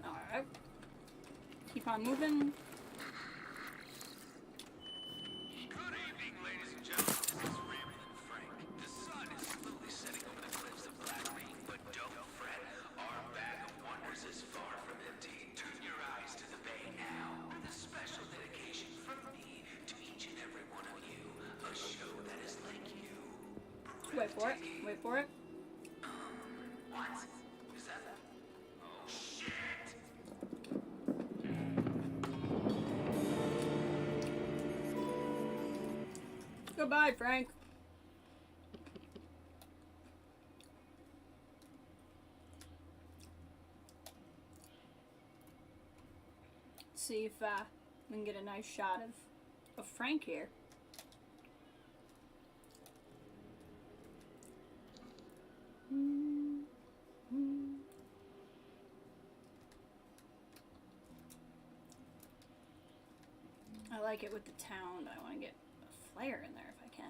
Alright. Keep on moving. Good evening, ladies and gentlemen. This is Ramblin' Frank. The sun is slowly setting over the cliffs of Black Reef, but don't fret. Our bag of wonders is far from empty. Turn your eyes to the bay now with a special dedication from me to each and every one of you. A show that is like you. Wait for it. Wait for it. What? Is that? Oh, shit. Goodbye, Frank. See if we can get a nice shot of Frank here. I like it with the town, but I want to get a flare in there if I can.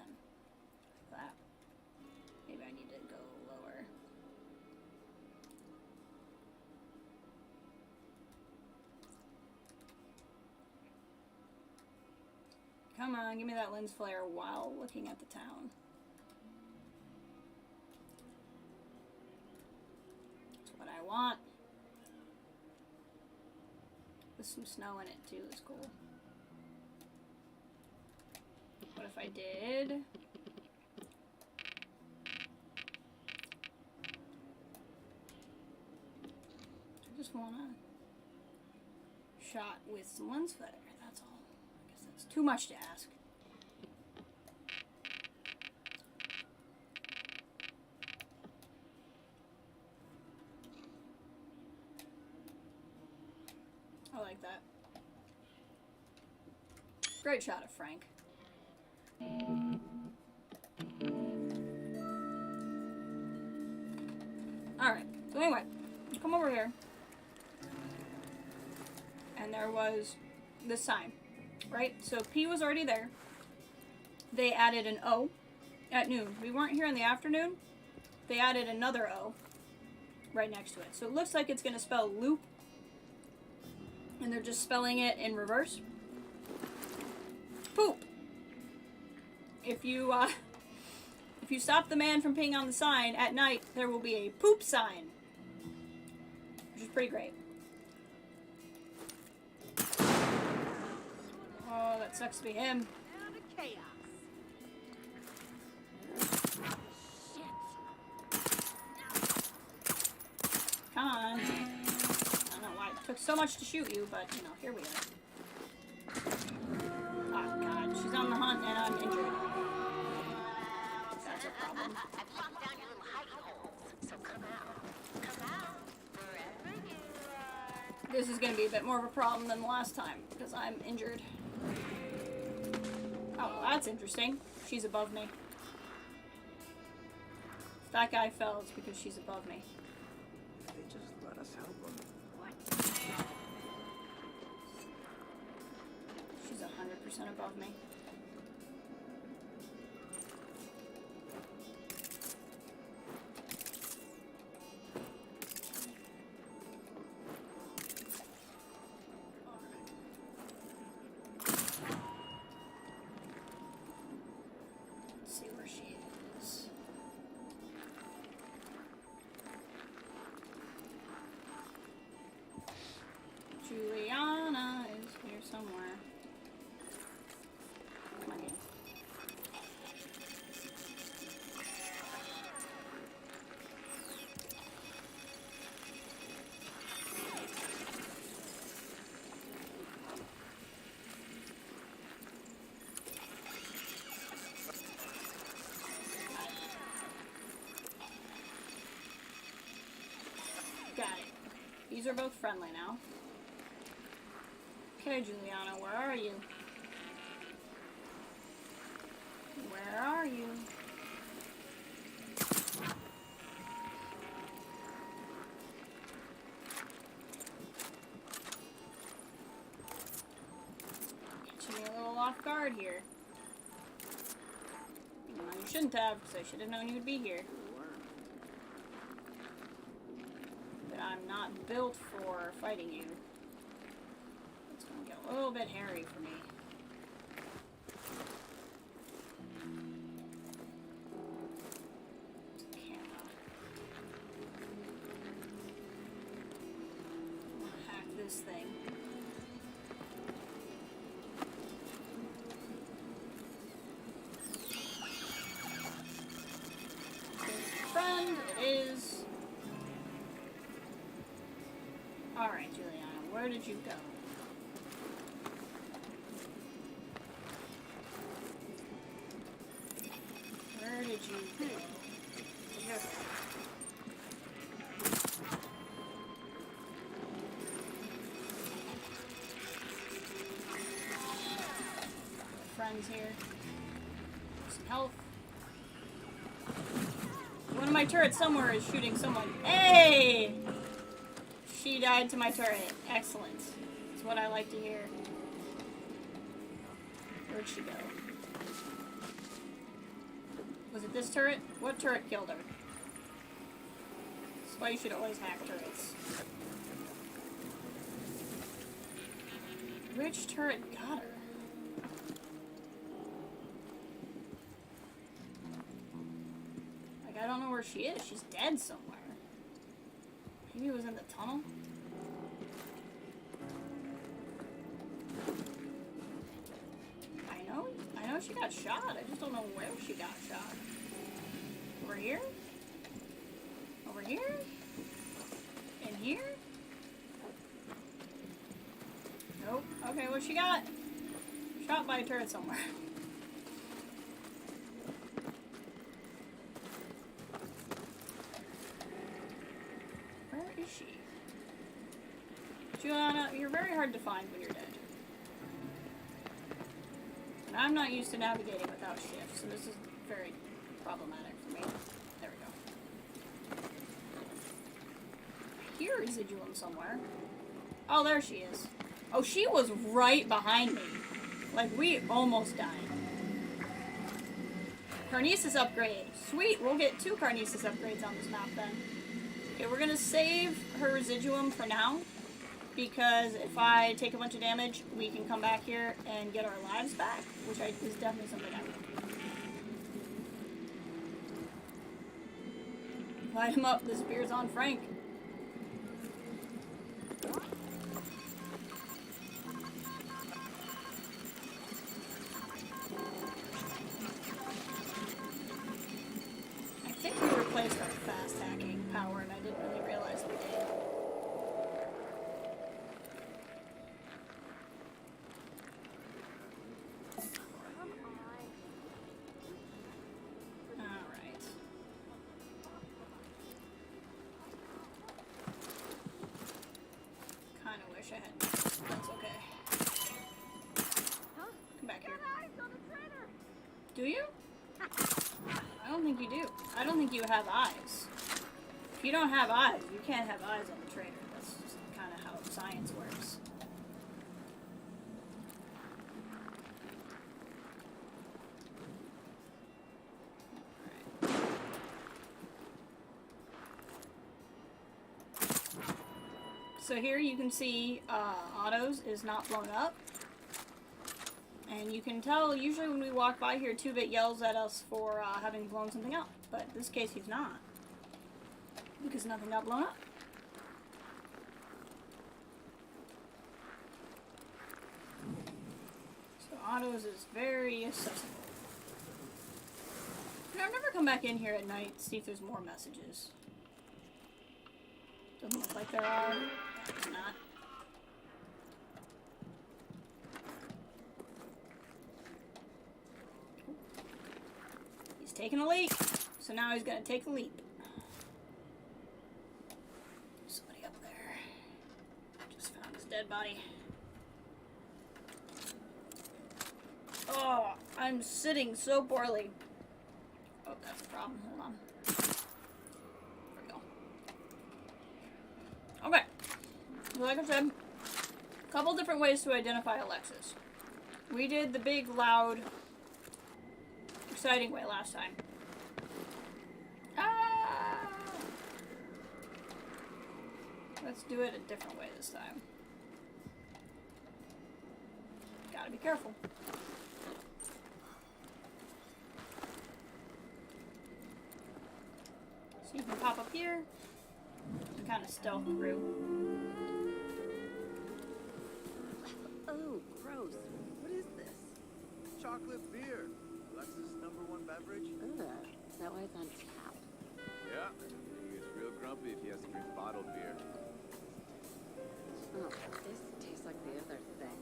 Like that. Maybe I need to go lower. Come on, give me that lens flare while looking at the town. That's what I want. With some snow in it too is cool. What if I did? I just want a shot with some lens flare, that's all. I guess that's too much to ask. I like that. Great shot of Frank. Alright, so anyway, come over here. And there was this sign, right? So P was already there. They added an O at noon. We weren't here in the afternoon. They added another O right next to it. So it looks like it's going to spell loop. And they're just spelling it in reverse. Poop. If you stop the man from peeing on the sign at night, there will be a poop sign. Which is pretty great. Oh, that sucks to be him. And a chaos. Come on. I don't know why it took so much to shoot you, but, you know, here we are. Oh, God. She's on the hunt, and I'm injured. That's a problem. I've locked down your little hidey holes, so come out. Come out, wherever you are. This is going to be a bit more of a problem than the last time, because I'm injured. Oh, well, that's interesting. She's above me. If that guy fell, it's because she's above me. They just let us help them. She's 100% above me. Let's see where she is. Juliana is here somewhere. Come on, game. Got it. These are both friendly now. Okay, Juliana, where are you? Where are you? Catching me a little off guard here. Well, you shouldn't have, because I should have known you'd be here. But I'm not built for fighting you. It's gonna get a little bit hairy for me. Camera. I'm gonna hack this thing. Friend, it is. Alright, Juliana, where did you go? Where did you go? Here. Friends here. Some health. One of my turrets somewhere is shooting someone. Hey! She died to my turret. Excellent. That's what I like to hear. Where'd she go? Was it this turret? What turret killed her? That's why you should always hack turrets. Which turret got her? Like, I don't know where she is. She's dead somewhere. Maybe it was in the tunnel? I know she got shot. I just don't know where she got shot. Over here? Over here? In here? Nope. Okay, what she got? Shot by a turret somewhere. Where is she? Juliana, you're very hard to find when you're dead. And I'm not used to navigating without shift, so this is very problematic for me. There we go. I hear Residuum somewhere. Oh, there she is. Oh, she was right behind me. Like, we almost died. Carnesis upgrade. Sweet, we'll get 2 Carnesis upgrades on this map then. Okay, we're gonna save her Residuum for now, because if I take a bunch of damage, we can come back here and get our lives back, which is definitely something I will do. Light him up, the spear's on Frank. I think we replaced our fast hacking power, and I didn't really realize we did. Alright. Kinda wish I had. That's okay. Come back here. Do you? I don't think you do. I don't think you have eyes. If you don't have eyes, you can't have eyes on the trader. That's just kind of how science works. So here you can see autos is not blown up. And you can tell usually when we walk by here, 2-Bit yells at us for having blown something up. But in this case he's not. Because nothing got blown up. So autos is very accessible. And I've never come back in here at night to see if there's more messages. Doesn't look like there are. It's not. He's taking a leap. So now he's gonna take a leap. Somebody up there. Just found his dead body. Oh, I'm sitting so poorly. Oh, that's the problem. Hold on. There we go. Okay. So like I said, a couple different ways to identify Alexis. We did the big, loud, exciting way last time. Ah! Let's do it a different way this time. Gotta be careful. So you can pop up here and kind of stealth through. Oh, gross. What is this? Chocolate beer. Alexis' #1 beverage. Ugh. Is that why it's on tap? Yeah. He gets real grumpy if he has to drink bottled beer. Oh, this tastes like the other thing.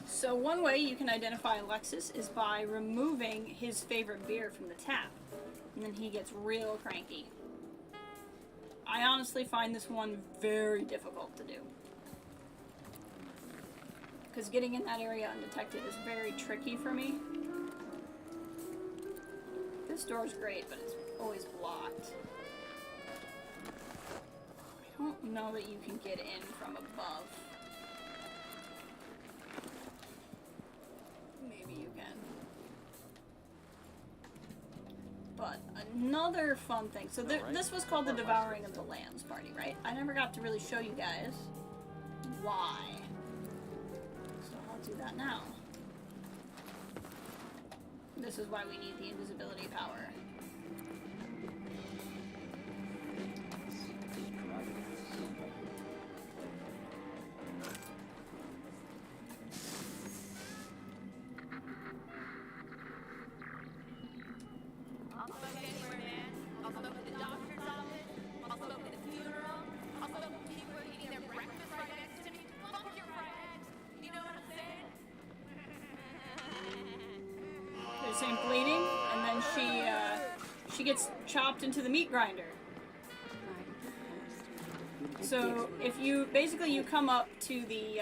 So one way you can identify Alexis is by removing his favorite beer from the tap. And then he gets real cranky. I honestly find this one very difficult to do. Because getting in that area undetected is very tricky for me. This door's great, but it's always blocked. I don't know that you can get in from above. Maybe you can. But another fun thing. So this was called the Devouring of the Lambs party, right? I never got to really show you guys why. So I'll do that now. This is why we need the invisibility power. Same bleeding, and then she gets chopped into the meat grinder. So if you you come up to the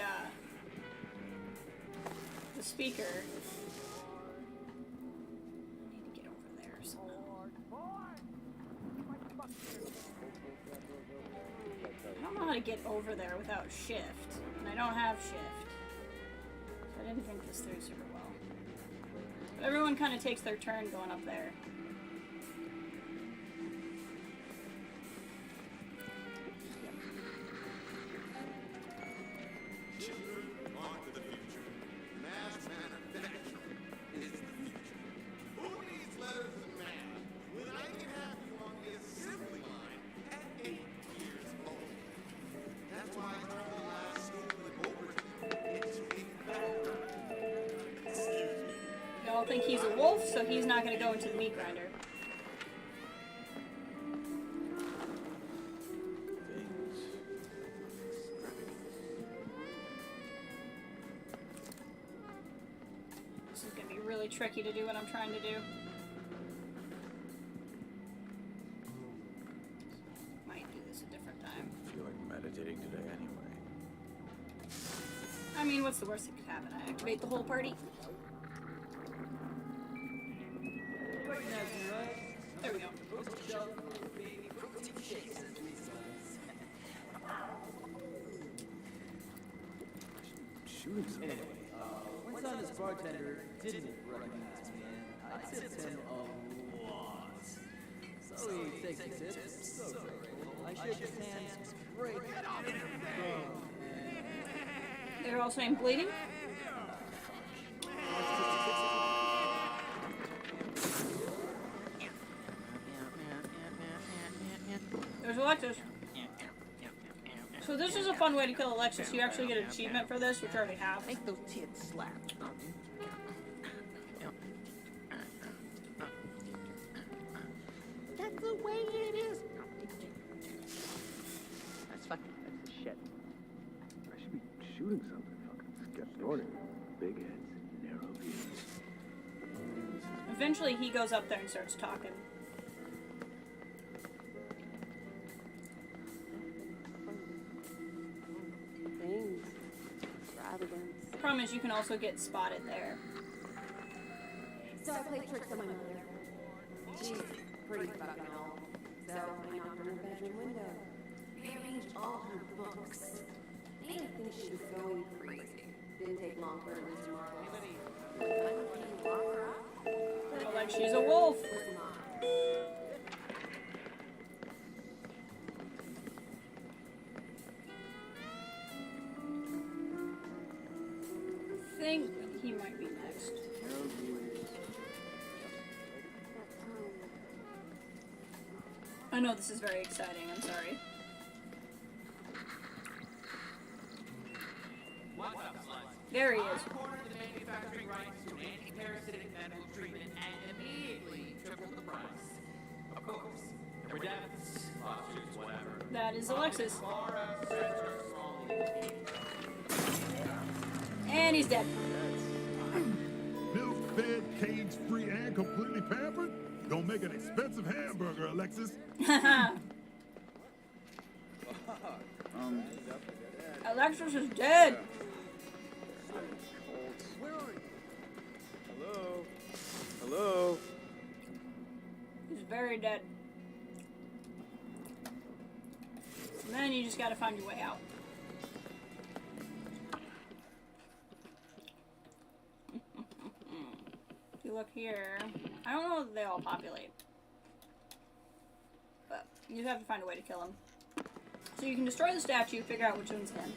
speaker. I need to get over there somehow. I don't know how to get over there without shift, and I don't have shift, so I didn't think this through super well. Everyone kind of takes their turn going up there. Children are the future. Mass manufacturing is the future. Who needs letters and math when I can have you on the assembly line at 8 years old? That's why I turned the last school in Overton into a factory. Excuse me. Y'all think he's a wolf, so he's not going to go into the meat grinder. This is going to be really tricky to do what I'm trying to do. Might do this a different time. I feel like meditating today anyway. I mean, what's the worst that could happen? I activate the whole party. There we go. Shooting something. Anyway, one time this bartender didn't recognize me, and I tipped him a lot. So he takes the tip, so grateful. I shake his hand, break it off his bone. They're all saying bleeding? There's Alexis. So this is a fun way to kill Alexis. You actually get an achievement for this, which I already have. Make those tits slap. That's the way it is. That's fucking that's shit. I should be shooting something. Fucking get started. Big heads, narrow views. Eventually he goes up there and starts talking. Things. Extravagance. The problem is you can also get spotted there. So I played tricks on my mother. She's pretty fucking old. So I knocked on her bedroom window. Rearranged all her books. Made her think she was going crazy. Didn't take long for her to lose her marbles. Oh, like she's a wolf. I think he might be next. I know this is very exciting, I'm sorry. What's up, sluts? There he is. I cornered the manufacturing rights to anti-parasitic medical treatment and immediately tripled the price. Of course, there were deaths, lawsuits, whatever. That is Alexis. And he's dead. Milk-fed, cage-free, and completely pampered? Gonna make an expensive hamburger, Alexis. Alexis is dead. Where are you? Hello? Hello? very dead. And then you just gotta find your way out. If you look here, I don't know that they all populate. But you just have to find a way to kill them. So you can destroy the statue, figure out which one's him.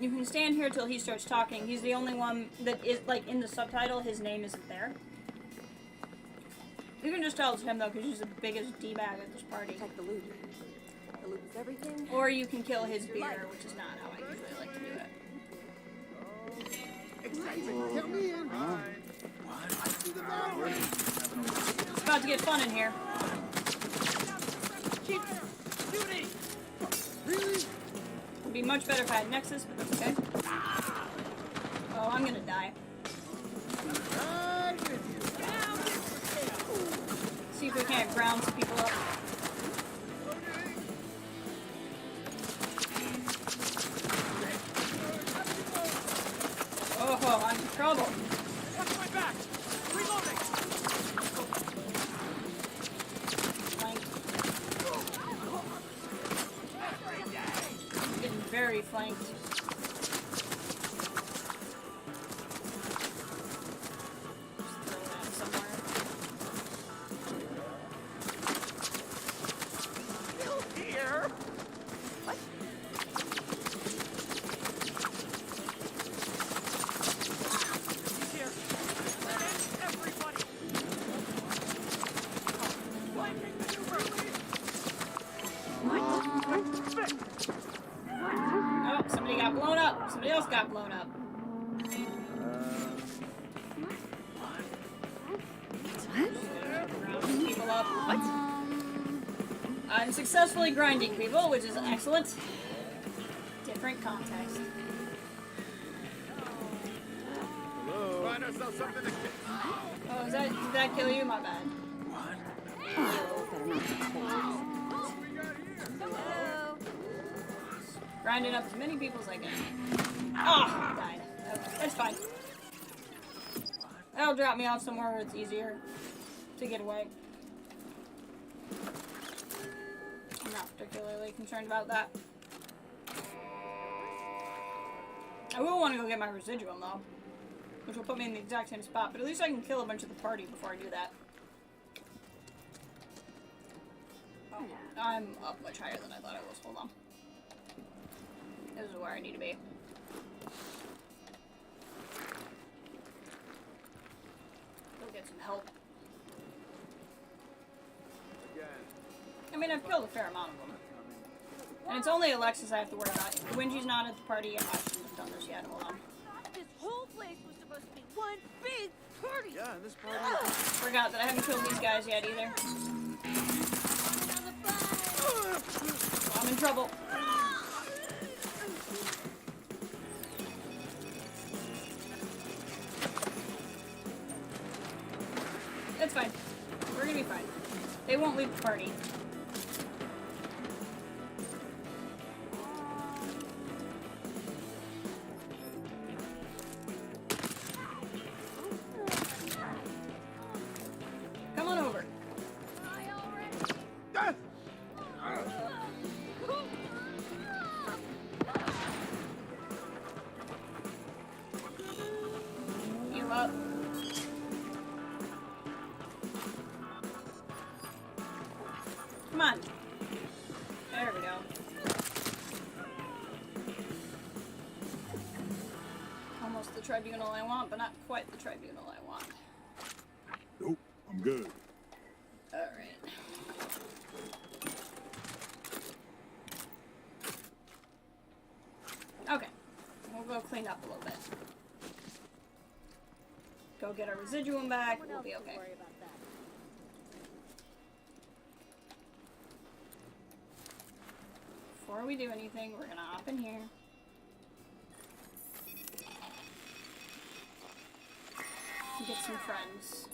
You can stand here till he starts talking. He's the only one that is, like, in the subtitle, his name isn't there. You can just tell it's him, though, because he's the biggest D-bag at this party. Protect the loot. The loot is everything. Or you can kill his beater, which is not how I usually like to do it. Exciting. Count me in. I see the value. It's about to get fun in here. Keep shooting! Really? It'd be much better if I had Nexus, but that's okay. Oh, I'm gonna die. Right with you. See if we can't ground some people up. Oh, I'm in trouble. Watch my back! Reloading! Flanked. I'm getting very flanked. Just throw that somewhere. Still here? What? He's here. Everybody! Flanking Oh, somebody got blown up. Somebody else got blown up. Rounding people up. What? I'm successfully grinding people, which is excellent. Different context. Hello. Find ourselves something to kill. Oh, did that kill you? My bad. Hello. Grinding up as many people as I can. Ah, I died. Okay, that's fine. That'll drop me off somewhere where it's easier to get away. I'm not particularly concerned about that. I will want to go get my residuum though, which will put me in the exact same spot, but at least I can kill a bunch of the party before I do that. Oh, I'm up much higher than I thought I was. Hold on. This is where I need to be. Go get some help. I mean, I've killed a fair amount of them. And it's only Alexis I have to worry about. When she's not at the party, I shouldn't have done this yet. Hold on. This whole place was supposed to be one big party. Yeah, and this party. Forgot that I haven't killed these guys yet either. I'm in trouble. It's fine. We're gonna be fine. They won't leave the party. Come on over. You up. Come on. There we go. Almost the tribunal I want, but not quite the tribunal I want. Nope, I'm good. Alright. Okay. We'll go clean up a little bit. Go get our residuum back. We'll be okay. Before we do anything, we're gonna hop in here. And get some friends.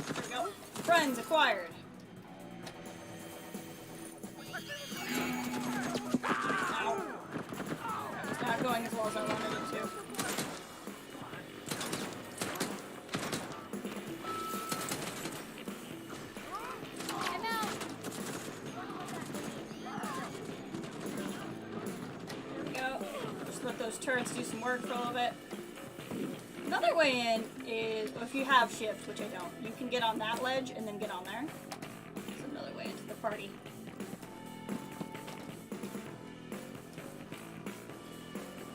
There we go. Friends! Friends acquired. Ow. It's not going as well as I wanted it to. There we go. Just let those turrets do some work for a little bit. Another way in is, if you have shift, which I don't, you can get on that ledge and then get on there. That's another way into the party.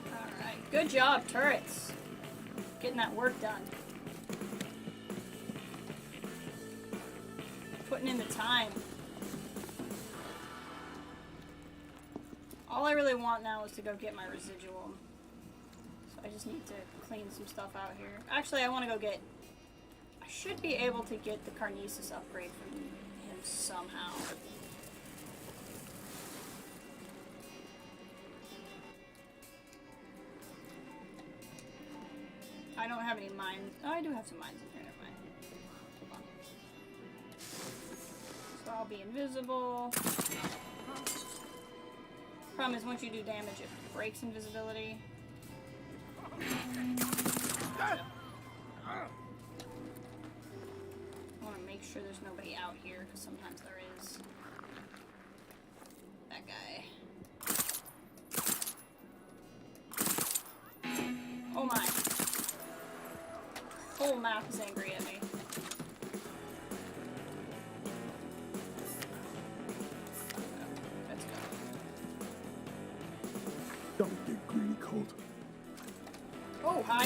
Alright, good job, turrets. Getting that work done. Putting in the time. All I really want now is to go get my residual. I just need to clean some stuff out here. Actually, I want to go get... I should be able to get the Carnesis upgrade from him somehow. I don't have any mines. Oh, I do have some mines in here. Never mind. Hold on. So I'll be invisible. Problem is, once you do damage, it breaks invisibility. I want to make sure there's nobody out here, because sometimes there is. That guy. Oh my. Whole map is angry at me. Let's go. Don't get greedy, Colt. Oh, hi.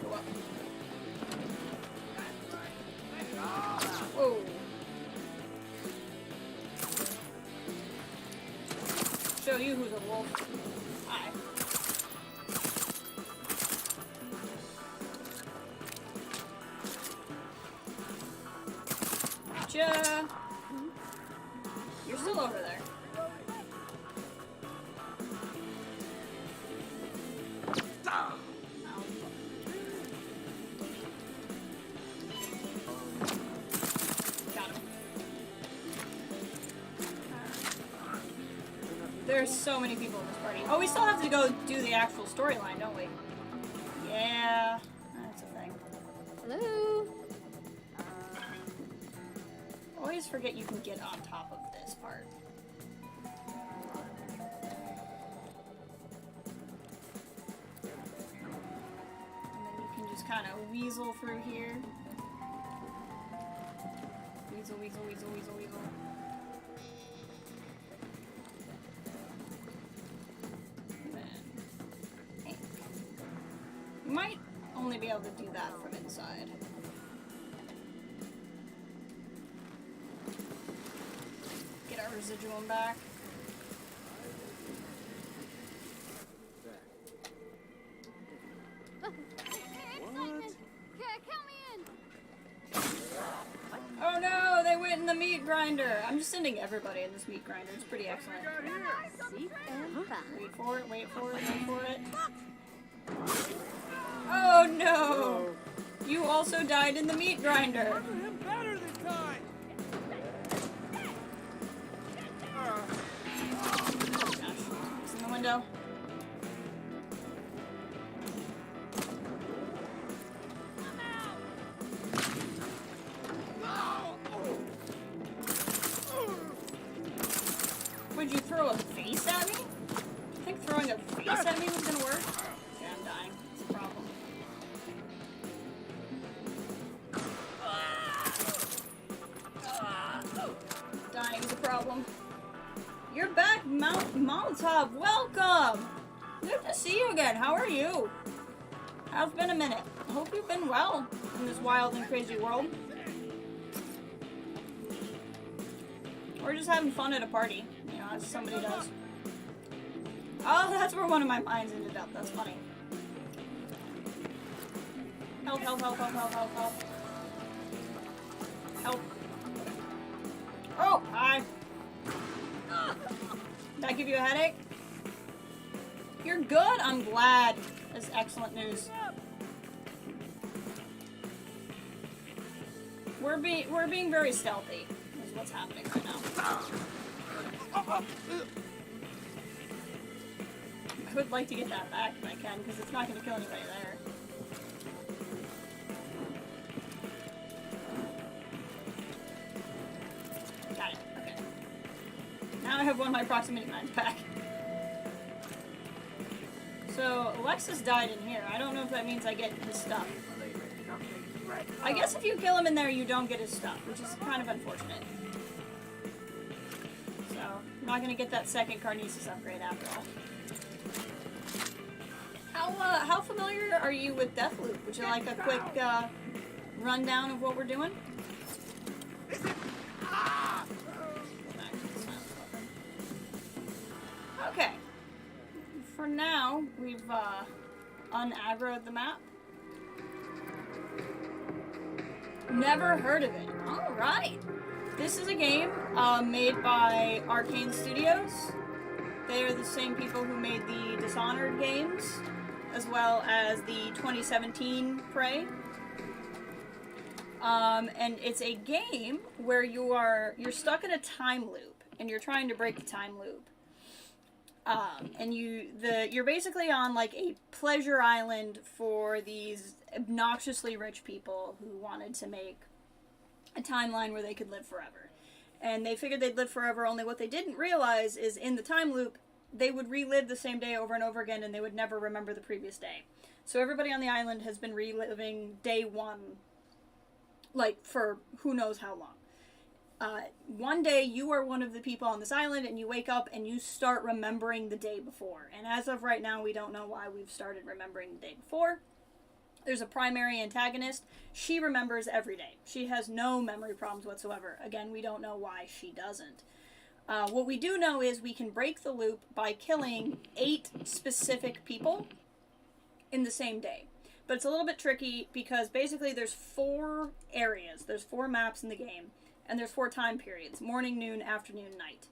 Go up. Whoa. Show you who's a wolf. Hi. Gotcha. You're still over there. Got him. There's so many people in this party. Oh, we still have to go do the actual storyline, don't we? Yeah, that's a thing. Hello? Always forget you can get on top of this part. And then you can just kind of weasel through here. Weasel, weasel, weasel, weasel, weasel. And then, hey. You might only be able to do that from inside. Get our residual back. Oh no, they went in the meat grinder. I'm just sending everybody in this meat grinder. It's pretty excellent. Wait for it, wait for it, wait for it. Oh no! You also died in the meat grinder. Better this time. Gosh, it's in the window. Would you throw a face at me? I think throwing a face at me was gonna work. Okay, I'm dying. It's a problem. Dying is a problem. You're back, Molotov. Welcome! Good to see you again. How are you? How's been a minute? I hope you've been well in this wild and crazy world. We're just having fun at a party, you know, as somebody does. Oh, that's where one of my mines ended up. That's funny. Help, help, help, help, help, help, help. Help. Oh, hi. Did I give you a headache? You're good? I'm glad. That's excellent news. We're being very stealthy, is what's happening right now. I would like to get that back if I can, because it's not going to kill anybody there. Got it. Okay. Now I have one of my proximity mines back. So, Alexis died in here. I don't know if that means I get his stuff. I guess if you kill him in there, you don't get his stuff, which is kind of unfortunate. So, I'm not gonna get that second Carnesis upgrade after all. How familiar are you with Deathloop? Would you like a quick, rundown of what we're doing? Okay. For now, we've, unaggroed the map. Never heard of it. Alright. This is a game made by Arcane Studios. They are the same people who made the Dishonored games, as well as the 2017 Prey. And it's a game where you're stuck in a time loop, and you're trying to break the time loop. And you're basically on like a pleasure island for these obnoxiously rich people who wanted to make a timeline where they could live forever. And they figured they'd live forever, only what they didn't realize is in the time loop, they would relive the same day over and over again, and they would never remember the previous day. So everybody on the island has been reliving day one, like, for who knows how long. One day you are one of the people on this island, and you wake up and you start remembering the day before. And as of right now, we don't know why we've started remembering the day before. There's a primary antagonist. She remembers every day. She has no memory problems whatsoever. Again, we don't know why she doesn't. What we do know is we can break the loop by killing 8 specific people in the same day. But it's a little bit tricky because basically there's 4 areas. There's 4 maps in the game. And there's 4 time periods. Morning, noon, afternoon, night.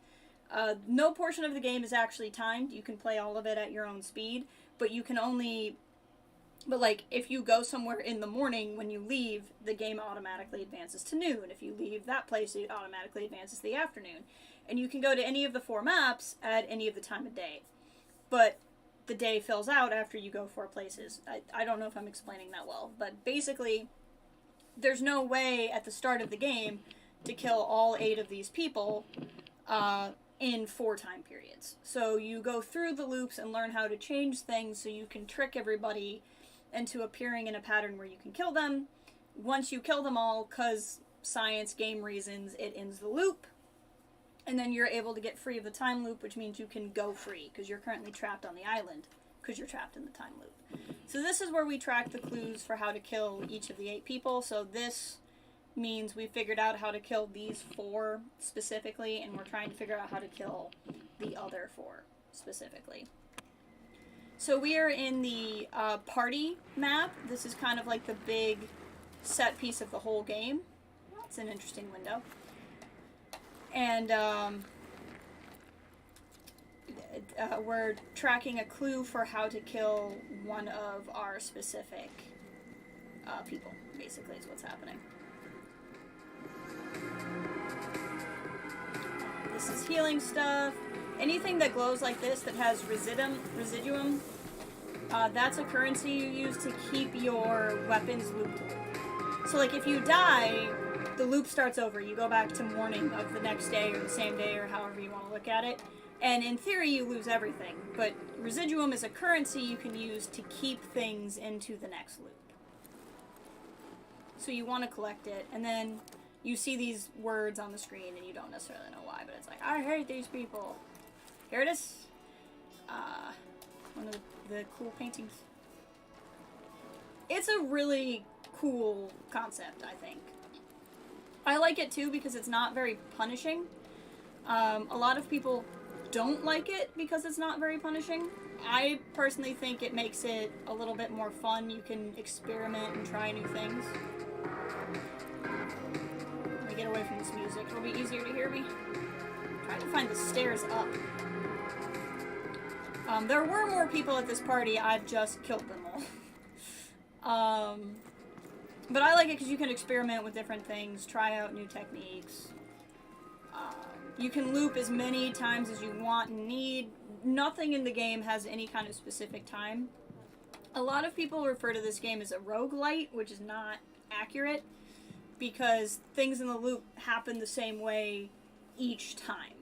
No portion of the game is actually timed. You can play all of it at your own speed. But you can only... But, like, if you go somewhere in the morning, when you leave, the game automatically advances to noon. If you leave that place, it automatically advances to the afternoon. And you can go to any of the 4 maps at any of the time of day. But the day fills out after you go 4 places. I don't know if I'm explaining that well. But basically, there's no way at the start of the game to kill all 8 of these people in 4 time periods. So you go through the loops and learn how to change things so you can trick everybody into appearing in a pattern where you can kill them. Once you kill them all, because science, game reasons, it ends the loop. And then you're able to get free of the time loop, which means you can go free, because you're currently trapped on the island, because you're trapped in the time loop. So this is where we track the clues for how to kill each of the 8 people. So this means we figured out how to kill these 4 specifically, and we're trying to figure out how to kill the other 4 specifically. So we are in the party map. This is kind of like the big set piece of the whole game. It's an interesting window. And we're tracking a clue for how to kill one of our specific people, basically, is what's happening. This is healing stuff. Anything that glows like this that has residuum, that's a currency you use to keep your weapons looped. So, like, if you die, the loop starts over. You go back to morning of the next day or the same day or however you want to look at it. And in theory, you lose everything. But residuum is a currency you can use to keep things into the next loop. So you want to collect it, and then you see these words on the screen, and you don't necessarily know why, but it's like, I hate these people. Here it is. One of the cool paintings. It's a really cool concept, I think. I like it too because it's not very punishing. A lot of people don't like it because it's not very punishing. I personally think it makes it a little bit more fun. You can experiment and try new things. Let me get away from this music. It'll be easier to hear me. I'm trying to find the stairs up. There were more people at this party, I've just killed them all. But I like it because you can experiment with different things, try out new techniques. You can loop as many times as you want and need. Nothing in the game has any kind of specific time. A lot of people refer to this game as a roguelite, which is not accurate, because things in the loop happen the same way each time.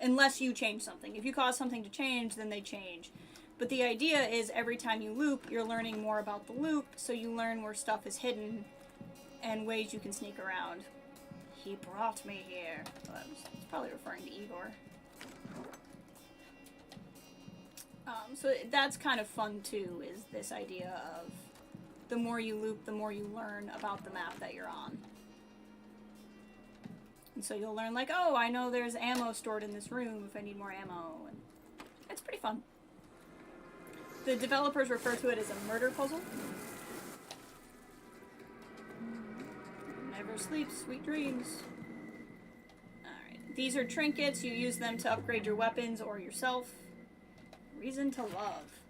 Unless you change something. If you cause something to change, then they change. But the idea is every time you loop, you're learning more about the loop, so you learn where stuff is hidden and ways you can sneak around. He brought me here. Well, it's probably referring to Igor. So that's kind of fun too, is this idea of the more you loop, the more you learn about the map that you're on. And so you'll learn like, oh, I know there's ammo stored in this room if I need more ammo. And it's pretty fun. The developers refer to it as a murder puzzle. Never sleep, sweet dreams. Alright, these are trinkets. You use them to upgrade your weapons or yourself. Reason to love.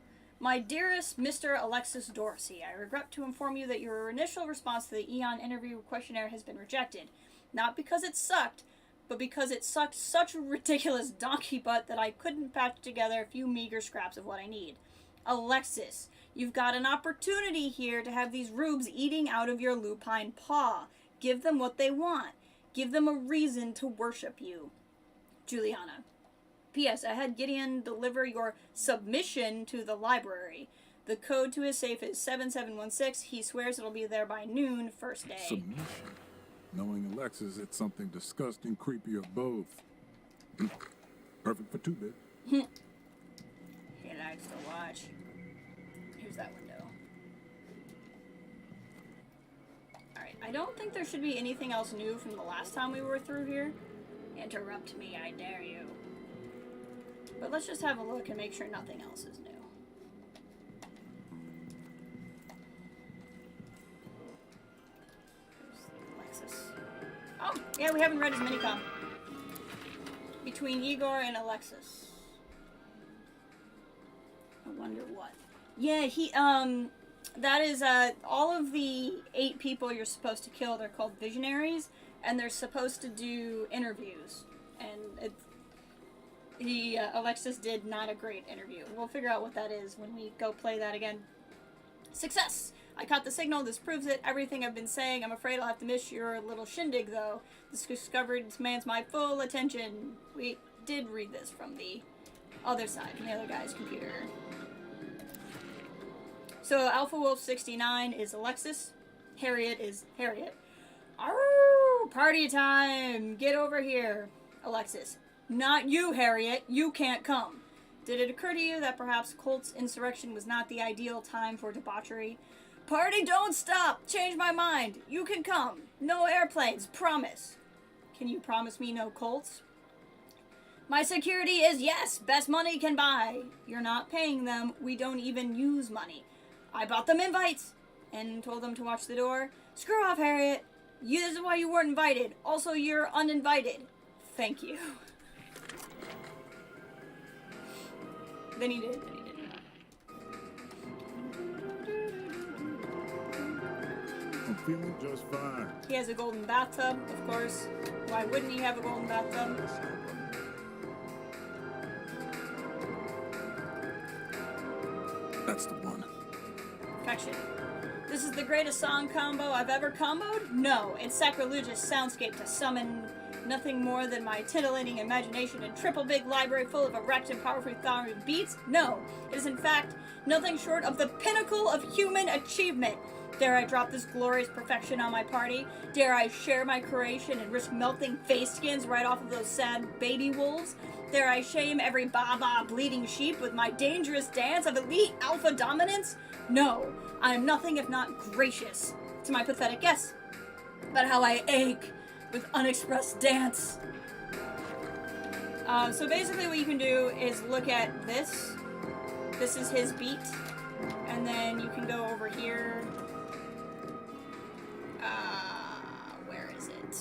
My dearest Mr. Alexis Dorsey, I regret to inform you that your initial response to the Eon interview questionnaire has been rejected. Not because it sucked, but because it sucked such a ridiculous donkey butt that I couldn't patch together a few meager scraps of what I need. Alexis, you've got an opportunity here to have these rubes eating out of your lupine paw. Give them what they want. Give them a reason to worship you. Juliana. P.S. I had Gideon deliver your submission to the library. The code to his safe is 7716. He swears it'll be there by noon, first day. Submission. Knowing Alexis, it's something disgusting, creepy, or both. Perfect for 2-bit. He likes to watch. Here's that window. Alright, I don't think there should be anything else new from the last time we were through here. Interrupt me, I dare you. But let's just have a look and make sure nothing else is new. There's Alexis. Oh, yeah, we haven't read his minicom. Between Igor and Alexis. I wonder what. Yeah, that is, all of the 8 people you're supposed to kill, they're called visionaries, and they're supposed to do interviews. And Alexis did not a great interview. We'll figure out what that is when we go play that again. Success! I caught the signal. This proves it. Everything I've been saying. I'm afraid I'll have to miss your little shindig, though. This discovery demands my full attention. We did read this from the other side, from the other guy's computer. So Alpha Wolf 69 is Alexis. Harriet is Harriet. Arrgh! Party time! Get over here, Alexis. Not you, Harriet. You can't come. Did it occur to you that perhaps Colt's insurrection was not the ideal time for debauchery? Party don't stop! Change my mind! You can come! No airplanes, promise! Can you promise me no Colts? My security is yes! Best money can buy! You're not paying them. We don't even use money. I bought them invites! And told them to watch the door. Screw off, Harriet! This is why you weren't invited. Also, you're uninvited. Thank you. Then he did. I'm feeling just fine. He has a golden bathtub, of course. Why wouldn't he have a golden bathtub? That's the one. Perfection. This is the greatest song combo I've ever comboed? No, it's sacrilegious soundscape to summon nothing more than my titillating imagination and triple big library full of erect and powerfully throbbing beats? No, it is in fact nothing short of the pinnacle of human achievement. Dare I drop this glorious perfection on my party? Dare I share my creation and risk melting face skins right off of those sad baby wolves? Dare I shame every ba-ba bleeding sheep with my dangerous dance of elite alpha dominance? No, I am nothing if not gracious to my pathetic guests. But how I ache with unexpressed dance. So basically what you can do is look at this. This is his beat. And then you can go over here. Where is it?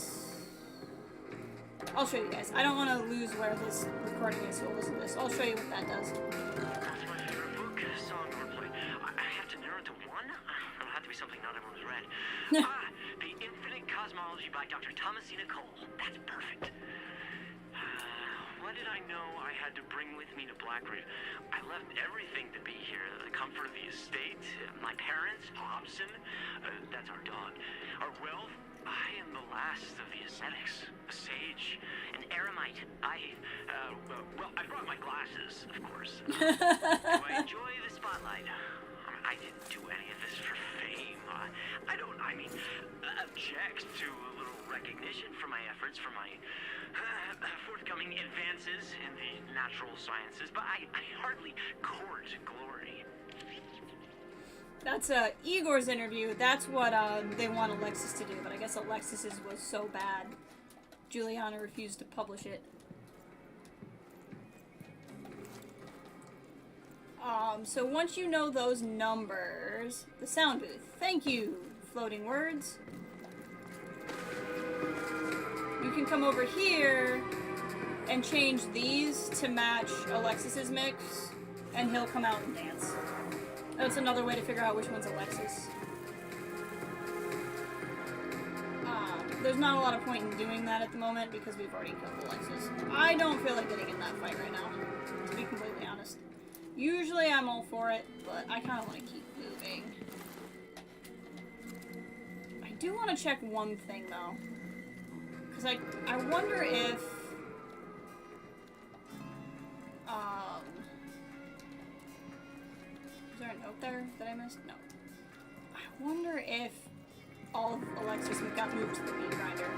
I'll show you guys. I don't want to lose where this recording is, so listen to this. I'll show you what that does. That's my favorite book, Song Replay. I have to narrow it to one? It'll have to be something not everyone's read. The Infinite Cosmology by Dr. Thomasina Cole. That's perfect. What did I know I had to bring with me to Blackgrave? I left everything to be here. The comfort of the estate, my parents, Hobson, that's our dog, our wealth. I am the last of the ascetics, a sage, an eremite. Well, I brought my glasses, of course. Do I enjoy the spotlight? I didn't do any of this for fame. I mean, object to a little recognition for my efforts, for my forthcoming advances in the natural sciences, but I hardly court glory. That's Igor's interview. That's what they want Alexis to do, but I guess Alexis's was so bad, Juliana refused to publish it. So once you know those numbers, the sound booth. Thank you, floating words. You can come over here and change these to match Alexis's mix, and he'll come out and dance. That's another way to figure out which one's Alexis. There's not a lot of point in doing that at the moment because we've already killed Alexis. I don't feel like getting in that fight right now, to be completely honest. Usually I'm all for it, but I kind of want to keep moving. I do want to check one thing though. Because I wonder if... is there a note there that I missed? No. I wonder if all of Alexis got moved to the meat grinder.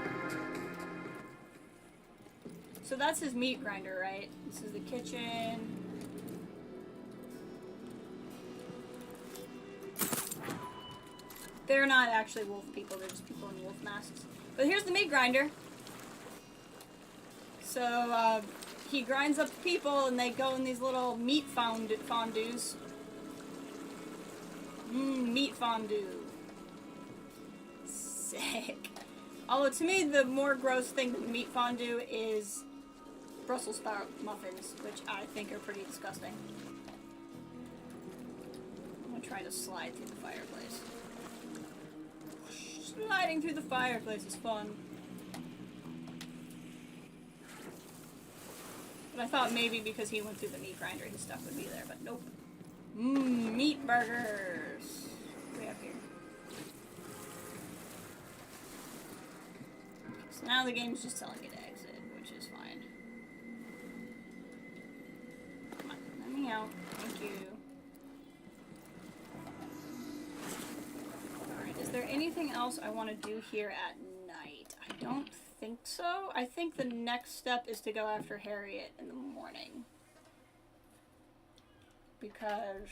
So that's his meat grinder, right? This is the kitchen. They're not actually wolf people, they're just people in wolf masks. But here's the meat grinder. So, he grinds up the people and they go in these little meat fondues. Meat fondue. Sick. Although to me, the more gross thing than meat fondue is Brussels sprout muffins, which I think are pretty disgusting. I'm gonna try to slide through the fireplace. Sliding through the fireplace is fun. But I thought maybe because he went through the meat grinder, his stuff would be there, but nope. Meat burgers. What do we have here? So now the game's just telling me to exit, which is fine. Come on, let me out. Thank you. Alright, is there anything else I want to do here at night? I don't think so. I think the next step is to go after Harriet in the morning. Because,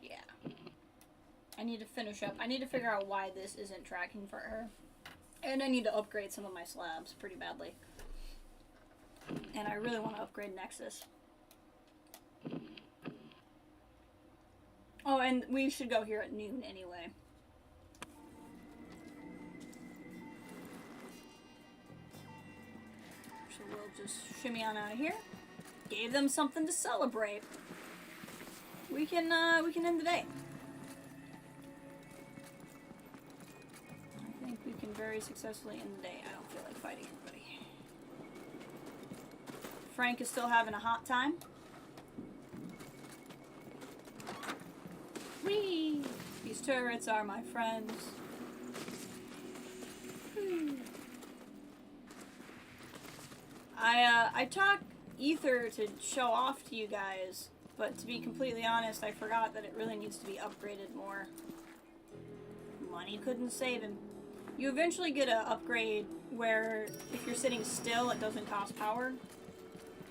yeah. I need to finish up. I need to figure out why this isn't tracking for her. And I need to upgrade some of my slabs pretty badly. And I really want to upgrade Nexus. Oh, and we should go here at noon anyway. So we'll just shimmy on out of here. Gave them something to celebrate. We can end the day. I think we can very successfully end the day. I don't feel like fighting anybody. Frank is still having a hot time. Whee! These turrets are my friends. I talk Ether to show off to you guys, but to be completely honest, I forgot that it really needs to be upgraded more. Money couldn't save him. You eventually get an upgrade where if you're sitting still, it doesn't cost power,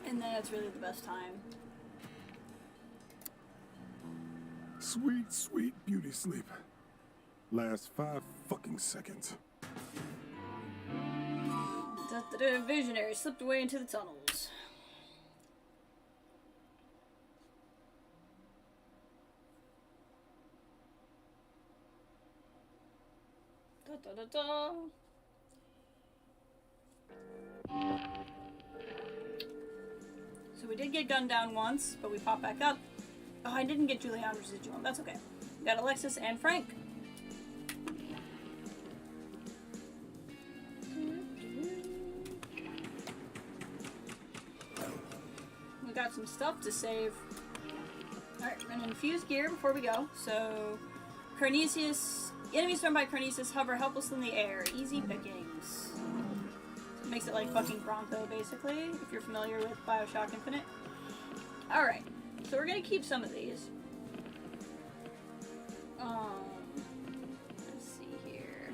and then it's really the best time. Sweet, sweet beauty sleep. Last 5 fucking seconds. The visionary slipped away into the tunnels. Da-da-da-da. So we did get gunned down once, but we popped back up. Oh, I didn't get Julianne Residuum. That's okay. We got Alexis and Frank. We got some stuff to save. Alright, we're gonna infuse gear before we go. So, Carnesius. Enemies thrown by Carnesius hover helpless in the air. Easy pickings. It makes it like fucking Bronco, basically, if you're familiar with BioShock Infinite. Alright, so we're gonna keep some of these. Let's see here.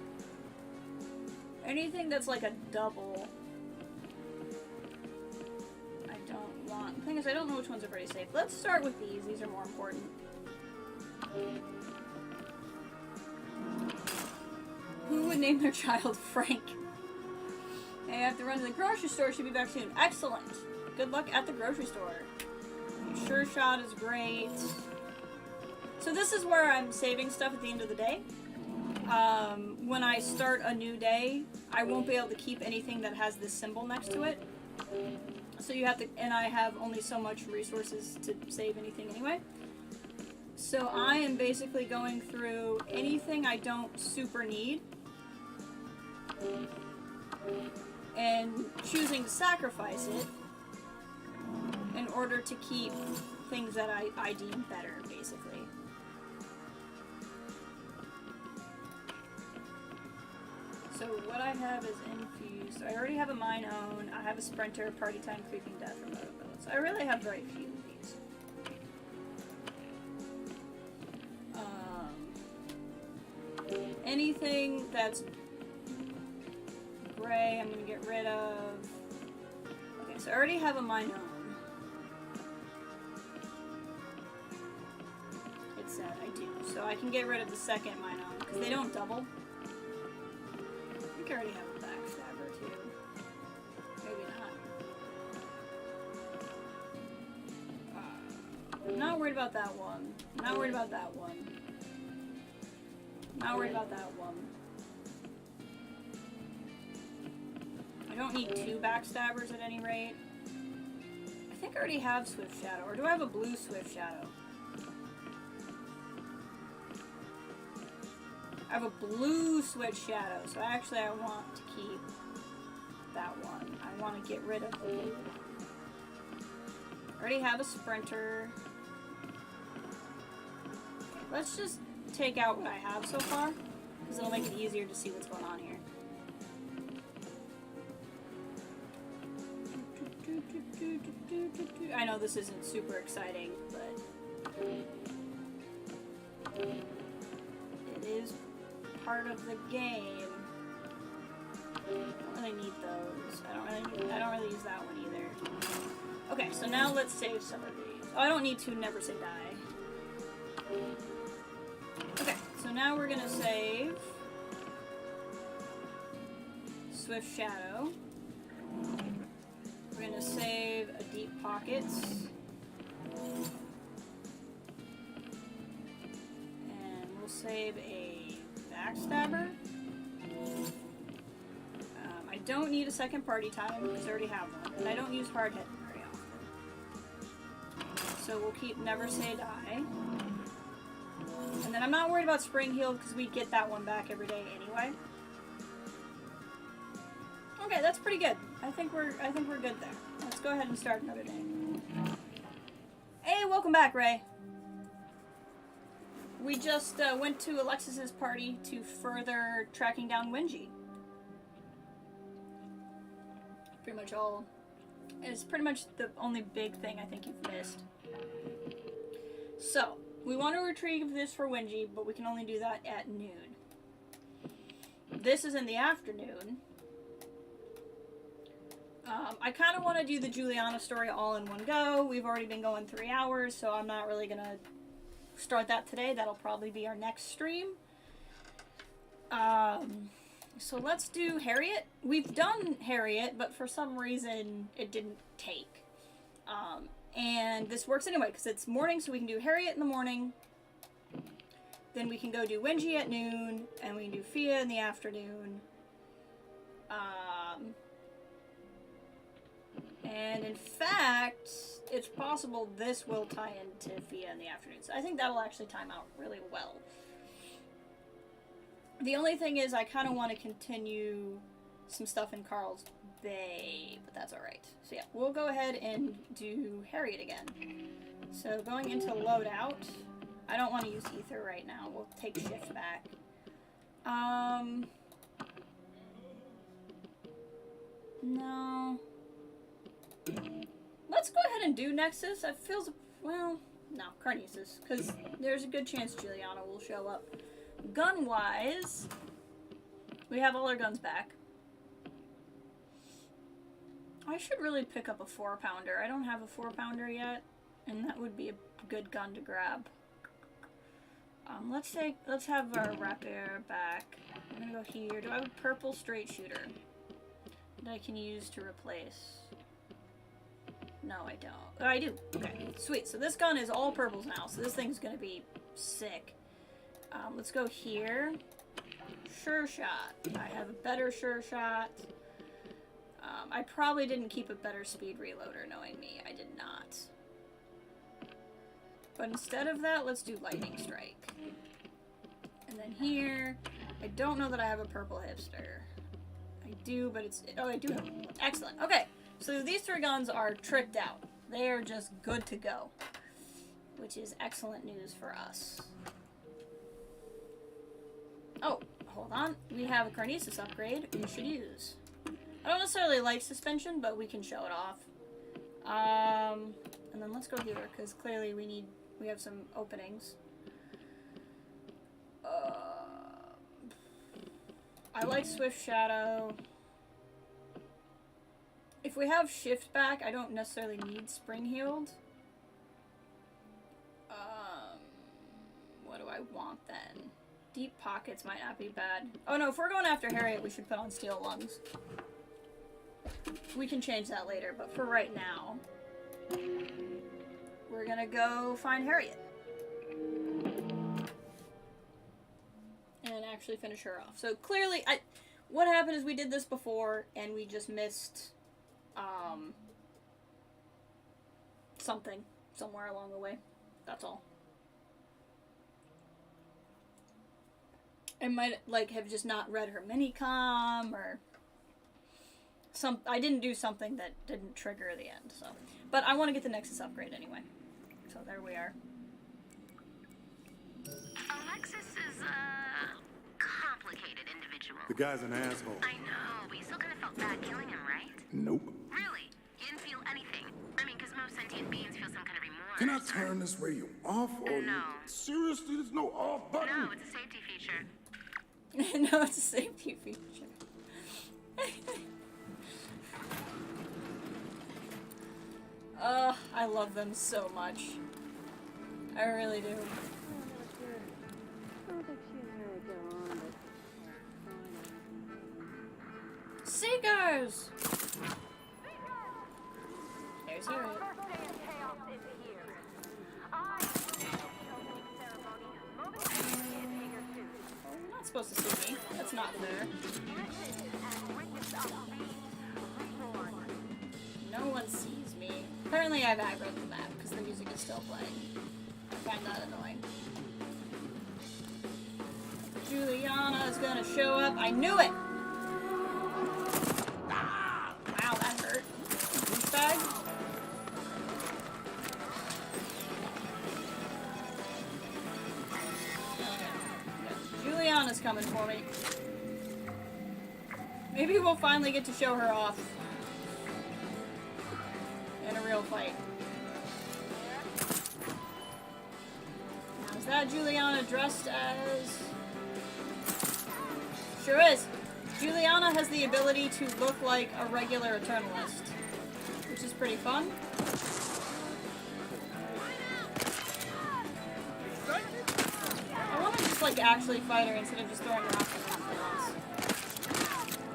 Anything that's like a double, I don't want. The thing is, I don't know which ones are pretty safe. Let's start with these. These are more important. Who would name their child Frank? I have to run to the grocery store. Should be back soon. Excellent. Good luck at the grocery store. Sure shot is great. So this is where I'm saving stuff at the end of the day. When I start a new day, I won't be able to keep anything that has this symbol next to it. So you have to, and I have only so much resources to save anything anyway. So I am basically going through anything I don't super need and choosing to sacrifice it in order to keep things that I deem better, basically. So what I have is infused. I already have a mine own. I have a sprinter, party time, creeping death, remote abilities. I really have very few of these. Anything that's gray, I'm gonna get rid of. Okay, so I already have a mine own. It said I do, so I can get rid of the second mine own because they don't double. I think I already have a backstabber too. Maybe not. I'm not worried about that one. I'm not worried about that one. Not worried about that one. I don't need two backstabbers at any rate. I think I already have Swift Shadow, or do I have a blue Swift Shadow? I have a blue Swift Shadow, so actually I want to keep that one. I want to get rid of the blue. I already have a Sprinter. Okay, let's just take out what I have so far, because it'll make it easier to see what's going on here. I know this isn't super exciting, but it is part of the game. I don't really need those. I don't really use that one either. Okay, so now let's save some of these. Oh, I don't need to never say die. Okay, so now we're gonna save Swift Shadow. We're gonna save a Deep Pockets. And we'll save a Backstabber. I don't need a second party time because I already have one. And I don't use hard hitting very often. So we'll keep Never Say Die. And then I'm not worried about Spring Heal because we get that one back every day anyway. Okay, that's pretty good. I think we're good there. Let's go ahead and start another day. Hey, welcome back, Ray. We just went to Alexis's party to further tracking down Wingy. Pretty much all. It's pretty much the only big thing I think you've missed. So, we want to retrieve this for Wingy, but we can only do that at noon. This is in the afternoon. I kind of want to do the Juliana story all in one go. We've already been going 3 hours, so I'm not really going to start that today. That'll probably be our next stream. So let's do Harriet. We've done Harriet, but for some reason it didn't take. And this works anyway, because it's morning, so we can do Harriet in the morning. then we can go do Wingy at noon, and we can do Fia in the afternoon. And in fact, it's possible this will tie into Fia in the afternoon. So I think that'll actually time out really well. The only thing is I kind of want to continue some stuff in Carl's Bay, but that's alright. So yeah, we'll go ahead and do Harriet again. So going into loadout, I don't want to use Ether right now. We'll take shift back. No. Let's go ahead and do Nexus. It feels, well, no, Carnesis, because there's a good chance Juliana will show up. Gun-wise, we have all our guns back. I should really pick up a 4-pounder. I don't have a 4-pounder yet, and that would be a good gun to grab. Let's have our rapier back. I'm gonna go here. Do I have a purple straight shooter that I can use to replace? No, I don't. Oh, I do. Okay, sweet. So this gun is all purples now, so this thing's gonna be sick. Let's go here. Sure shot. I have a better sure shot. I probably didn't keep a better speed reloader, knowing me. I did not. But instead of that, let's do lightning strike. And then here, I don't know that I have a purple hipster. I do, but it's, oh, I do have one. Excellent. Okay, so these 3 guns are tricked out. They are just good to go, which is excellent news for us. Oh, hold on. We have a Carnesis upgrade we should use. I don't necessarily like suspension, but we can show it off. And then let's go here, because clearly we have some openings. I like Swift Shadow. If we have shift back, I don't necessarily need spring healed. What do I want then? Deep pockets might not be bad. Oh no, if we're going after Harriet, we should put on steel lungs. We can change that later, but for right now, we're gonna go find Harriet. And actually finish her off. So clearly, what happened is we did this before, and we just missed, something somewhere along the way. That's all. I might, like, have just not read her minicom, or I didn't do something that didn't trigger the end, so. But I want to get the Nexus upgrade anyway. So there we are. Alexis is a complicated individual. The guy's an asshole. I know, but you still kind of felt bad killing him, right? Nope. Really? You didn't feel anything? I mean, because most sentient beings feel some kind of remorse. Can I turn this radio off? Or No. Seriously, there's no off button? No, it's a safety feature. No, it's a safety feature. I love them so much. I really do. I don't think she and Harriet get on, but Seekers! There's Harriet. You're not supposed to see me. That's not fair. No one sees me. Apparently I've aggroed the map because the music is still playing. I find that annoying. Juliana is gonna show up. I knew it! Ah! Wow, that hurt. Douchebag. Juliana's coming for me. Maybe we'll finally get to show her off in a real fight. Now, is that Juliana dressed as? Sure is. Juliana has the ability to look like a regular Eternalist, which is pretty fun. I want to just like actually fight her instead of just throwing her off the map for once.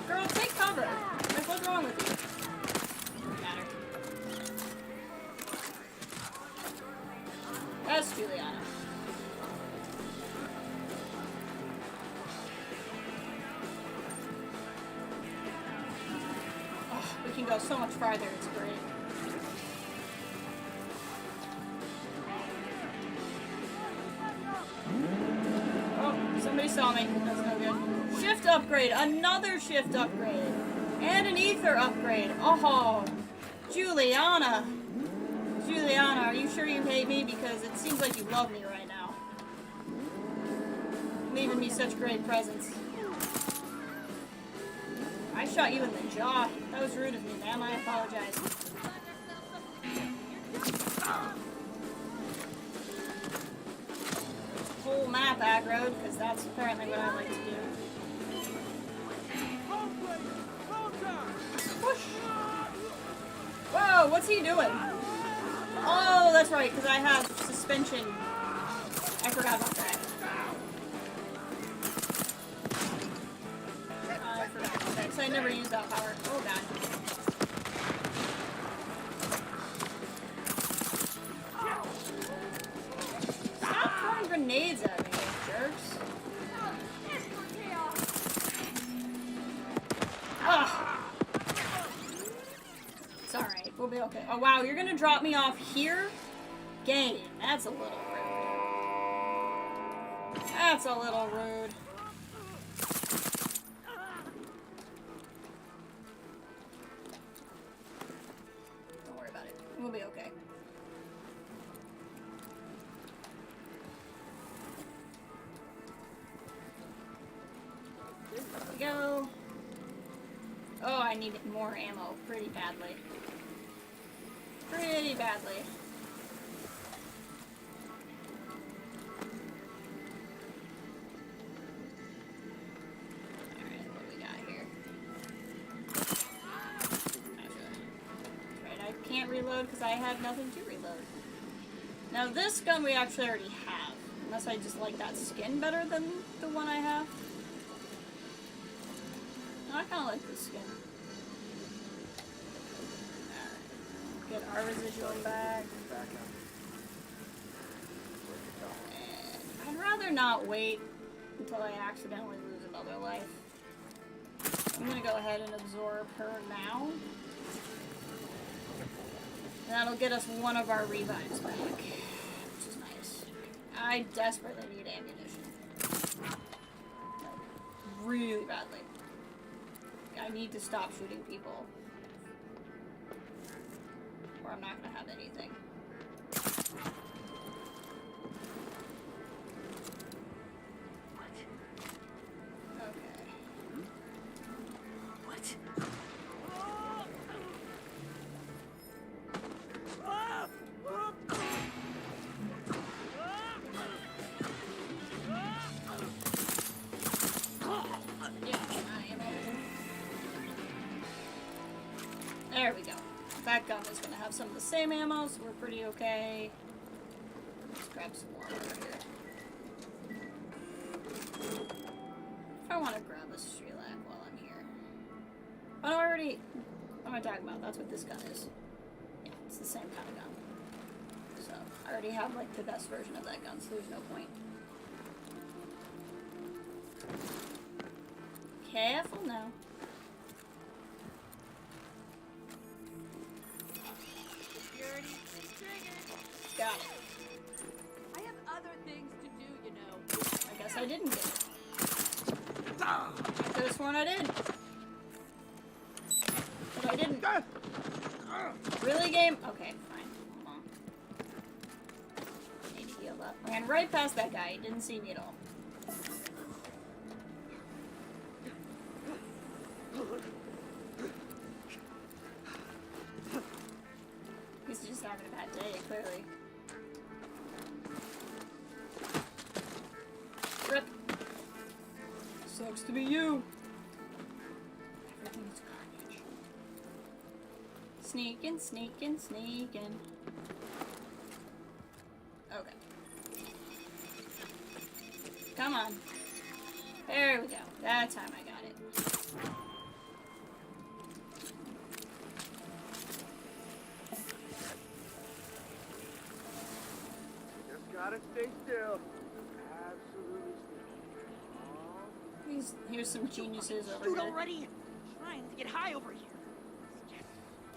Girl, take cover. Like, what's wrong with you? Doesn't matter. That's Juliana. can go so much farther. It's great. Oh, somebody saw me. That's no good. Shift upgrade. Another shift upgrade. And an ether upgrade. Oh, Juliana. Juliana, are you sure you hate me? Because it seems like you love me right now. Leaving me such great presents. I shot you in the jaw. That was rude of me, ma'am. I apologize. Whole map aggroed, because that's apparently what I like to do. Whoosh. Whoa, what's he doing? Oh, that's right, because I have suspension. I forgot about that. I forgot about that, because I never used that power. Oh, God. Stop throwing grenades at me, jerks. Ugh. It's alright, we'll be okay. Oh, wow, you're gonna drop me off here? Game, that's a little rude. That's a little rude. Don't worry about it. We'll be okay. There we go. Oh, I need more ammo pretty badly. Pretty badly. Alright, what do we got here? Right, I can't reload because I have nothing to reload. Now this gun we actually already have. Unless I just like that skin better than the one I have. I kind of like this skin. Alright. Get our residual back. And I'd rather not wait until I accidentally lose another life. I'm gonna go ahead and absorb her now. And that'll get us one of our revives back. Which is nice. I desperately need ammunition. Like, really badly. I need to stop shooting people. Or I'm not gonna have anything. Okay. What? There we go. That gun is going to have some of the same ammo, so we're pretty okay. Let's grab some more over here. If I want to grab a Strelak while I'm here. Oh no, I already... What am I talking about? That's what this gun is. Yeah, it's the same kind of gun. So, I already have, like, the best version of that gun, so there's no point. Careful now. Got it. I have other things to do, you know. I guess I didn't get it. I could have sworn I did. But I didn't. Really, game? Okay, fine. Hold on. Need to heal up. Ran right past that guy. He didn't see me at all. He's just having a bad day, clearly. Rip. Sucks to be you. Everything's garbage. Sneaking, sneaking, sneaking. Okay. Come on. There we go. That time I got it. Just gotta stay still. Absolutely still. Here's some geniuses over Dude, here. already trying to get high over here.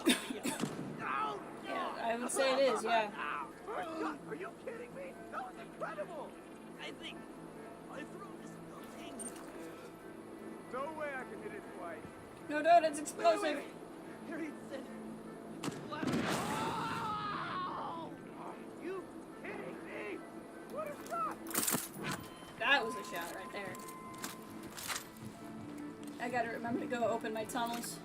Yeah, I would say it is, yeah. Are you kidding me? That was incredible! I think I threw this thing. No way I can hit it twice. No, dude, it's explosive. Here he said. Are you kidding me? What a shot! That was a shot right there. I gotta remember to go open my tunnels.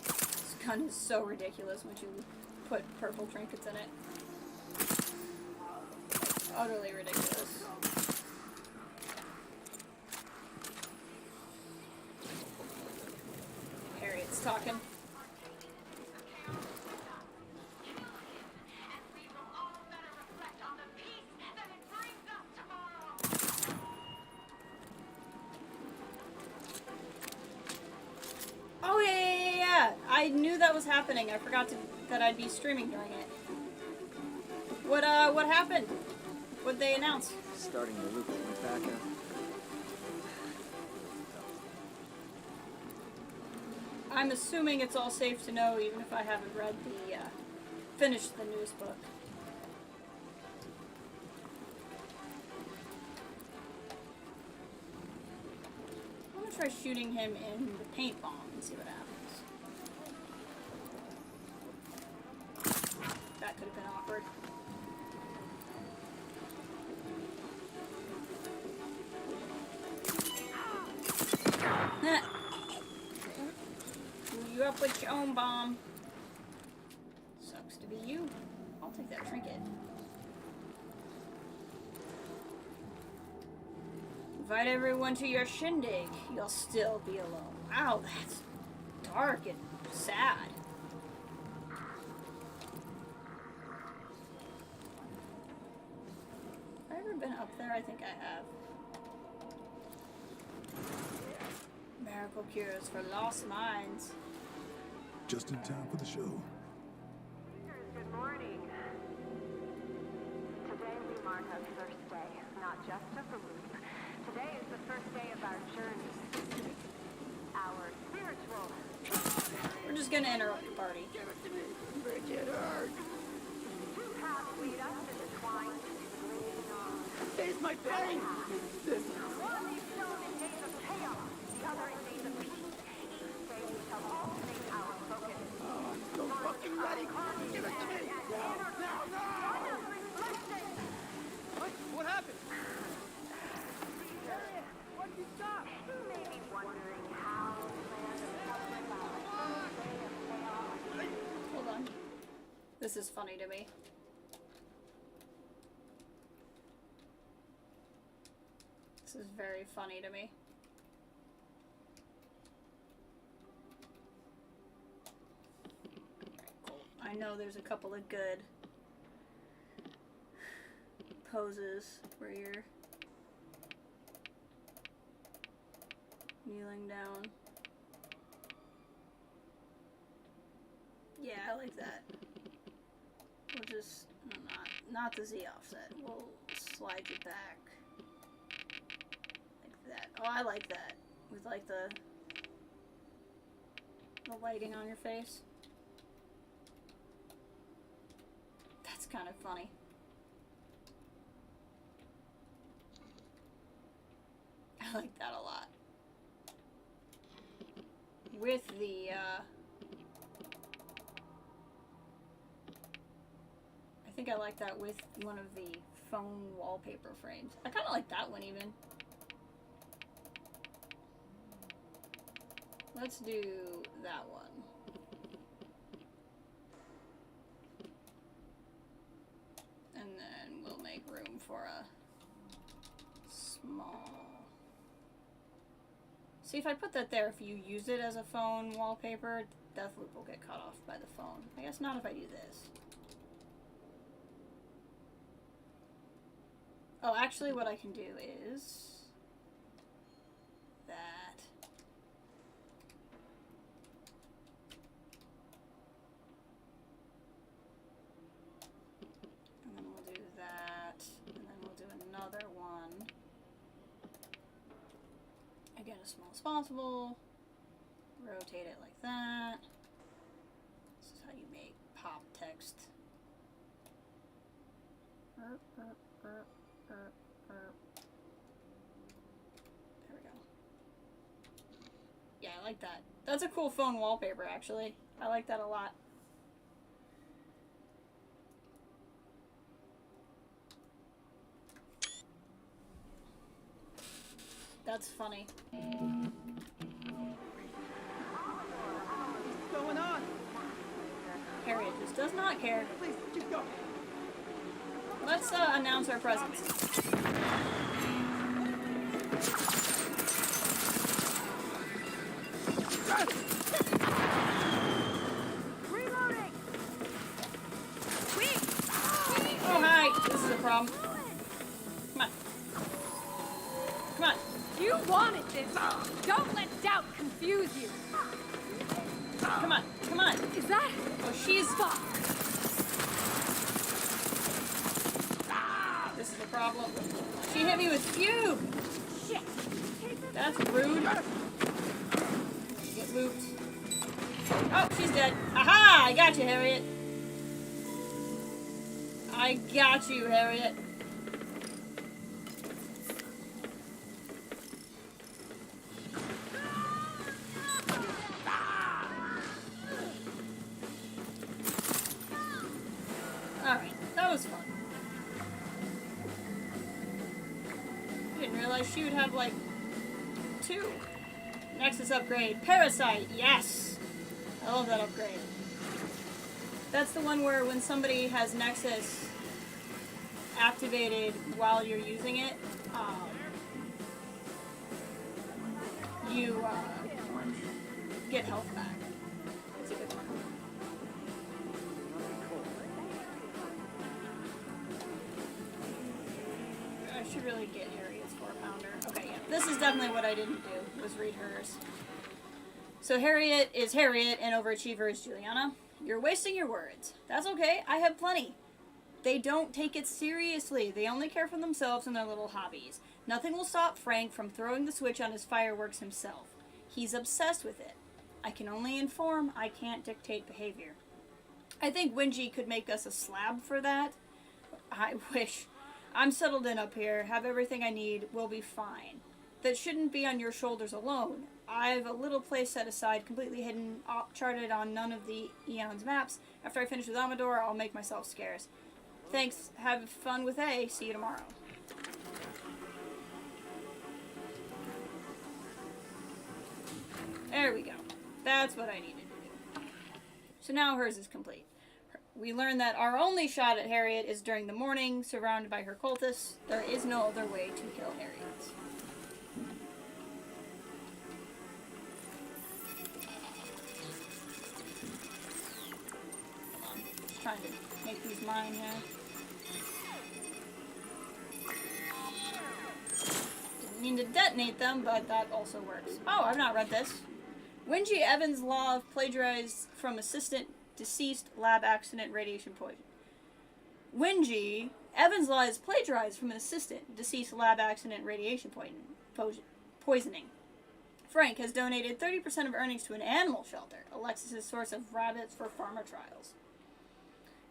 This gun is so ridiculous once you put purple trinkets in it. Utterly ridiculous. Harriet's talking. Oh yeah. I knew that was happening. I forgot that I'd be streaming during it. What happened? What'd they announce? Starting the loop went back up. I'm assuming it's all safe to know, even if I haven't read finished the newest book. I'm gonna try shooting him in the paint bomb and see what happens. That could have been awkward. You up with your own bomb. Sucks to be you. I'll take that trinket. Invite everyone to your shindig. You'll still be alone. Wow, that's dark and sad. Have I ever been up there? I think I have. Miracle cures for lost minds. Just in time for the show. Good morning. Today we mark our first day, not just of the loop. Today is the first day of our journey. Our spiritual. We're just gonna interrupt the party. Give it to me. Get hurt. Two paths lead us intertwined. It's my pain! One is shown in days of chaos, the other in days of peace. Each day we shall alternate our focus. I'm so fucking ready! Give it to me! Now! What happened? What did you stop? You may be wondering how we plan to celebrate our first day of chaos. Hold on. This is funny to me. This is very funny to me. Alright, cool. I know there's a couple of good poses where you're kneeling down. Yeah, I like that. We'll just not the Z offset. We'll slide you back. That. Oh, I like that. With like the lighting on your face. That's kind of funny. I like that a lot. With the I think I like that with one of the phone wallpaper frames. I kind of like that one even. Let's do that one. And then we'll make room for a small... See, if I put that there, if you use it as a phone wallpaper, Deathloop will get cut off by the phone. I guess not if I do this. Oh, actually what I can do is... that. And then we'll do that, and then we'll do another one. as small as possible. Rotate it like that. This is how you make pop text. There we go. Yeah, I like that. That's a cool phone wallpaper, actually. I like that a lot. That's funny. What's going on? Harriet just does not care. Please, keep going. Let's announce our presence. Reloading! Wait! Oh, hi! This is a problem. Come on. Come on. You wanted this! Don't let doubt confuse you! Come on. Come on. Is that? Oh, she's... Fuck! This is a problem. She hit me with fugue! Shit! That's rude. Get looped. Oh, she's dead. Aha! I got you, Harriet. I got you, Harriet. Alright, that was fun. I didn't realize she would have, like, 2. Nexus upgrade. Parasite, yes! I love that upgrade. That's the one where when somebody has Nexus activated while you're using it, you get health back. It's a good one. I should really get Harriet's 4-pounder. Okay, yeah. This is definitely what I didn't do, was read hers. So Harriet is Harriet, and Overachiever is Juliana. You're wasting your words. That's okay, I have plenty. They don't take it seriously. They only care for themselves and their little hobbies. Nothing will stop Frank from throwing the switch on his fireworks himself. He's obsessed with it. I can only inform, I can't dictate behavior. I think Wingy could make us a slab for that. I wish. I'm settled in up here, have everything I need, we'll be fine. That shouldn't be on your shoulders alone. I've a little place set aside, completely hidden, charted on none of the Eon's maps. After I finish with Amador, I'll make myself scarce. Thanks, have fun with A, see you tomorrow. There we go. That's what I needed to do. So now hers is complete. We learned that our only shot at Harriet is during the morning, surrounded by her cultists. There is no other way to kill Harriet. Just trying to make these mine here. Didn't mean to detonate them, but that also works. Oh, I've not read this. Wingy Evans' law of plagiarized from assistant deceased lab accident radiation poison. Wingy Evans' law is plagiarized from an assistant deceased lab accident radiation poisoning. Frank has donated 30% of earnings to an animal shelter, Alexis' source of rabbits for pharma trials.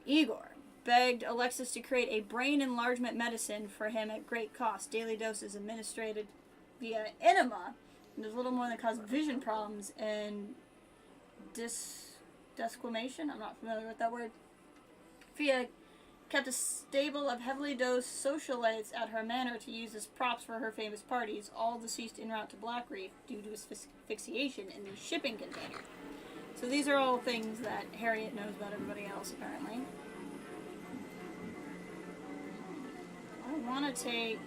Igor begged Alexis to create a brain enlargement medicine for him at great cost. Daily doses administered via enema. And there's little more than cause vision problems and desquamation. I'm not familiar with that word. Fia kept a stable of heavily dosed socialites at her manor to use as props for her famous parties, all deceased en route to Black Reef due to asphyxiation in the shipping container. So these are all things that Harriet knows about everybody else, apparently. I want to take...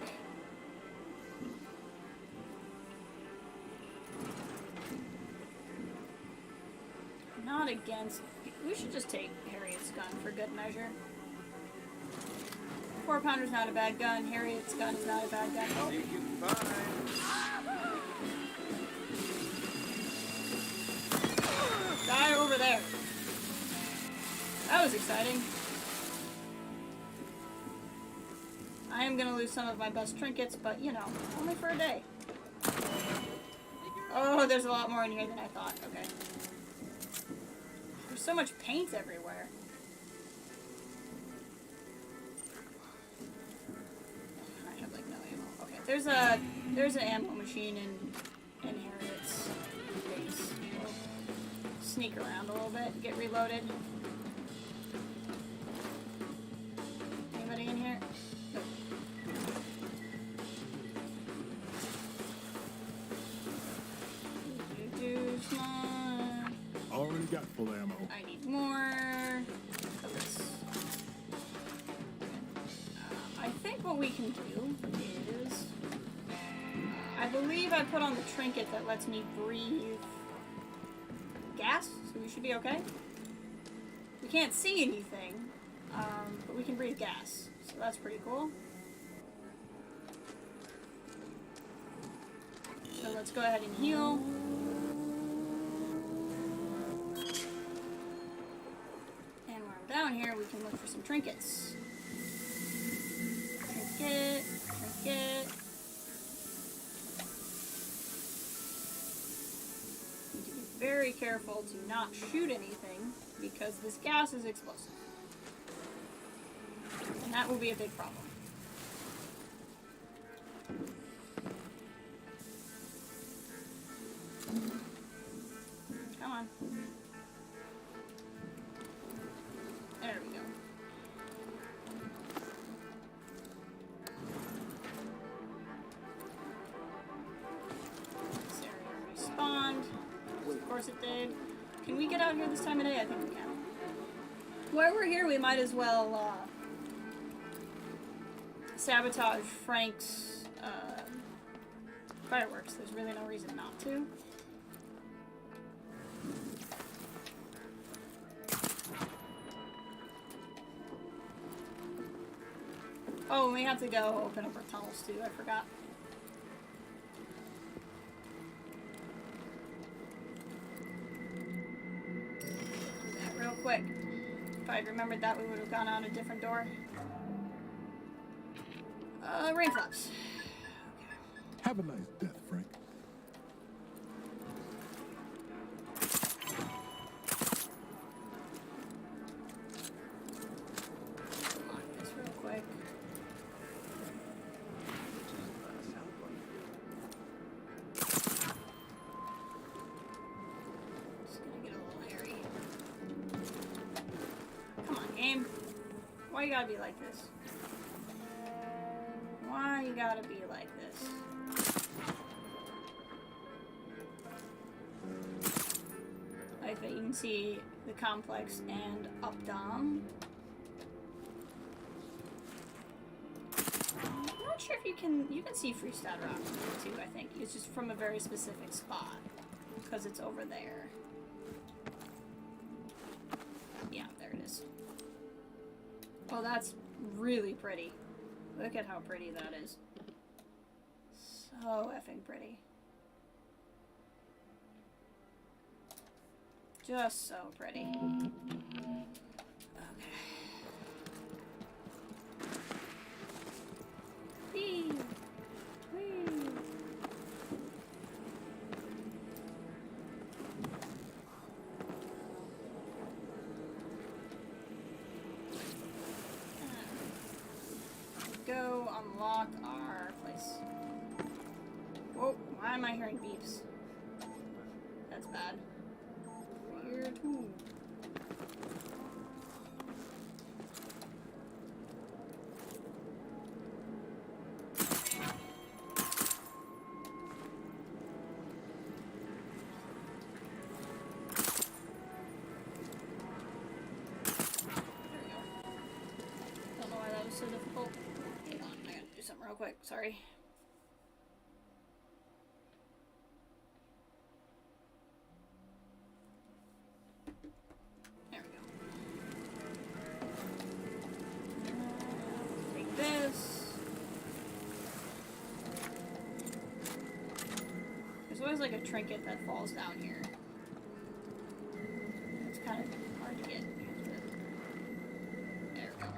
Not against... We should just take Harriet's gun for good measure. 4-pounder's not a bad gun. Harriet's gun is not a bad gun. Oh. Die over there. That was exciting. I am going to lose some of my best trinkets, but, you know, only for a day. Oh, there's a lot more in here than I thought. Okay. There's so much paint everywhere. I have like no ammo. Okay, there's an ammo machine in here that's base. We'll sneak around a little bit, get reloaded. Anybody in here? Nope. Come on. Already got full ammo. I need more of this. I think what we can do is... I believe I put on the trinket that lets me breathe gas, so we should be okay. We can't see anything, but we can breathe gas, so that's pretty cool. So let's go ahead and heal. And while we're down here, we can look for some trinkets. Trinket, trinket. Need to be very careful to not shoot anything because this gas is explosive. And that will be a big problem. Come on. There we go. This area respawned. Of course it did. Can we get out here this time of day? I think we can. While we're here, we might as well sabotage Frank's fireworks. There's really no reason not to. Oh, we have to go open up our tunnels too, I forgot. Do that real quick. If I'd remembered that, we would have gone out a different door. Rain flaps. Have a nice death, Frank. Lock this real quick. Just gonna get a little hairy. Come on, game. Why you gotta be like this? Why you gotta be like this? I think you can see the complex and up-down. I'm not sure if you can see Fristad rock too, I think. It's just from a very specific spot. Because it's over there. Yeah, there it is. Oh, that's really pretty. Look at how pretty that is. So effing pretty. Just so pretty. Okay. Whee! Whee! Go unlock our place. Whoa, why am I hearing beeps? That's bad. Here too. Don't know why that was so difficult. Hang on, I gotta do something real quick. Sorry. There we go. Take this. There's always like a trinket that falls down here. It's kind of hard to get. There we go.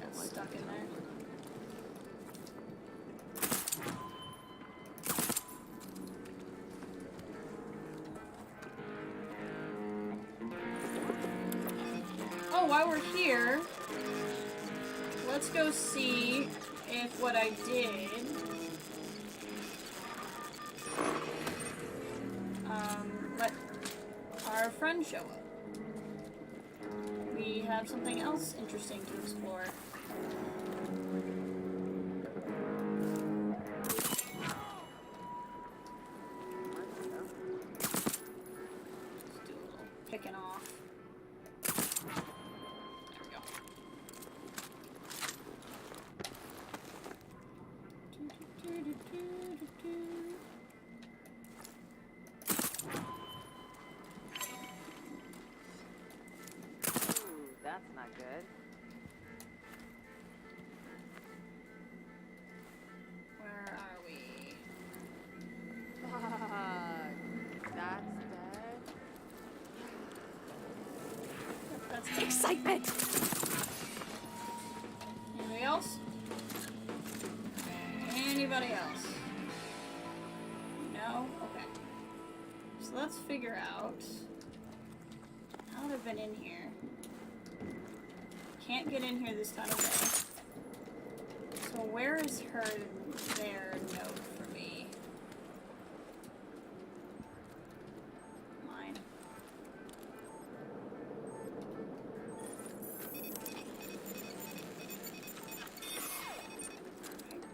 Got stuck in there. Oh, while we're here, let's go see if what I did let our friend show up. We have something else interesting to explore. Let's do a little picking off. There we go. Ooh, that's not good. Where are we? Fuck. That's dead. That's Excitement! Anybody else? Anybody else? No? Okay. So let's figure out how to get in here. Can't get in here this time of day. So where is their note for me? Mine.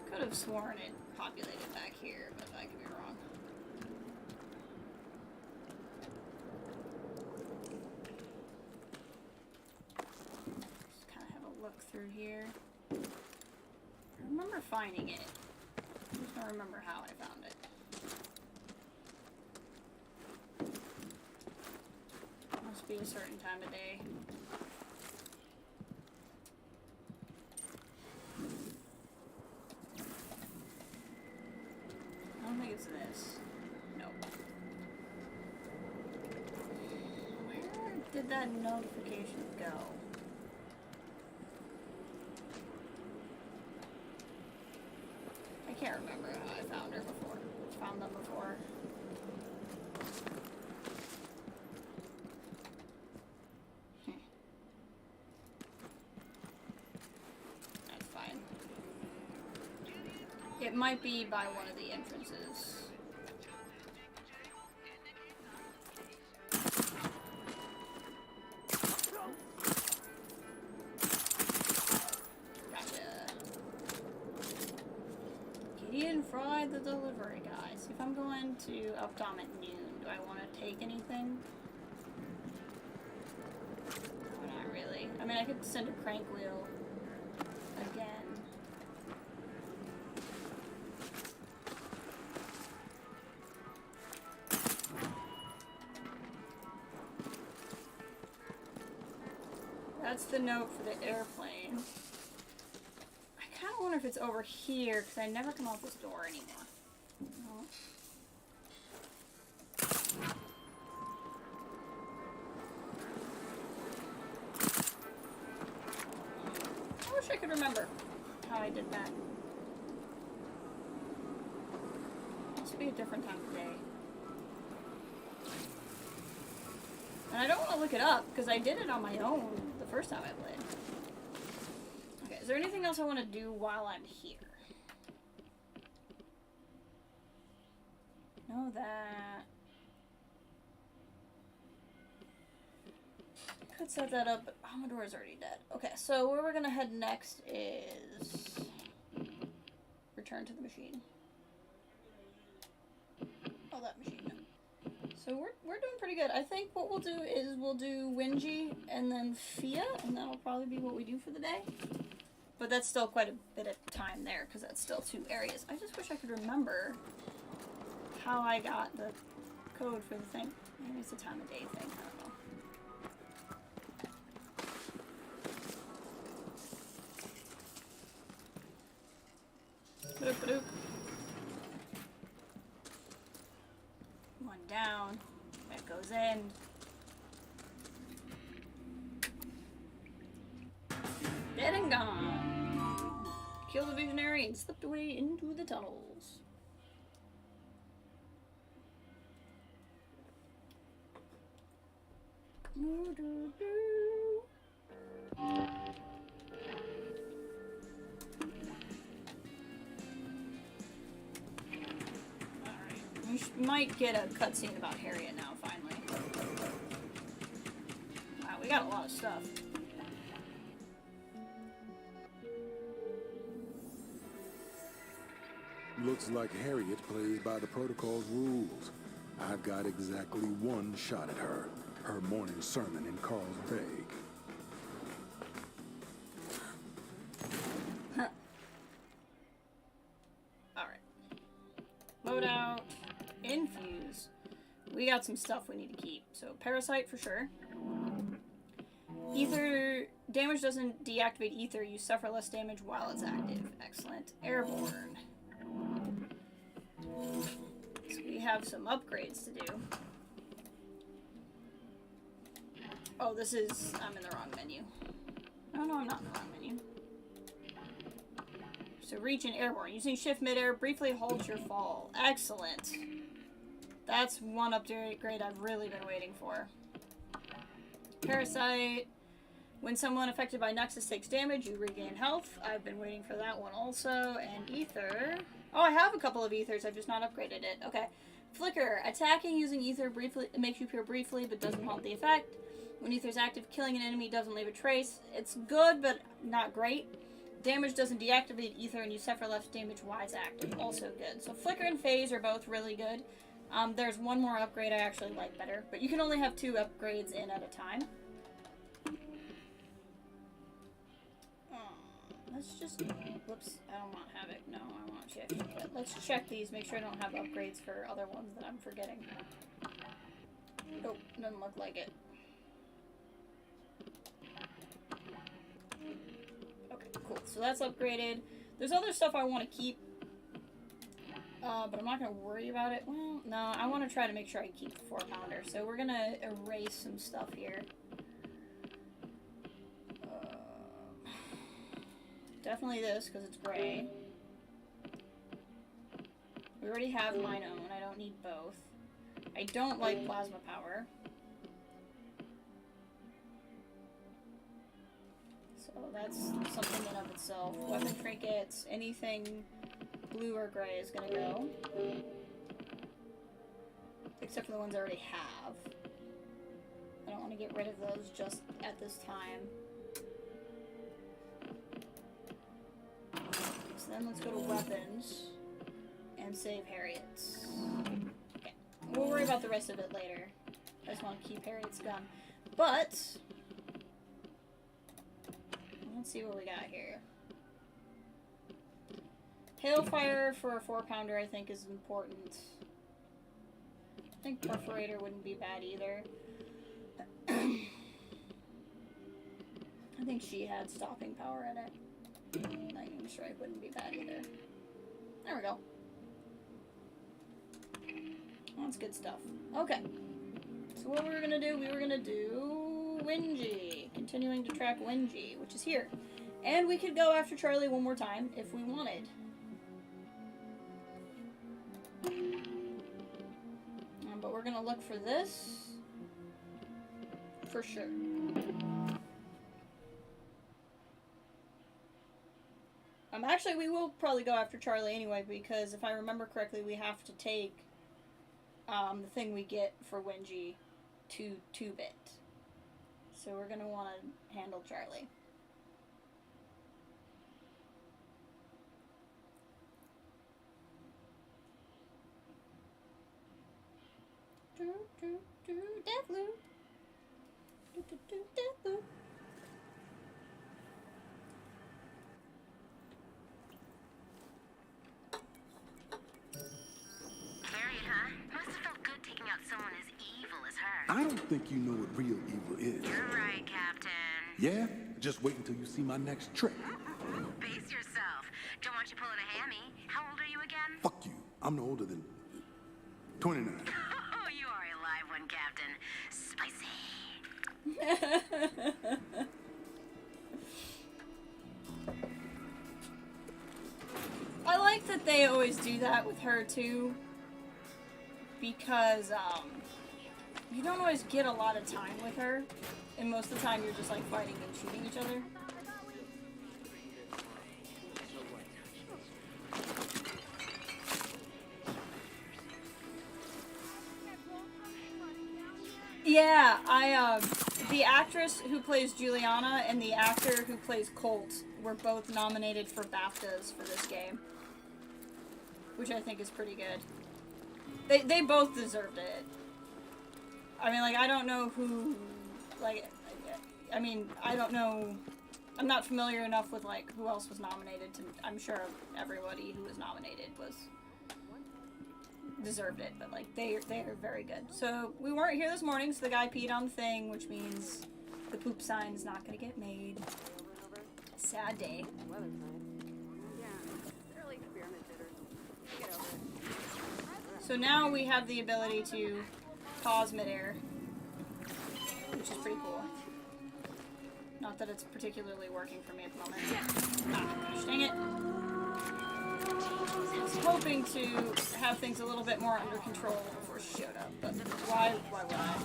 I could have sworn it populated back here, but I could be wrong. Just kind of have a look through here. I remember finding it. I just don't remember how I found it. Must be a certain time of day. I don't think it's this. Nope. Where did that notification go? I can't remember how I found her before. Found them before. That's fine. It might be by one of the entrances. Gotcha. Gideon fried the delivery guys. If I'm going to Updom at noon, do I want to take anything? Or not really. I mean, I could send a crank wheel again. That's the note for the airplane. I kind of wonder if it's over here, because I never come out this door anymore. No. I wish I could remember how I did that. Must be a different time of day. And I don't want to look it up, because I did it on my own the first time I played. Okay, is there anything else I want to do while I'm here? Know that. Could set that up, but Amador is already dead. Okay, so where we're gonna head next is return to the machine. Oh, that machine. So we're doing pretty good. I think what we'll do is we'll do Wingy and then Fia, and that'll probably be what we do for the day. But that's still quite a bit of time there, because that's still 2 areas. I just wish I could remember how I got the code for the thing. Maybe it's a time of day thing. I don't know. Ba-doop, ba-doop. One down. That goes in. Dead and gone. Kill the visionary and slipped away into the tunnels. might get a cutscene about Harriet now, finally. Wow, we got a lot of stuff. Looks like Harriet plays by the protocol's rules. I've got exactly one shot at her. Her morning sermon in Carlsbad. Huh. Alright. Load out. Infuse. We got some stuff we need to keep. So, Parasite for sure. Ether. Damage doesn't deactivate Ether. You suffer less damage while it's active. Excellent. Airborne. So we have some upgrades to do. Oh, this is... I'm in the wrong menu. Oh, no, I'm not in the wrong menu. So reach and airborne. Using shift midair, briefly holds your fall. Excellent. That's one upgrade I've really been waiting for. Parasite. When someone affected by Nexus takes damage, you regain health. I've been waiting for that one also. And Ether. Oh, I have a couple of Ethers. I've just not upgraded it. Okay. Flicker. Attacking using Ether briefly makes you appear briefly, but doesn't halt the effect. When Ether's active, killing an enemy doesn't leave a trace. It's good, but not great. Damage doesn't deactivate Ether, and you suffer less damage while it's active. Also good. So Flicker and Phase are both really good. There's one more upgrade I actually like better, but you can only have 2 upgrades in at a time. Let's just... Whoops, I don't want Havoc. No, I want Shift. But let's check these, make sure I don't have upgrades for other ones that I'm forgetting. Nope, doesn't look like it. Okay, cool. So that's upgraded. There's other stuff I want to keep. But I'm not going to worry about it. Well, no, I want to try to make sure I keep the 4-pounder. So we're going to erase some stuff here. Definitely this, because it's gray. We already have mine own. I don't need both. I don't like plasma power. So that's something in of itself. Weapon trinkets, anything blue or gray is gonna go. Except for the ones I already have. I don't want to get rid of those just at this time. So then let's go to weapons and save Harriet's. Okay. We'll worry about the rest of it later. I just want to keep Harriet's gun. But let's see what we got here. Hailfire for a 4-pounder I think is important. I think Perforator wouldn't be bad either. I think she had stopping power in it. Lightning Strike wouldn't be bad either. There we go. That's good stuff. Okay. So what we were gonna do, we were gonna do Wingy. Continuing to track Wingy, which is here. And we could go after Charlie one more time if we wanted. But we're gonna look for this for sure. Actually, we will probably go after Charlie anyway, because if I remember correctly, we have to take the thing we get for Wingy to 2-bit. So we're going to want to handle Charlie. Deathloop. Deathloop. Someone as evil as her. I don't think you know what real evil is. You're right, Captain. Yeah? Just wait until you see my next trick. Pace yourself. Don't want you pulling a hammy. How old are you again? Fuck you. I'm no older than 29. Oh, you are a live one, Captain. Spicy. I like that they always do that with her, too. Because, you don't always get a lot of time with her. And most of the time you're just, like, fighting and shooting each other. Yeah, the actress who plays Juliana and the actor who plays Colt were both nominated for BAFTAs for this game. Which I think is pretty good. They both deserved it. I mean, like, I don't know who, like, I mean, I don't know, I'm not familiar enough with, like, who else was nominated to, I'm sure everybody who was nominated deserved it, but, like, they are very good. So, we weren't here this morning, so the guy peed on the thing, which means the poop sign is not gonna get made. Sad day. Weather's nice. Yeah, it's early experiment jitters. Get over it. So now we have the ability to pause midair, which is pretty cool. Not that it's particularly working for me at the moment. Ah, gosh, dang it. I was hoping to have things a little bit more under control before she showed up, but why would I?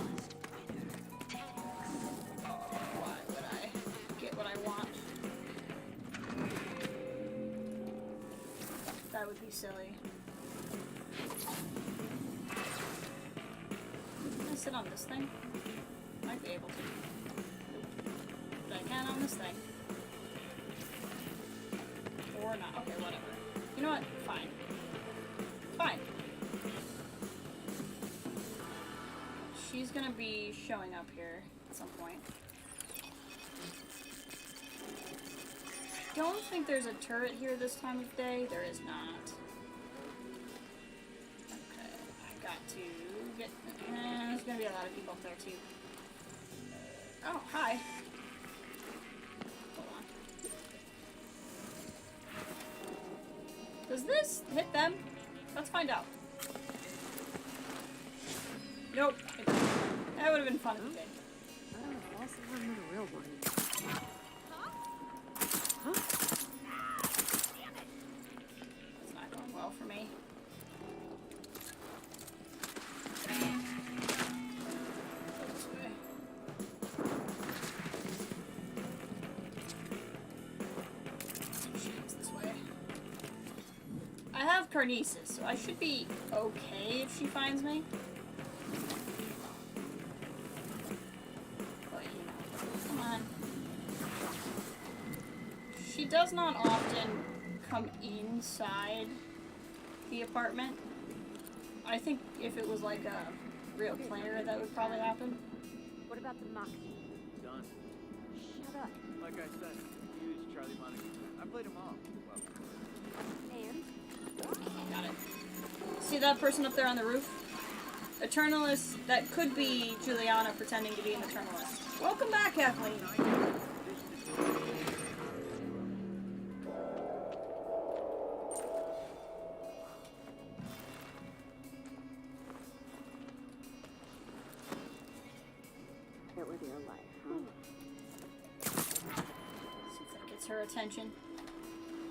Why would I get what I want? That would be silly. Can I sit on this thing? Might be able to. But I can on this thing. Or not. Okay, whatever. You know what? Fine. Fine. She's gonna be showing up here at some point. I don't think there's a turret here this time of day. There is not. Okay, I got to get... there's gonna be a lot of people up there too. Oh, hi. Hold on. Does this hit them? Let's find out. Nope. It doesn't. That would have been fun if it did. Oh, also I'm in a real one. That's not going well for me. Go this way. Shit, this way. I have Carnesis, so I should be okay if she finds me. But, you know, come on. She does not often come inside the apartment. I think if it was like a real player, that would probably happen. What about the Moxie? Done. Shut up. Like I said, use Charlie Monica. I played them all. Well, And? Got it. See that person up there on the roof? Eternalist, that could be Juliana pretending to be an Eternalist. Welcome back, Kathleen. It was your life, huh? See if that gets her attention.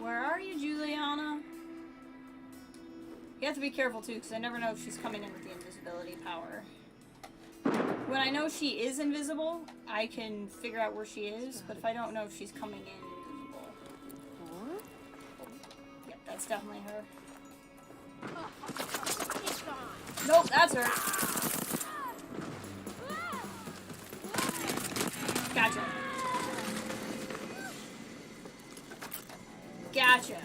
Where are you, Juliana? You have to be careful too, because I never know if she's coming in with the invisibility power. When I know she is invisible, I can figure out where she is, but if I don't know if she's coming in invisible. Yep, that's definitely her. Nope, that's her. Gotcha. Gotcha.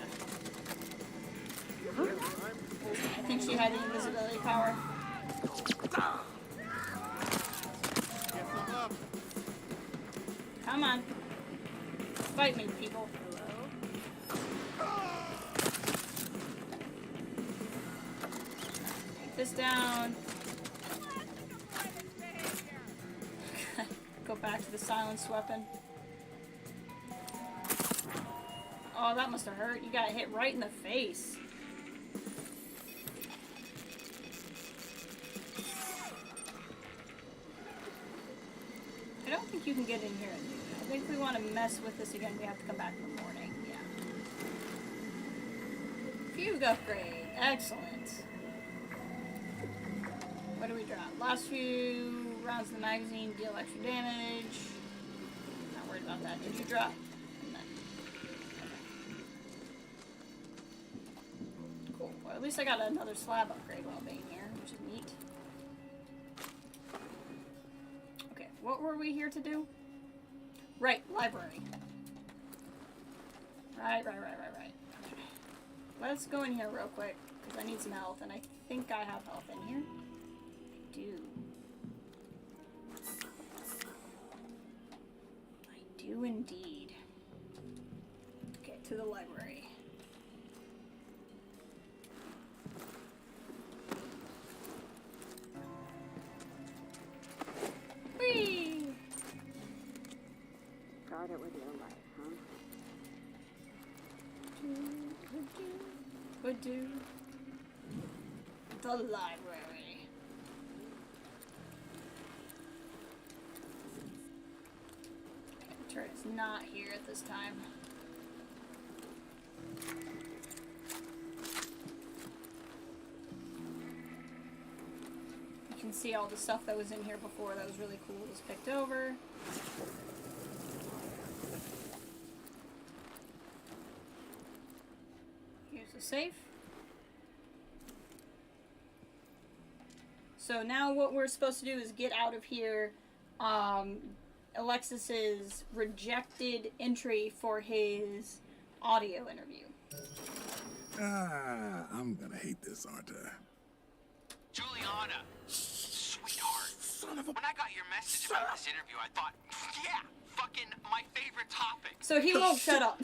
I think she had the invisibility power. Come on. Fight me, people. Take this down. Go back to the silenced weapon. Oh, that must have hurt. You got hit right in the face. I don't think you can get in here. I think if we want to mess with this again, we have to come back in the morning. Yeah. Fuse upgrade. Excellent. What do we drop? Last few rounds of the magazine deal extra damage. Not worried about that. Did you drop? No. Okay. Cool. Well, at least I got another slab upgrade while being here, which is neat. What were we here to do? Right, library. Right. Okay. Let's go in here real quick, because I need some health, and I think I have health in here. I do. I do indeed. Okay, to the library. Whee! Guard it with your life, huh? Would do. The library. Okay, the turret's not here at this time. You can see all the stuff that was in here before that was really cool was picked over. Here's the safe. So now what we're supposed to do is get out of here. Alexis's rejected entry for his audio interview. I'm gonna hate this, aren't I? Juliana, sweetheart. When I got your message about this interview, I thought, yeah, fucking my favorite topic. So he won't shut up.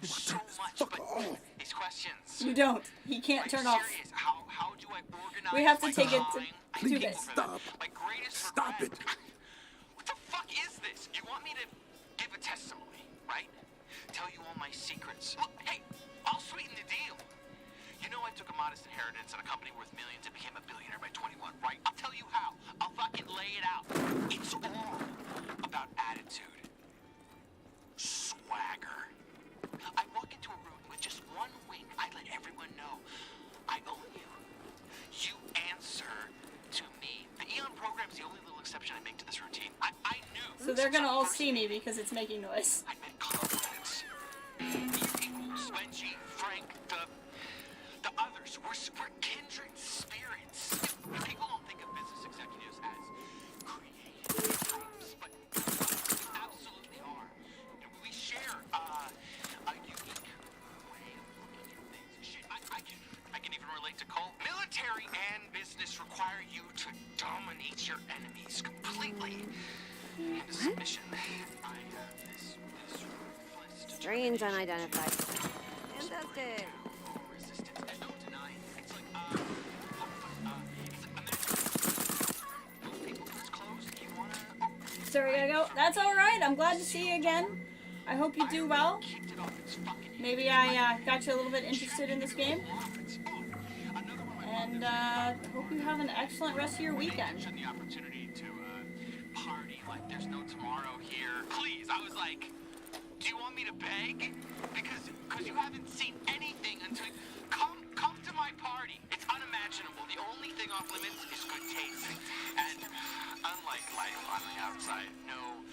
So much, but his questions. You don't. He can't turn off. Serious? How do I organize We have to my take it time? to do this. Stop. My greatest Stop regret. it. What the fuck is this? You want me to give a testimony, right? Tell you all my secrets. Look, hey, I'll sweeten the deal. You know I took a modest inheritance in a company worth millions and became a billionaire by 21, right? I'll tell you how. I'll fucking lay it out. It's all about attitude. Swagger. I walk into a room with just one wink. I let everyone know I own you. You answer to me. The Eon program's the only little exception I make to this routine. I knew. So they're gonna all see me because it's making noise. I meant confidence. You people, Swenji, Frank, the others, we're kindred spirits. People don't think of business executives as creative types, but we absolutely are. And we share a unique way of looking at things. Shit, I can even relate to Cole. Military and business require you to dominate your enemies completely into submission. This ruthless Strange unidentified. Fantastic. Sorry, I gotta go. That's alright. I'm glad to see you again. I hope you do well. Maybe I got you a little bit interested in this game. And hope you have an excellent rest of your weekend. The opportunity to party like there's no tomorrow here. Please, I was like, do you want me to beg? Because you haven't seen anything until come to my party. It's unimaginable. The only thing off limits is good taste. And unlike life on the outside, no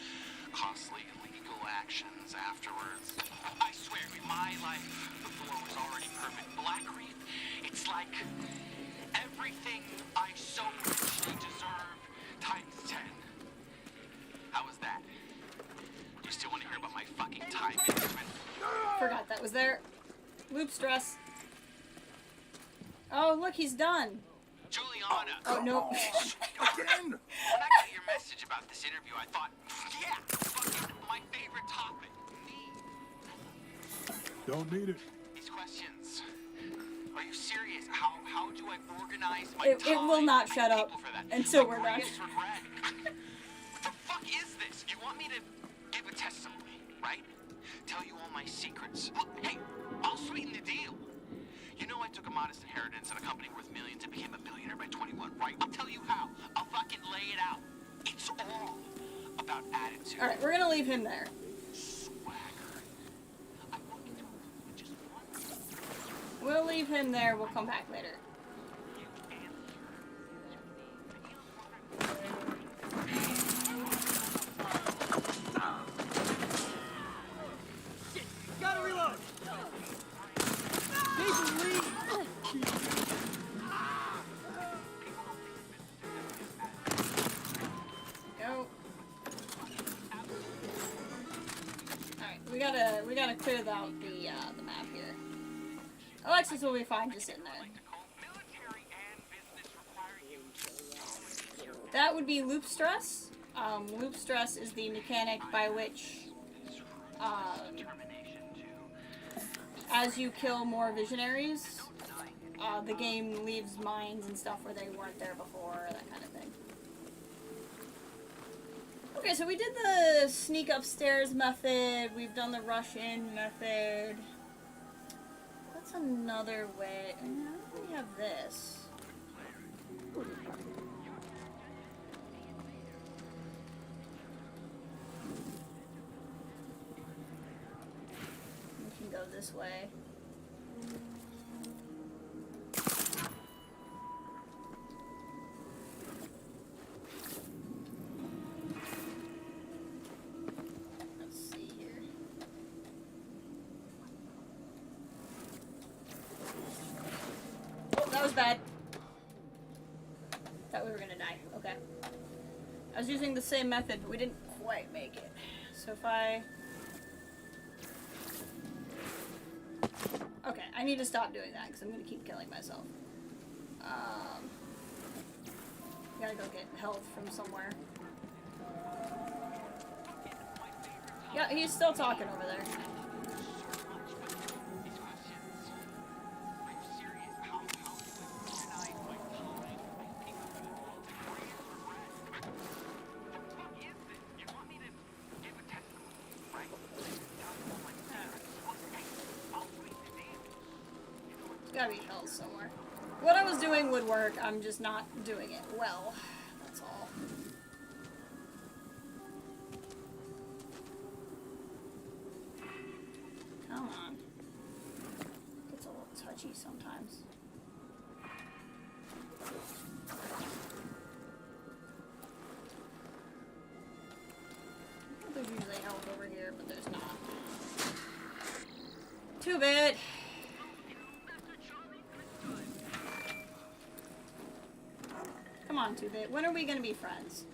costly legal actions afterwards. I swear, my life before was already perfect. Black Reef, it's like everything I so richly deserve times 10. How was that? You still want to hear about my fucking time management? Forgot that was there. Loop stress. Oh, look, he's done. Juliana. Oh, no. Again? When I got your message about this interview, I thought, yeah, fucking my favorite topic. Don't need it. These questions. Are you serious? How do I organize my It time? will not shut up until we're done. Greatest regret. What the fuck is this? You want me to give a testimony, right? Tell you all my secrets. Look, hey, I'll sweeten the deal. You know I took a modest inheritance in a company worth millions and became a billionaire by 21, right? I'll tell you how. I'll fucking lay it out. It's all about attitude. Alright, we're gonna leave him there. Swagger. I walk into a room with just one. We'll leave him there. We'll come back later. Gotta reload! Go. we gotta clear out the map here. Alexis will be fine just sitting there. That would be loop stress. Loop stress is the mechanic by which, as you kill more visionaries, the game leaves mines and stuff where they weren't there before, that kind of thing. Okay, so we did the sneak upstairs method, we've done the rush in method. What's another way? How do we have this? We can go this way. Bad. Thought we were gonna die. Okay. I was using the same method, but we didn't quite make it. So if I... Okay, I need to stop doing that, because I'm gonna keep killing myself. Gotta go get health from somewhere. Yeah, he's still talking over there. Gotta be held somewhere. What I was doing would work, I'm just not doing it well. That's all. Come on. Gets a little touchy sometimes. There's usually health over here, but there's not. Too bad. Come on, 2-Bit. When are we gonna be friends?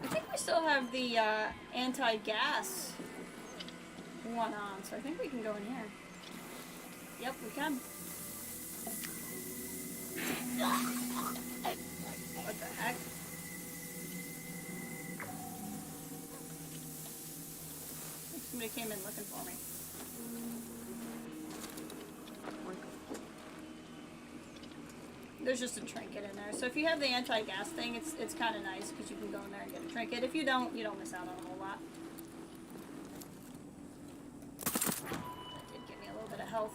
I think we still have the anti-gas one on, so I think we can go in here. Yep, we can. What the heck? Somebody came in looking for me. There's just a trinket in there. So if you have the anti-gas thing, it's kind of nice because you can go in there and get a trinket. If you don't miss out on a whole lot. That did give me a little bit of health.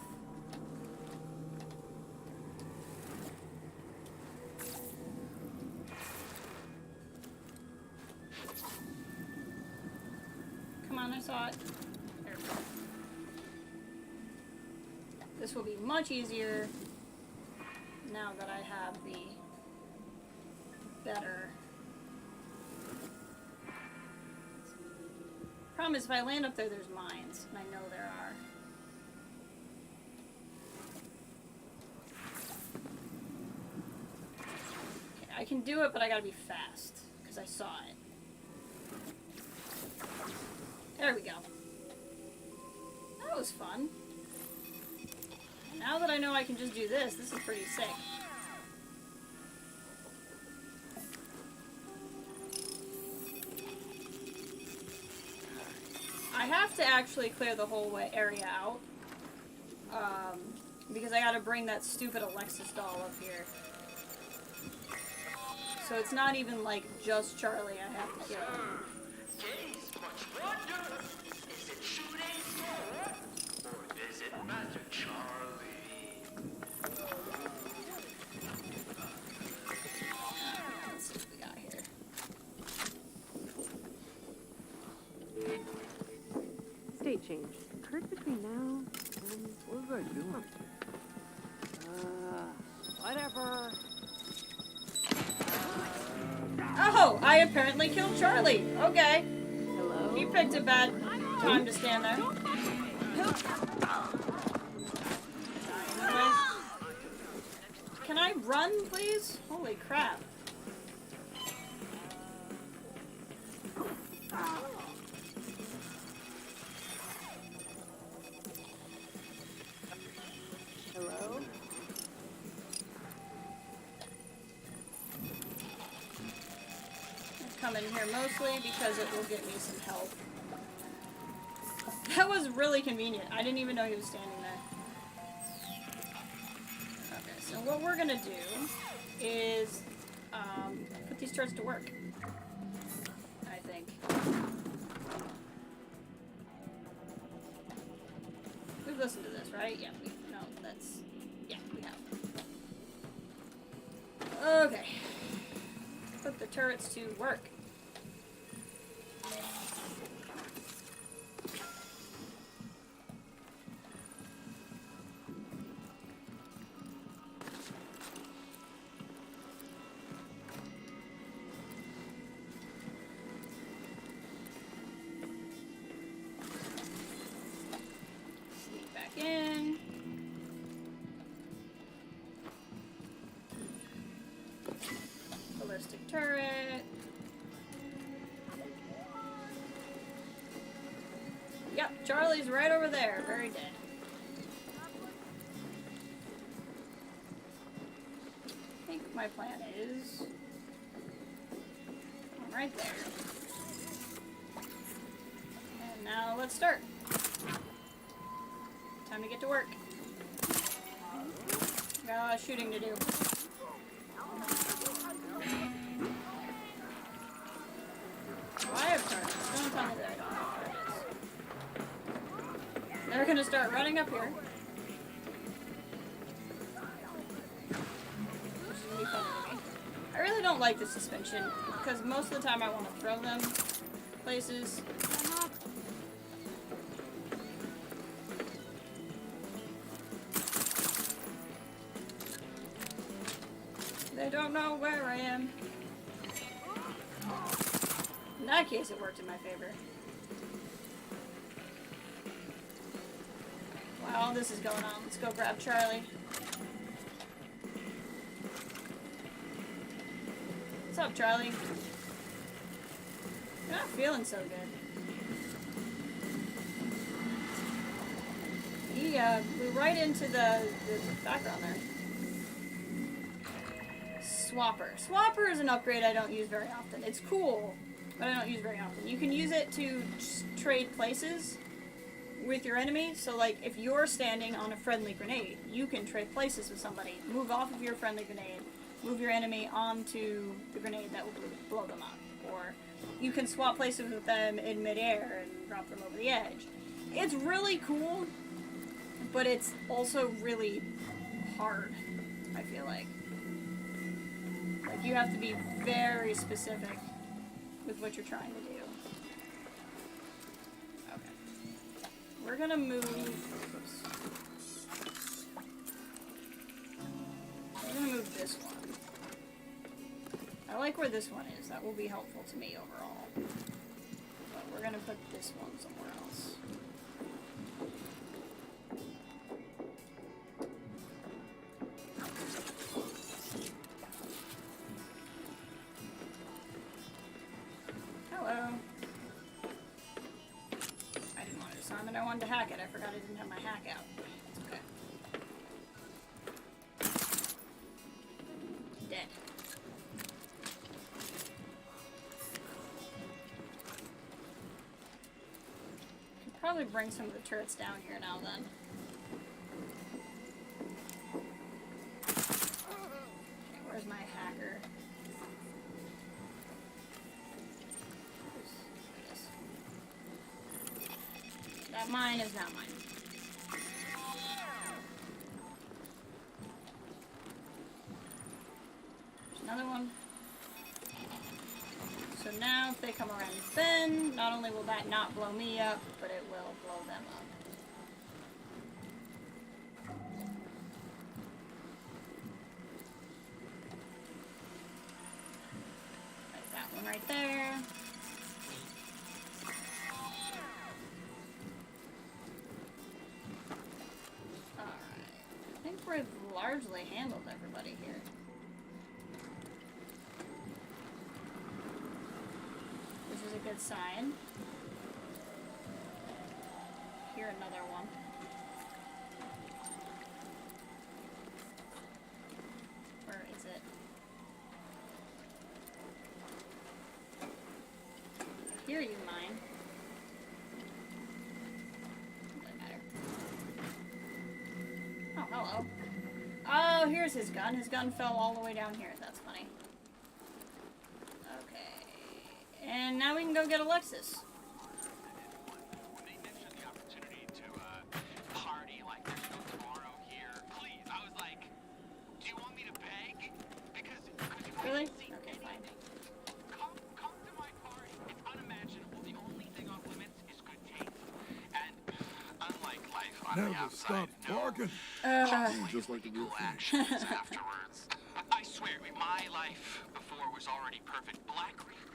Come on, I saw it. There we go. This will be much easier now that I have the better. Problem is, if I land up there, there's mines, and I know there are. Okay, I can do it, but I gotta be fast, because I saw it. There we go. That was fun. Now that I know I can just do this, this is pretty sick. I have to actually clear the whole area out. Because I gotta bring that stupid Alexis doll up here. So it's not even like just Charlie I have to kill. Gaze much wonder. Is it shooting star? Or is it Master Charlie? Let's see what we got here. State change. Occurred between now and... What was I doing? Whatever. Oh, I apparently killed Charlie. Okay. Hello? He picked a bad time to stand there. Can I run, please? Holy crap. Hello? I come in here mostly because it will get me some help. That was really convenient. I didn't even know he was standing there. Okay, so what we're gonna do is put these turrets to work. I think. We've listened to this, right? Yeah, yeah, we have. Okay. Put the turrets to work. Sneak back in. Ballistic turret. Yep, Charlie's right over there, very dead. I think my plan is right there. And now let's start. Time to get to work. Got a lot of shooting to do. Oh, I have targets. Don't tell me that I don't have targets. They're gonna start running up here. Which is gonna be fun for me. I really don't like the suspension, because most of the time I want to throw them places. They don't know where I am. In that case, it worked in my favor. While this is going on, let's go grab Charlie. What's up, Charlie? You're not feeling so good. He blew right into the background there. Swapper. Swapper is an upgrade I don't use very often. It's cool, but I don't use very often. You can use it to trade places with your enemy. So, like, if you're standing on a friendly grenade, you can trade places with somebody. Move off of your friendly grenade. Move your enemy onto the grenade that will blow them up. Or you can swap places with them in midair and drop them over the edge. It's really cool, but it's also really hard, I feel like. Like, you have to be very specific with what you're trying to do. Okay. We're gonna move... Oops. We're gonna move this one. I like where this one is. That will be helpful to me overall. But we're gonna put this one somewhere else. Hello. I didn't want to disarm it. I wanted to hack it. I forgot I didn't have my hack out. It's okay. Dead. Could probably bring some of the turrets down here now then. Okay, where's my hacker? That mine is not mine. There's another one. So now if they come around the bend, not only will that not blow me up, but it will blow them up. Like that one right there. Alright. I think we've largely handled everybody here. a good sign. Here, another one. Where is it? Here, you mine. Doesn't matter. Oh, hello. Oh, here's his gun. His gun fell all the way down here. That's funny. Okay. And now we can go get Alexis. They mentioned the opportunity to party like there's no tomorrow here. Please, I was like, do you want me to beg? Because you Really? see Okay, fine. Come to my party. It's unimaginable. The only thing off limits is good taste. And unlike life on the Never outside, stop barking. Just like the real thing. actions afterwards. I swear, my life before was already perfect. Black Reef,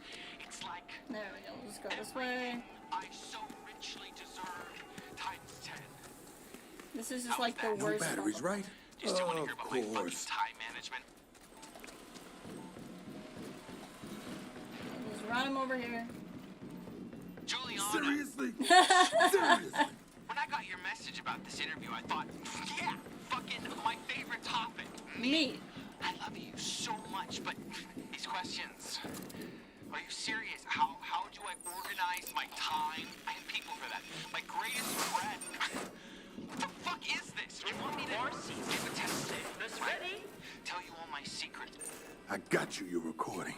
it's like There we go. Let's go this way. I so richly deserve times 10. This is just like the No worst. batteries, right? Do you still want to hear Of about my fucking course. time management? Just run him over here. Juliana, Seriously? Seriously? when I got your message about this interview, I thought, yeah, fucking my favorite topic. Me. I love you so much, but these questions. Are you serious? How do I organize my time? I have people for that. My greatest friend. What the fuck is this? You want me to give a test? This ready? Tell you all my secrets. I got you, your recording.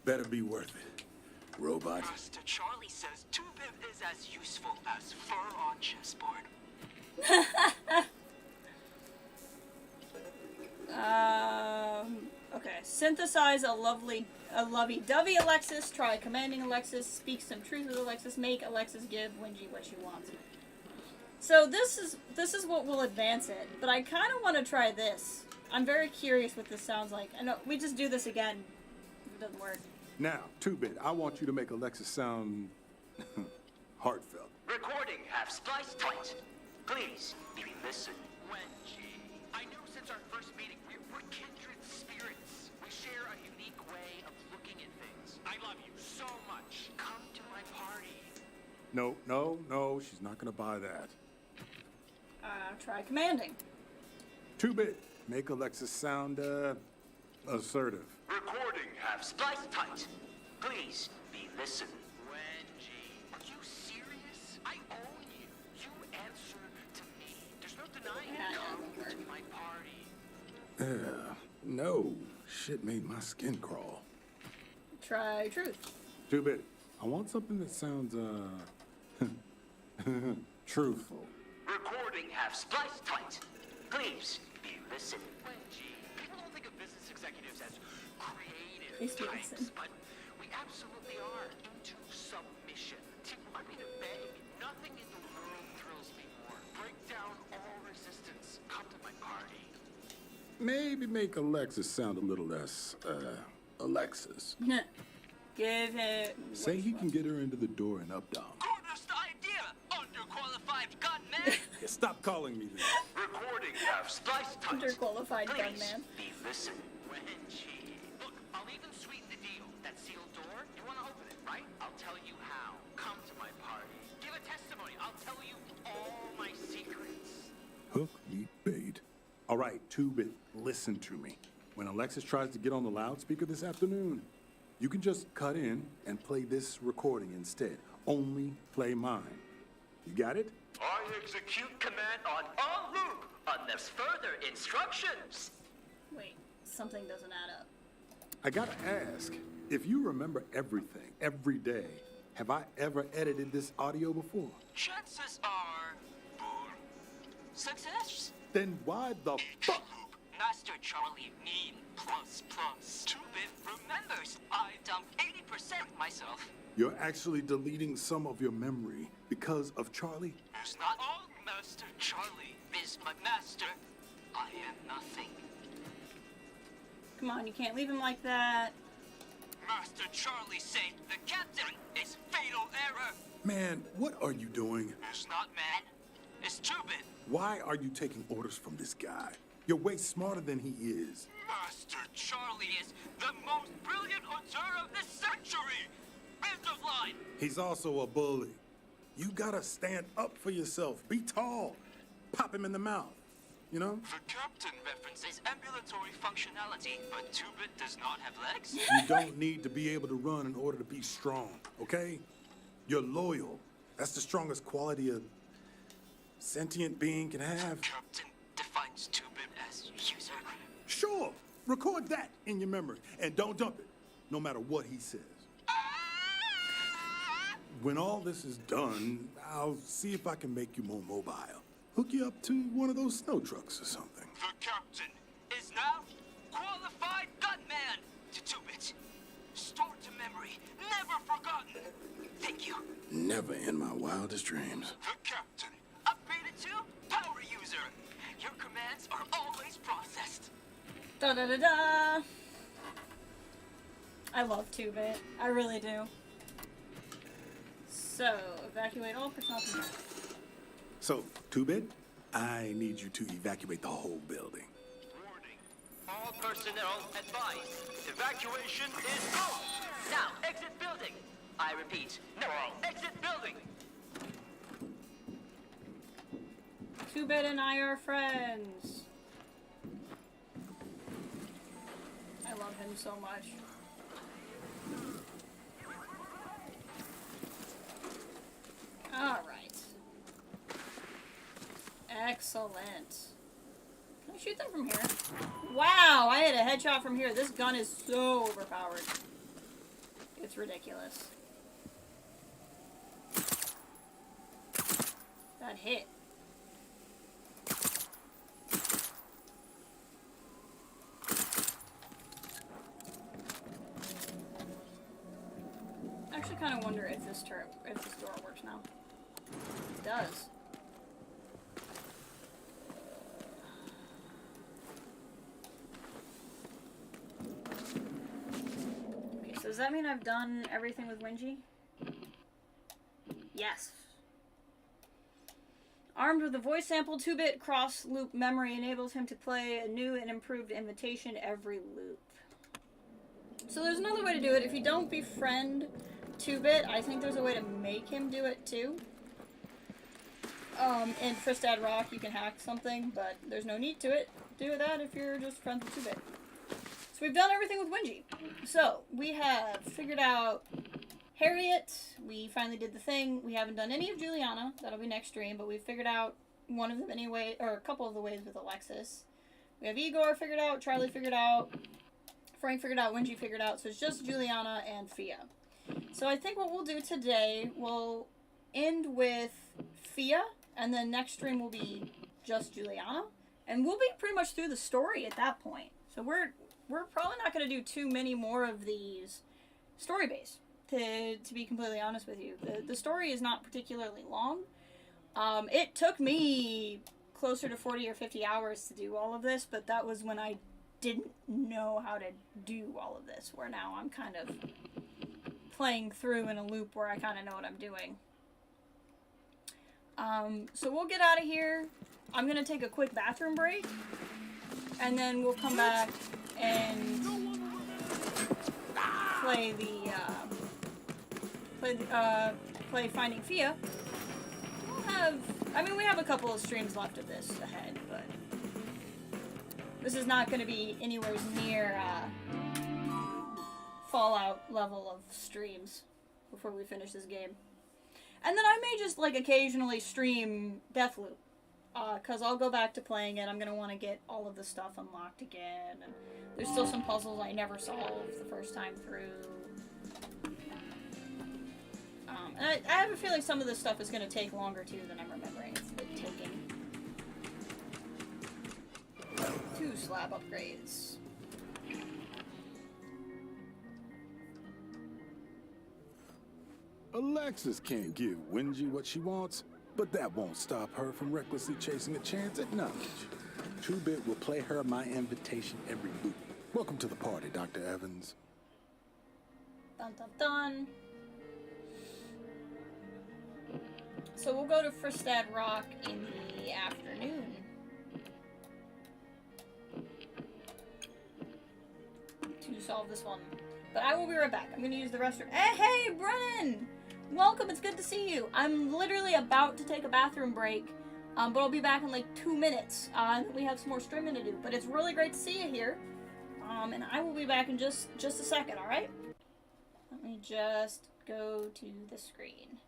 Better be worth it, robot. Master Charlie says 2-bit is as useful as fur on chessboard. Okay. Synthesize a lovey-dovey Alexis. Try commanding Alexis. Speak some truth with Alexis. Make Alexis give Wingy what she wants. So this is what will advance it. But I kind of want to try this. I'm very curious what this sounds like. I know we just do this again. If it doesn't work. Now, 2-bit, I want you to make Alexis sound heartfelt. Recording half spliced tight. Please, listen. Wenji, I know since our first meeting, we're kindred spirits. We share a unique way of looking at things. I love you so much. Come to my party. No, she's not gonna buy that. Try commanding. 2-bit, make Alexis sound, assertive. Recording half spliced tight. Please, listen. Wenji, are you serious? I own you. You answer to me. There's no denying it. Come to my party. No. Shit made my skin crawl. Try truth. 2-bit, I want something that sounds, truthful. Recording half spliced tight. Please, listen. Wenji, people don't think of business executives as creative Please do types, listen. but we absolutely are into submission. Do you want me to beg? Nothing in the world thrills me more. Break down all resistance. Come to my party. Maybe make Alexis sound a little less, Alexis. Give him. Say he can get her into the door and up down. Goodest idea, underqualified gunman. Stop calling me that. Recording half spliced tight. Underqualified Please, gunman. listen. Wenji. Look, I'll even sweeten the deal. That sealed door, you want to open it, right? I'll tell you how. Come to my party. Give a testimony. I'll tell you all my secrets. Hook, meat, bait. All right, 2-bit, listen to me. When Alexis tries to get on the loudspeaker this afternoon, you can just cut in and play this recording instead. Only play mine. You got it? I execute command on all loop unless further instructions. Wait, something doesn't add up. I gotta ask, if you remember everything, every day, have I ever edited this audio before? Chances are success. Then why the fuck? Master Charlie mean plus. 2-bit remembers I dumped 80% myself. You're actually deleting some of your memory because of Charlie? It's not all Master Charlie is my master. I am nothing. Come on, you can't leave him like that. Master Charlie say the captain is fatal error. Man, what are you doing? It's not man. It's 2-bit. Why are you taking orders from this guy? You're way smarter than he is. Master Charlie is the most brilliant auteur of this century. business line. He's also a bully. You gotta stand up for yourself. Be tall. Pop him in the mouth. You know? The captain references ambulatory functionality, but 2-Bit does not have legs. You don't need to be able to run in order to be strong, okay? You're loyal. That's the strongest quality a sentient being can have. The captain defines 2-Bit as user. Sure. Record that in your memory. And don't dump it, no matter what he says. When all this is done, I'll see if I can make you more mobile. Hook you up to one of those snow trucks or something. The captain is now qualified gunman to 2-Bit. Stored to memory, never forgotten. Thank you. Never in my wildest dreams. The captain, upgraded to power user. Your commands are always processed. Da da da da. I love 2-Bit. I really do. So, evacuate all personnel from here. So, 2-Bit, I need you to evacuate the whole building. Warning. All personnel advised. Evacuation is go. Now, exit building. I repeat, no, exit building. 2-Bit and I are friends. I love him so much. Alright. Excellent. Can I shoot them from here? Wow, I had a headshot from here. This gun is so overpowered. It's ridiculous. That hit. I actually kind of wonder if this door works now. It does. Okay, so does that mean I've done everything with Wingy? Yes. Armed with a voice sample, 2-Bit cross-loop memory enables him to play a new and improved invitation every loop. So there's another way to do it. If you don't befriend 2-Bit, I think there's a way to make him do it too. In Fristad Rock, you can hack something, but there's no need to do that if you're just friends with 2-Bit. So we've done everything with Wingy. So we have figured out Harriet. We finally did the thing. We haven't done any of Juliana. That'll be next stream, but we figured out one of them anyway, or a couple of the ways with Alexis. We have Igor figured out, Charlie figured out, Frank figured out, Wingy figured out, so it's just Juliana and Fia. So I think what we'll do today, we'll end with Fia, and then next stream will be just Juliana, and we'll be pretty much through the story at that point. So we're probably not going to do too many more of these story-based, to be completely honest with you. The story is not particularly long. It took me closer to 40 or 50 hours to do all of this, but that was when I didn't know how to do all of this, where now I'm kind of playing through in a loop where I kind of know what I'm doing. So we'll get out of here. I'm going to take a quick bathroom break, and then we'll come back and play play Finding Fia. We have a couple of streams left of this ahead, but this is not going to be anywhere near Fallout level of streams before we finish this game. And then I may just occasionally stream Deathloop, because I'll go back to playing it. I'm going to want to get all of the stuff unlocked again, and there's still some puzzles I never solved the first time through. And I have a feeling some of this stuff is going to take longer too than I'm remembering it's been taking. 2 slab upgrades. Alexis can't give Wingy what she wants, but that won't stop her from recklessly chasing a chance at knowledge. 2-Bit will play her my invitation every loop. Welcome to the party, Dr. Evans. Dun dun dun. So we'll go to Fristad Rock in the afternoon. To solve this one. But I will be right back. I'm gonna use the restroom. Hey, Brennan! Welcome, it's good to see you. I'm literally about to take a bathroom break, but I'll be back in like 2 minutes. We have some more streaming to do, but it's really great to see you here. And I will be back in just a second, alright? Let me just go to the screen.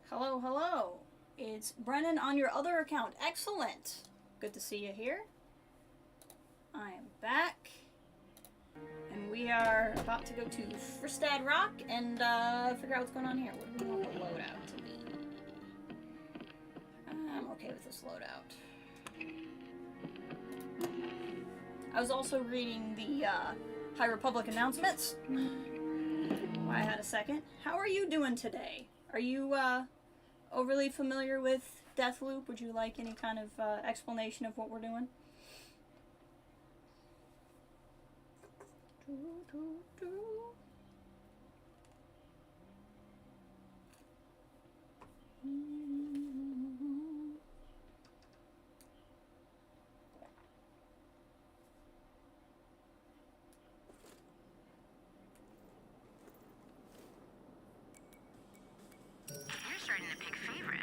Hello, hello. It's Brennan on your other account. Excellent. Good to see you here. I am back. And we are about to go to Fristad Rock and figure out what's going on here. What do we want the loadout to be? I'm okay with this loadout. I was also reading the High Republic announcements. I had a second. How are you doing today? Are you overly familiar with Deathloop? Would you like any kind of explanation of what we're doing?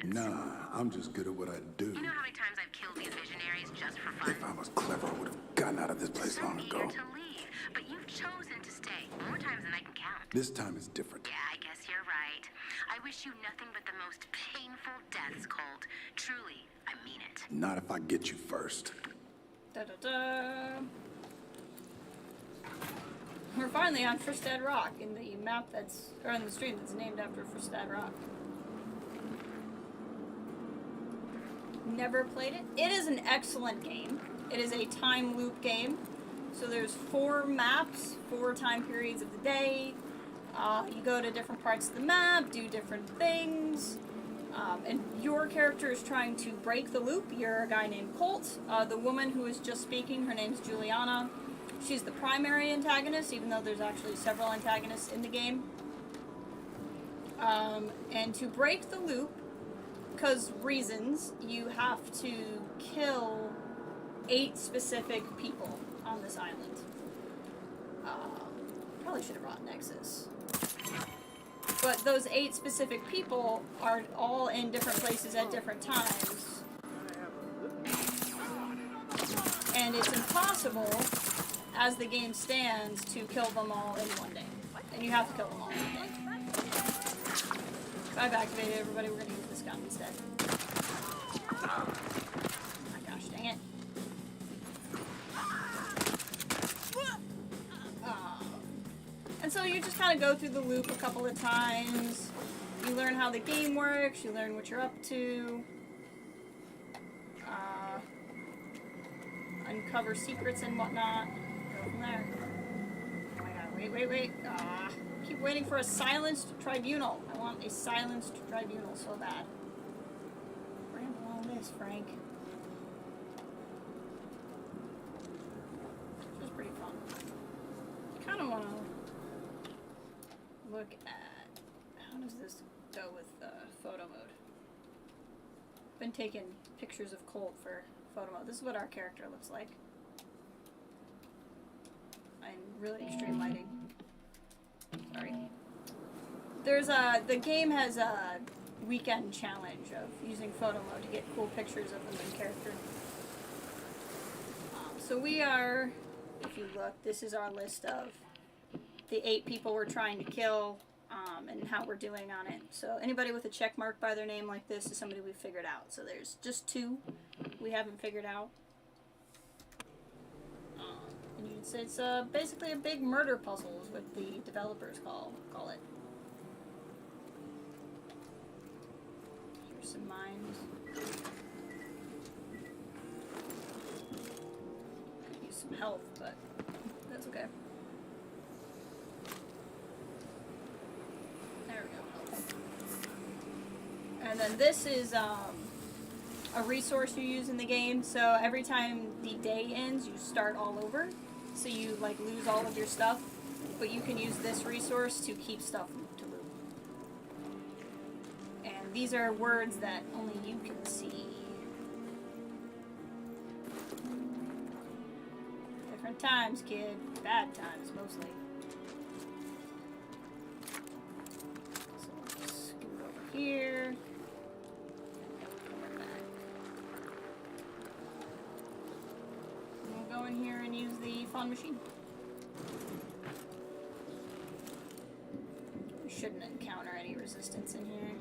Nah, I'm just good at what I do. You know how many times I've killed these visionaries just for fun? If I was clever, I would have gotten out of this place long ago. Eager to leave, but you've chosen to stay more times than I can count. This time is different. Yeah, I guess you're right. I wish you nothing but the most painful deaths, Colt. Truly, I mean it. Not if I get you first. Da-da-da. We're finally on Fristad Rock in the map that's, or in the stream that's named after Fristad Rock. Never played it. It is an excellent game. It is a time loop game. So there's 4 maps, 4 time periods of the day. You go to different parts of the map, do different things, and your character is trying to break the loop. You're a guy named Colt. The woman who is just speaking, her name's Juliana. She's the primary antagonist, even though there's actually several antagonists in the game. And to break the loop, because reasons, you have to kill 8 specific people on this island. Probably should have brought Nexus. But those 8 specific people are all in different places at different times. And it's impossible, as the game stands, to kill them all in one day. And you have to kill them all in one day. I've activated everybody, we're gonna use this gun instead. Oh my gosh, dang it. And so you just kind of go through the loop a couple of times. You learn how the game works, you learn what you're up to. Uncover secrets and whatnot. Go from there. Oh my god, wait. Keep waiting for a silenced tribunal. I want a silenced tribunal so bad. Ramble on this, Frank. This is pretty fun. I kind of want to look at how does this go with photo mode. I've been taking pictures of Colt for photo mode. This is what our character looks like. I'm really extreme lighting. Sorry. There's the game has a weekend challenge of using photo mode to get cool pictures of the main character. So we are, if you look, this is our list of the 8 people we're trying to kill, and how we're doing on it. So anybody with a check mark by their name like this is somebody we've figured out. So there's just 2 we haven't figured out. And it's basically a big murder puzzle is what the developers call it. Here's some mines. Could use some health, but that's okay. There we go. And then this is a resource you use in the game. So every time the day ends, you start all over. So you like lose all of your stuff, but you can use this resource to keep stuff to loot. And these are words that only you can see. Different times, kid. Bad times, mostly. So we'll just scoot over here. And we'll go in here and use the fun machine. We shouldn't encounter any resistance in here.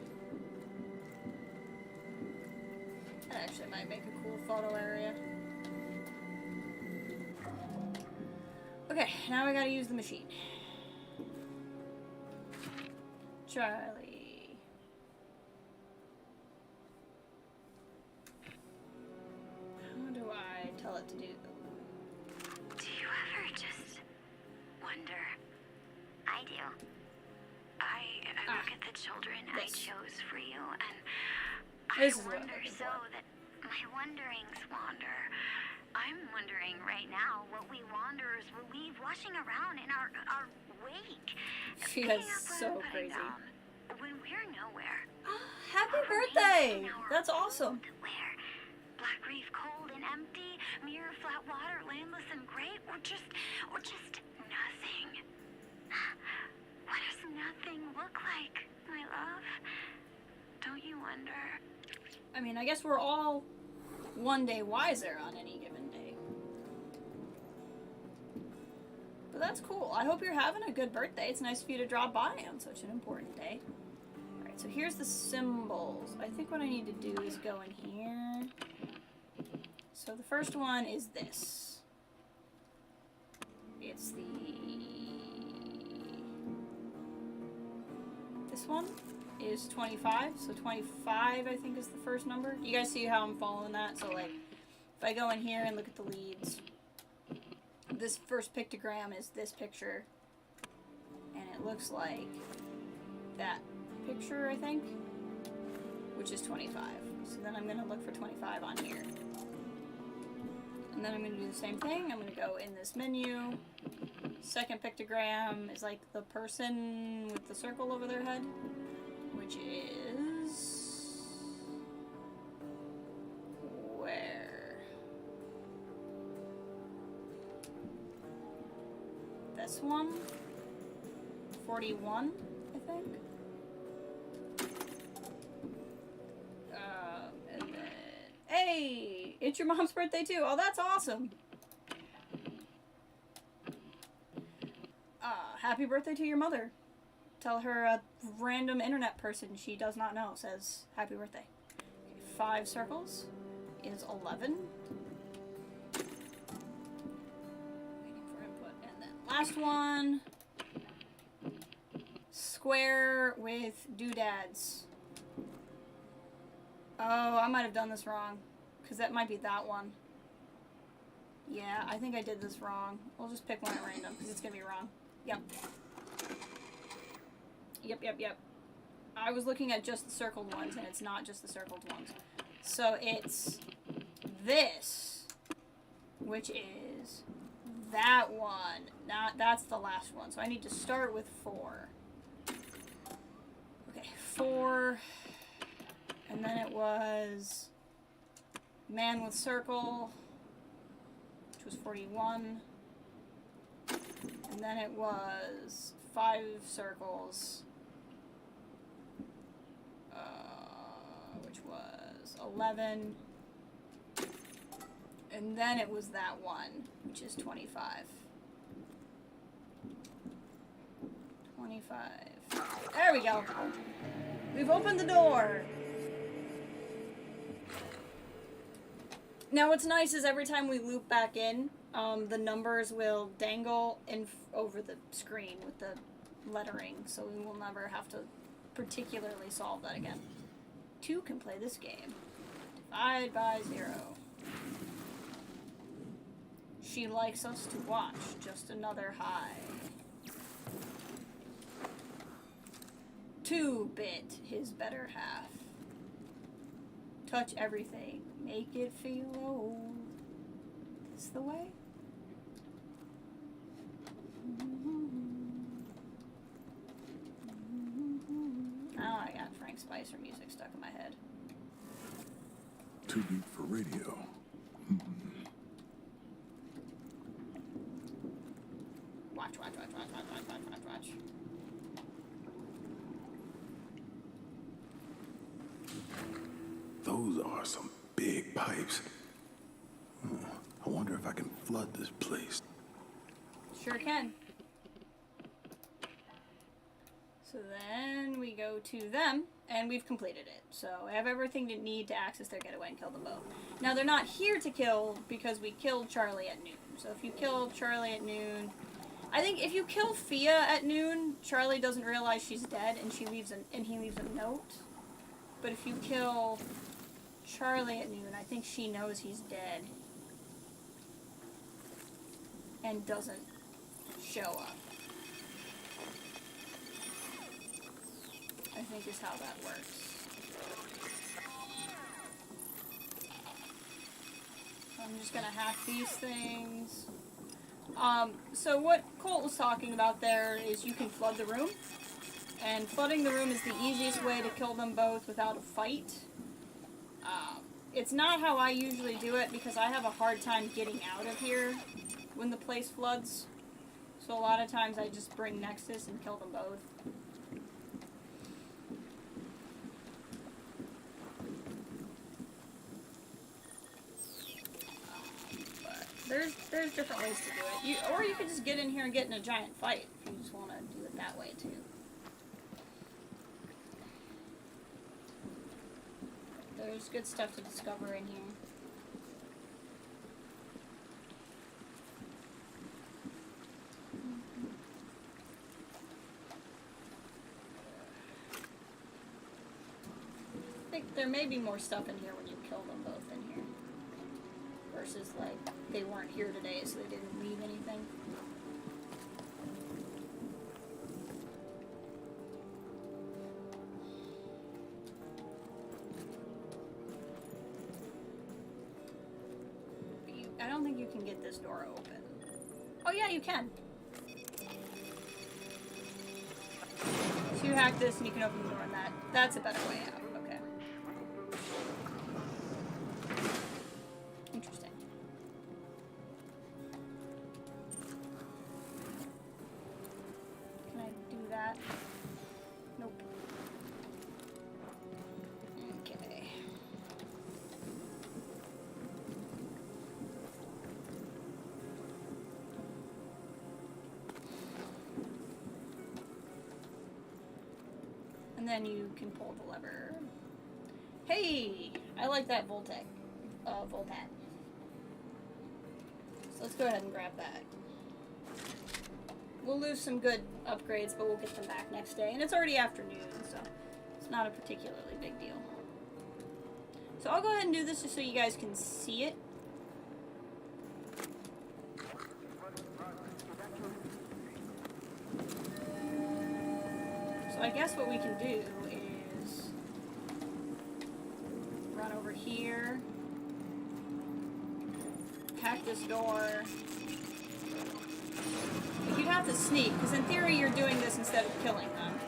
That actually might make a cool photo area. Okay, now we gotta use the machine. Charlie. How do I tell it to do? Do you ever just wonder? I do. I look at the children I chose for you, and I wonder so that my wanderings wander. I'm wondering right now what we wanderers will leave washing around in our wake. She is so crazy. When we're nowhere. Happy birthday! That's awesome. Where? Black Reef cold and empty, mirror flat water, landless and gray, or just nothing. What does nothing look like, my love? Don't you wonder? I mean, I guess we're all one day wiser on any given day. But that's cool. I hope you're having a good birthday. It's nice for you to drop by on such an important day. Alright, so here's the symbols. I think what I need to do is go in here. So the first one is this. It's this one is 25, so 25 I think is the first number. You guys see how I'm following that? So like, if I go in here and look at the leads, this first pictogram is this picture. And it looks like that picture, I think, which is 25. So then I'm gonna look for 25 on here. And then I'm gonna do the same thing. I'm gonna go in this menu. Second pictogram is like the person with the circle over their head, which is where? This one? 41, I think. And then, hey, it's your mom's birthday too. Oh, that's awesome. Happy birthday to your mother. Tell her a random internet person she does not know says happy birthday. Okay, 5 circles is 11. Waiting for input. And then last one. Square with doodads. Oh, I might have done this wrong. Because that might be that one. Yeah, I think I did this wrong. We'll just pick one at random because it's going to be wrong. Yep. Yep. I was looking at just the circled ones, and it's not just the circled ones. So it's this, which is that one. That's the last one. So I need to start with 4. Okay, 4. And then it was man with circle, which was 41. And then it was 5 circles, which was 11. And then it was that one, which is 25. 25. There we go. We've opened the door. Now what's nice is every time we loop back in, the numbers will dangle over the screen with the lettering, so we will never have to particularly solve that again. 2 can play this game. Divide by 0. She likes us to watch. Just another high. 2-bit, his better half. Touch everything. Make it feel old. This the way? Oh, I got Frank Spicer music stuck in my head. 2-beat for radio. Watch. Those are some big pipes. I wonder if I can flood this place. Sure can. So then we go to them, and we've completed it. So I have everything you need to access their getaway and kill them both. Now they're not here to kill because we killed Charlie at noon. So if you kill Charlie at noon, I think if you kill Fia at noon, Charlie doesn't realize she's dead, and he leaves a note. But if you kill Charlie at noon, I think she knows he's dead and doesn't show up. I think is how that works. So I'm just gonna hack these things. So what Colt was talking about there is you can flood the room. And flooding the room is the easiest way to kill them both without a fight. It's not how I usually do it because I have a hard time getting out of here when the place floods. So a lot of times I just bring Nexus and kill them both. But there's different ways to do it. Or you could just get in here and get in a giant fight if you just want to do it that way too. There's good stuff to discover in here. I think there may be more stuff in here when you kill them both in here. Versus, like, they weren't here today, so they didn't leave anything. don't think you can get this door open. Oh yeah, you can. So you hack this and you can open the door, and that's a better way out. Okay. Interesting. Can I do that? Nope. Okay. And then you can pull the lever. Hey! I like that Voltec. Voltat. So let's go ahead and grab that. We'll lose some good upgrades, but we'll get them back next day. And it's already afternoon, so it's not a particularly big deal. So I'll go ahead and do this just so you guys can see it. So I guess what we can do is run over here, hack this door. Like, you'd have to sneak, because in theory you're doing this instead of killing them.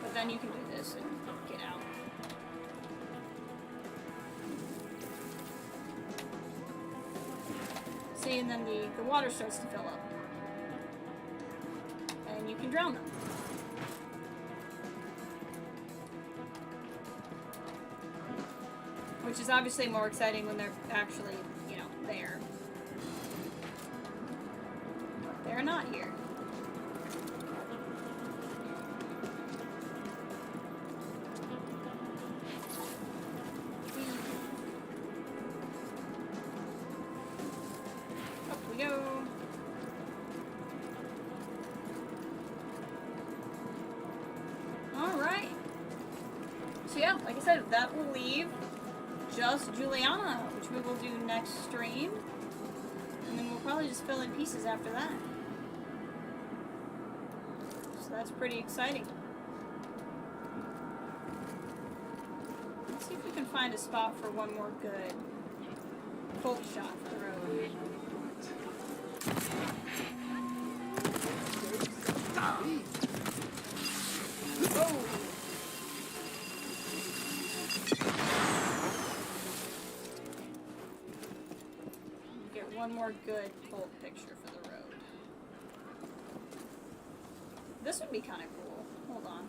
But then you can do this and get out. See, and then the water starts to fill up. And you can drown them. Which is obviously more exciting when they're actually, you know, there. But they're not here. Up we go. Alright. So yeah, like I said, that will leave just Juliana, which we will do next stream. And then we'll probably just fill in pieces after that. So that's pretty exciting. Let's see if we can find a spot for one more good Colt shot for the road. Oh! One more good Colt picture for the road. This would be kind of cool. Hold on.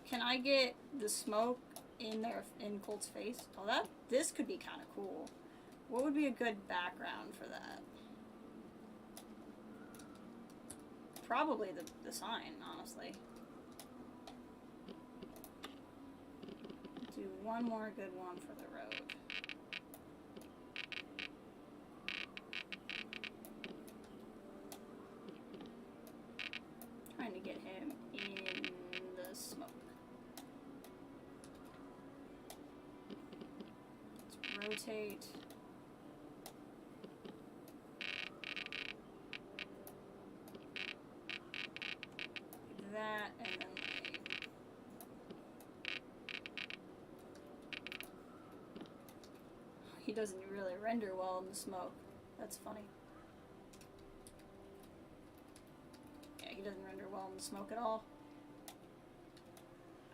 Can I get the smoke in there in Colt's face? Oh, this could be kind of cool. What would be a good background for that? Probably the sign, honestly. Do one more good one for the road. Trying to get him in the smoke. Let's rotate. Like that, and then he doesn't really render well in the smoke. That's funny. He doesn't render well in the smoke at all.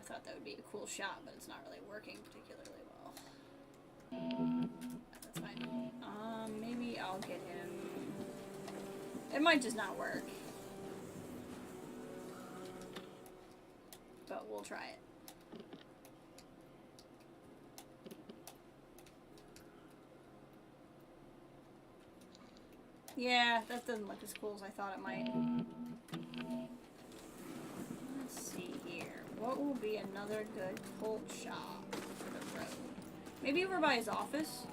I thought that would be a cool shot, but it's not really working particularly well. That's fine. Maybe I'll get him. It might just not work. But we'll try it. Yeah, that doesn't look as cool as I thought it might. Let's see here. What will be another good Colt shot for the road? Maybe over by his office?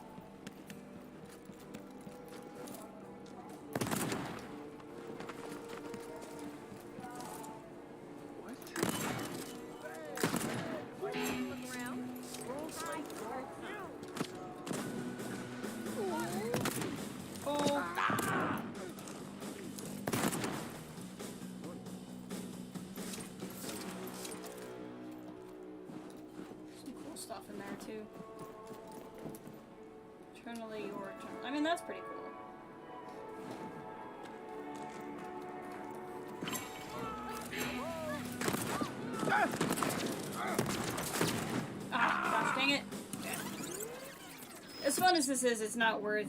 too. Eternally your eternal. I mean, that's pretty cool. Ah, gosh dang it. Okay. As fun as this is, it's not worth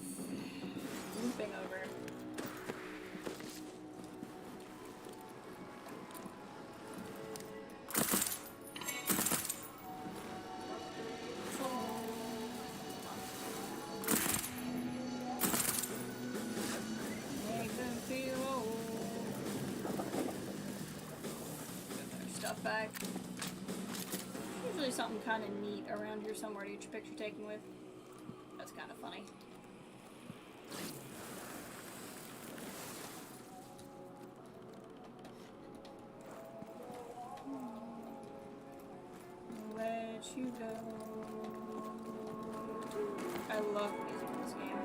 looping over. Make them feel old. Get their stuff back. Usually something kind of neat around here somewhere to get your picture taken with. That's kind of funny. Let you go. I love the music in this game.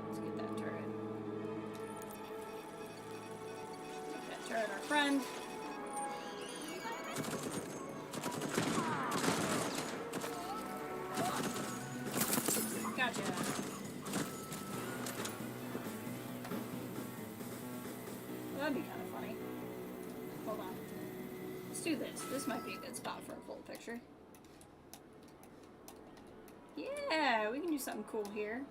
Let's get that turret. Make that turret our friend. Gotcha. Well, that'd be kind of funny. Hold on. Let's do this. This might be a good spot for a full picture. Yeah, we can do something cool here.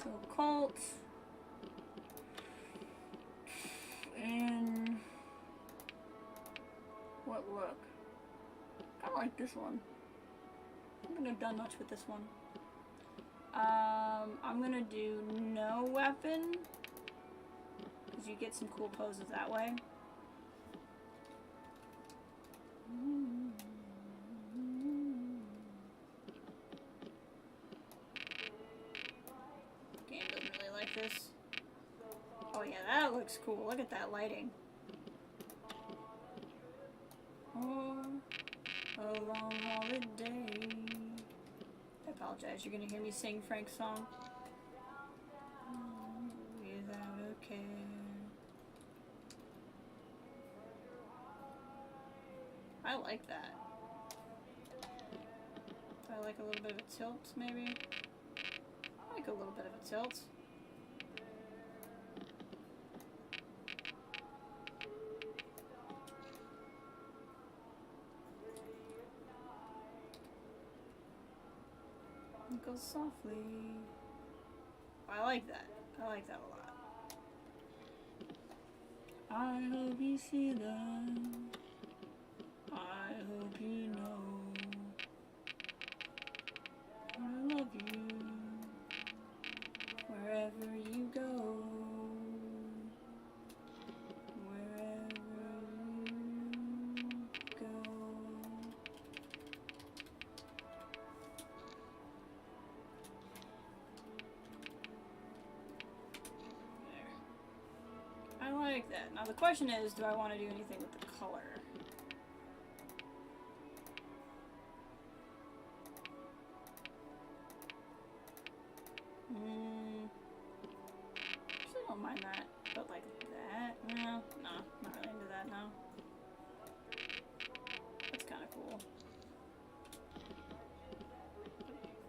So, cult. And what look? I like this one. I haven't have done much with this one. I'm gonna do no weapon, because you get some cool poses that way. Game doesn't really like this. Oh yeah, that looks cool. Look at that lighting. Oh, a long holiday. I apologize, you're gonna hear me sing Frank's song. Without a care. I like that. Do I like a little bit of a tilt, maybe? I like a little bit of a tilt. Go softly. I like that. I like that a lot. I hope you see them. I hope you know I love you wherever you go. Wherever you go. I like that. Now the question is, do I want to do anything with the color? Actually don't mind that, but like that? No, not really into that now. That's kind of cool.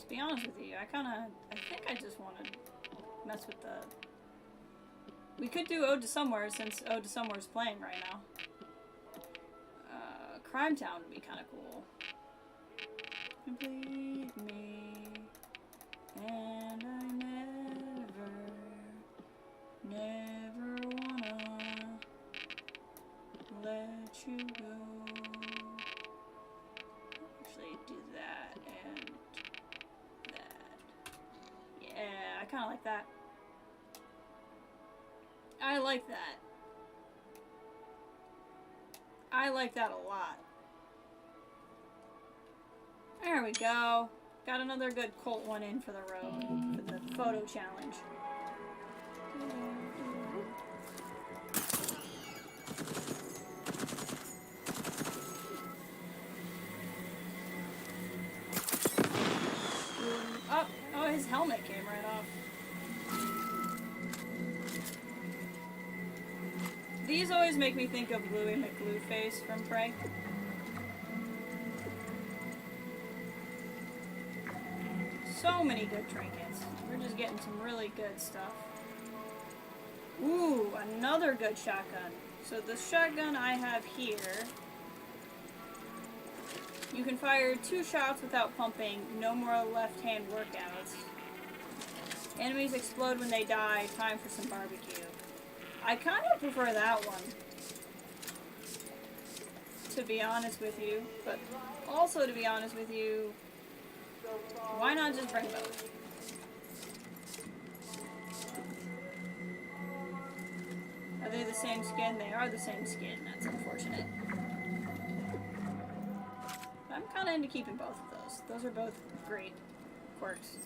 To be honest with you, I think I just want to mess with the... We could do Ode to Somewhere, since Ode to Somewhere is playing right now. Crime Town would be kind of cool. Complete me, and I never wanna let you go. Actually, do that and that. Yeah, I kind of like that. I like that. I like that a lot. There we go. Got another good cult one in for the road, for the photo challenge. Oh, his helmet camera head off. These always make me think of Louie McGlueface from Prey. So many good trinkets. We're just getting some really good stuff. Ooh, another good shotgun. So the shotgun I have here, you can fire 2 shots without pumping, no more left-hand workouts. Enemies explode when they die, time for some barbecue. I kind of prefer that one, to be honest with you, but also to be honest with you, why not just bring both? Are they the same skin? They are the same skin. That's unfortunate. I'm kind of into keeping both of those. Those are both great quirks.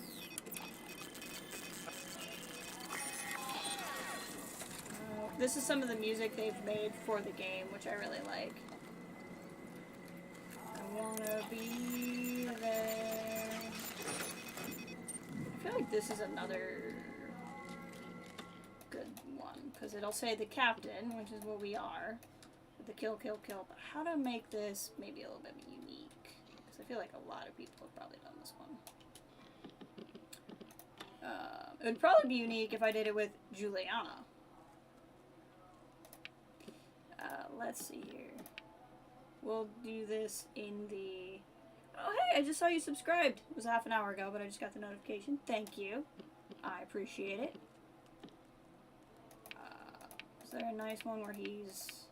This is some of the music they've made for the game, which I really like. I wanna be there. I feel like this is another good one, because it'll say the captain, which is what we are, with the kill, kill, kill. But how to make this maybe a little bit unique? Because I feel like a lot of people have probably done this one. It would probably be unique if I did it with Juliana. Let's see here. We'll do this in the... Oh, hey, I just saw you subscribed. It was half an hour ago, but I just got the notification. Thank you. I appreciate it. Is there a nice one where he's...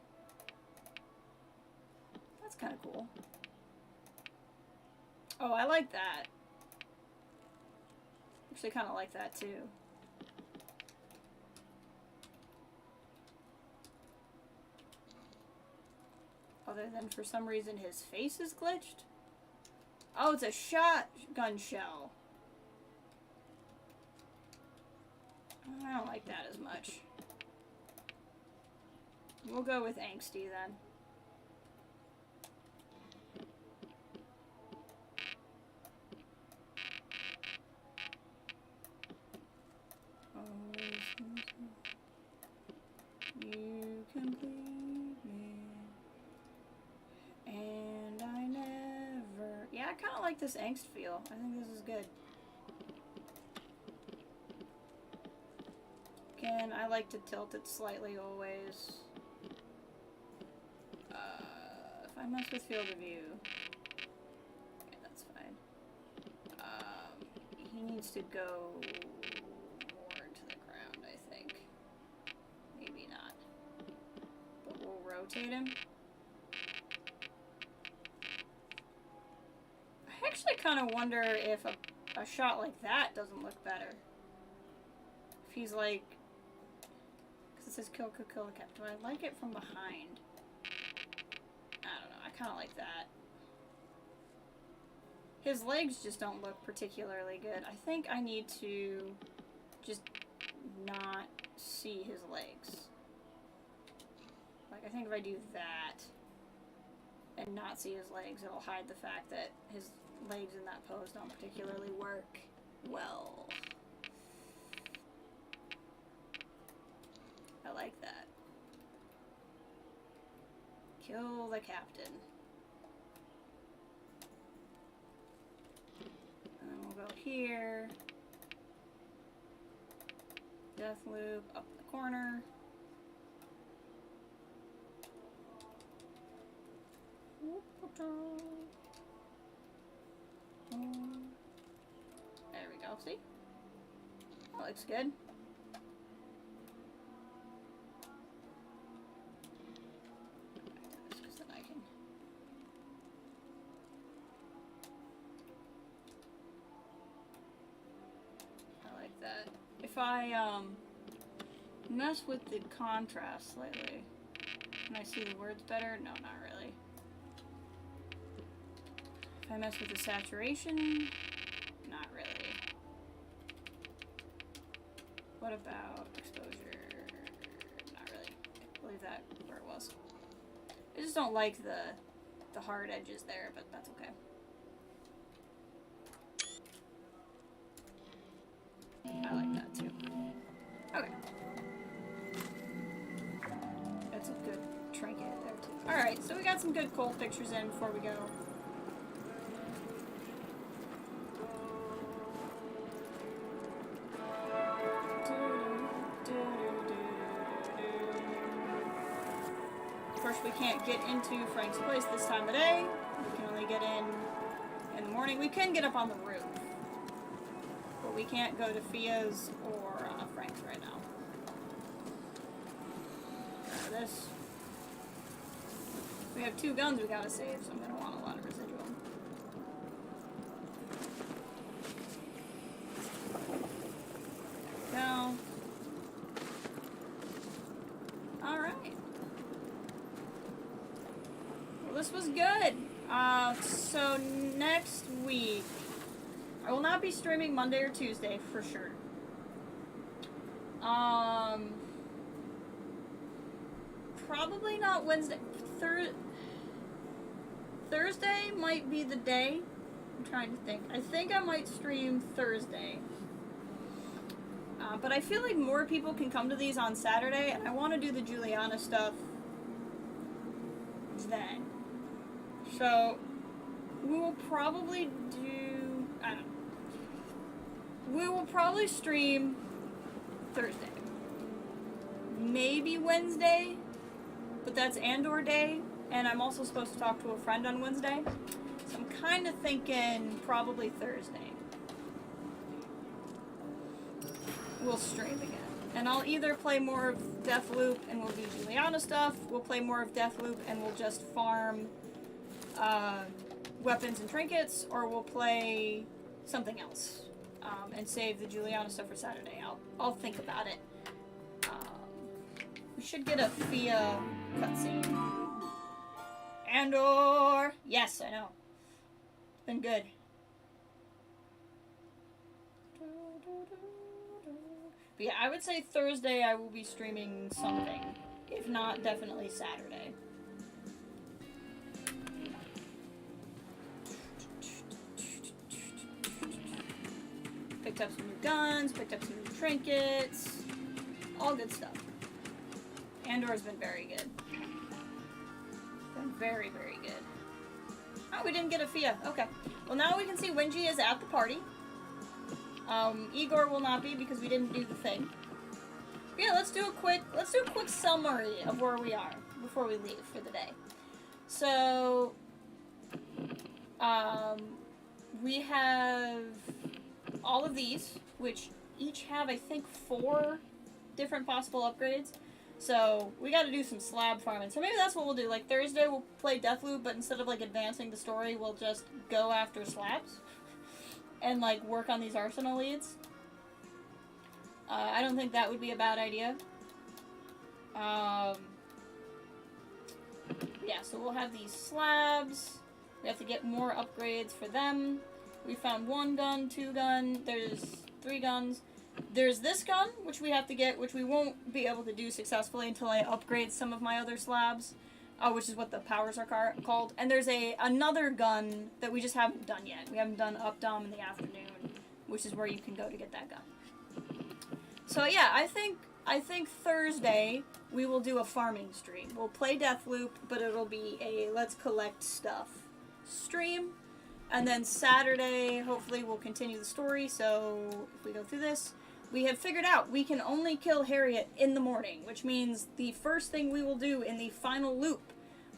That's kind of cool. Oh, I like that. Actually, kind of like that, too. Other than for some reason his face is glitched. Oh, it's a shotgun shell. I don't like that as much. We'll go with angsty then. You complete me. And I never... Yeah, I kind of like this angst feel. I think this is good. Again, I like to tilt it slightly always. If I mess with field of view... Okay, that's fine. He needs to go more into the ground, I think. Maybe not. But we'll rotate him. I actually kind of wonder if a shot like that doesn't look better. If he's like... Because it says kill, kill, kill the cat. Do I like it from behind? I don't know. I kind of like that. His legs just don't look particularly good. I think I need to just not see his legs. Like, I think if I do that and not see his legs, it'll hide the fact that his legs in that pose don't particularly work well. I like that. Kill the captain. And then we'll go here. Deathloop up the corner. There we go, see? That looks good. Because then I can... I like that. If I, mess with the contrast slightly, can I see the words better? No, not really. If I mess with the saturation, not really. What about exposure? Not really. I'll leave that where it was. I just don't like the hard edges there, but that's okay. I like that too. Okay. That's a good trinket there too. Alright, so we got some good cold pictures in before we go. Of course, we can't get into Frank's place this time of day. We can only get in the morning. We can get up on the roof. But we can't go to Fia's or Frank's right now. This. We have 2 guns we gotta save, so I'm gonna want a lot of residual. Go. Alright. Well, this was good. So next week, I will not be streaming Monday or Tuesday for sure. Probably not Wednesday. Thursday might be the day. I'm trying to think. I think I might stream Thursday. But I feel like more people can come to these on Saturday, and I want to do the Juliana stuff then. So, we will probably do... I don't know. We will probably stream Thursday. Maybe Wednesday, but that's Andor Day, and I'm also supposed to talk to a friend on Wednesday. So I'm kind of thinking probably Thursday. We'll stream again. And I'll either play more of Deathloop and we'll do Juliana stuff, we'll play more of Deathloop and we'll just farm weapons and trinkets, or we'll play something else and save the Juliana stuff for Saturday. I'll think about it. We should get a Fia cutscene. Andor! Yes, I know. It's been good. But yeah, I would say Thursday I will be streaming something. If not, definitely Saturday. Picked up some new guns, picked up some new trinkets. All good stuff. Andor's been very good. Been very, very good. Oh, we didn't get a Fia. Okay. Well, now we can see Wenji is at the party. Igor will not be because we didn't do the thing. But yeah, let's do a quick summary of where we are before we leave for the day. So, we have all of these, which each have, I think, 4 different possible upgrades. So, we gotta do some slab farming. So maybe that's what we'll do. Like, Thursday we'll play Deathloop, but instead of, like, advancing the story, we'll just go after slabs. And, like, work on these arsenal leads. I don't think that would be a bad idea. Yeah, so we'll have these slabs. We have to get more upgrades for them. We found 1 gun, 2 gun, there's 3 guns. There's this gun, which we have to get, which we won't be able to do successfully until I upgrade some of my other slabs. Which is what the powers are called. And there's another gun that we just haven't done yet. We haven't done Updom in the afternoon, which is where you can go to get that gun. So yeah, I think Thursday we will do a farming stream. We'll play Deathloop, but it'll be a let's collect stuff stream. And then Saturday, hopefully we'll continue the story. So if we go through this, we have figured out we can only kill Harriet in the morning, which means the first thing we will do in the final loop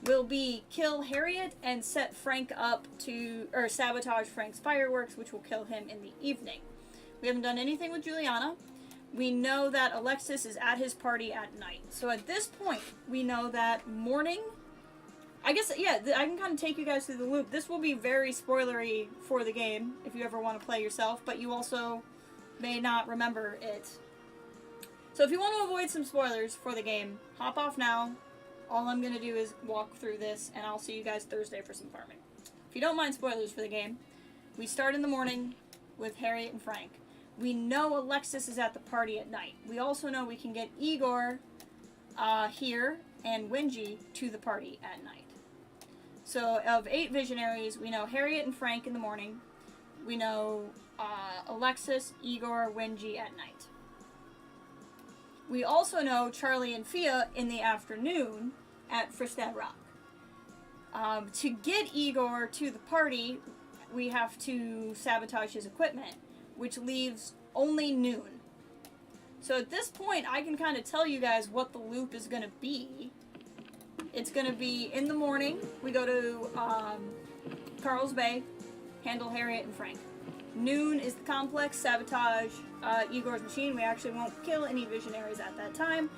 will be kill Harriet and set Frank up to, or sabotage Frank's fireworks, which will kill him in the evening. We haven't done anything with Juliana. We know that Alexis is at his party at night. So at this point, we know that morning, I guess, yeah, I can kind of take you guys through the loop. This will be very spoilery for the game, if you ever want to play yourself, but you also may not remember it. So if you want to avoid some spoilers for the game, hop off now. All I'm going to do is walk through this, and I'll see you guys Thursday for some farming. If you don't mind spoilers for the game, we start in the morning with Harriet and Frank. We know Alexis is at the party at night. We also know we can get Igor here and Wenji to the party at night. So of 8 visionaries, we know Harriet and Frank in the morning. We know Alexis, Igor, Wenji at night. We also know Charlie and Fia in the afternoon at Fristad Rock. To get Igor to the party, we have to sabotage his equipment, which leaves only noon. So at this point, I can kind of tell you guys what the loop is going to be. It's going to be in the morning, we go to Carl's Bay, handle Harriet and Frank. Noon is the complex, sabotage Igor's machine. We actually won't kill any visionaries at that time.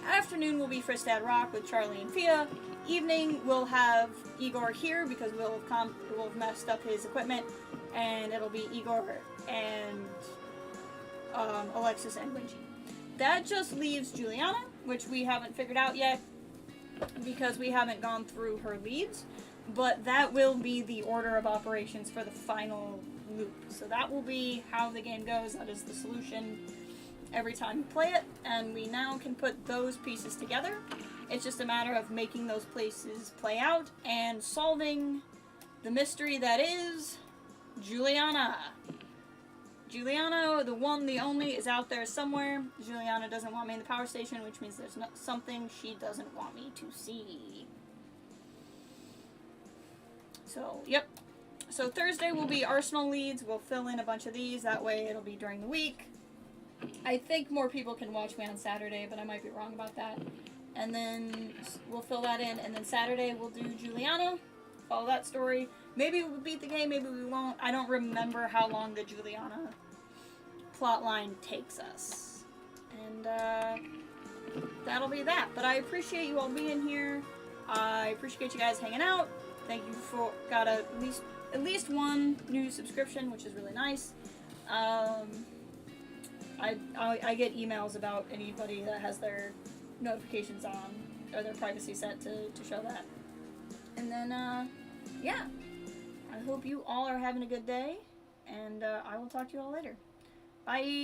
Afternoon will be Fristad Rock with Charlie and Fia. Evening we'll have Igor here because we'll have messed up his equipment, and it'll be Igor and Alexis and Wenji. That just leaves Juliana, which we haven't figured out yet because we haven't gone through her leads, but that will be the order of operations for the final loop. So that will be how the game goes. That is the solution every time you play it, and we now can put those pieces together. It's just a matter of making those places play out and solving the mystery that is Juliana. Juliana, the one, the only, is out there somewhere. Juliana doesn't want me in the power station, which means there's something she doesn't want me to see. So, yep. So Thursday will be Arsenal leads. We'll fill in a bunch of these. That way it'll be during the week. I think more people can watch me on Saturday, but I might be wrong about that. And then we'll fill that in. And then Saturday we'll do Juliana. Follow that story. Maybe we'll beat the game, maybe we won't. I don't remember how long the Juliana plotline takes us. And that'll be that. But I appreciate you all being here. I appreciate you guys hanging out. Thank you for got at least one new subscription, which is really nice. I get emails about anybody that has their notifications on or their privacy set to show that. And then yeah, I hope you all are having a good day, and I will talk to you all later. Bye.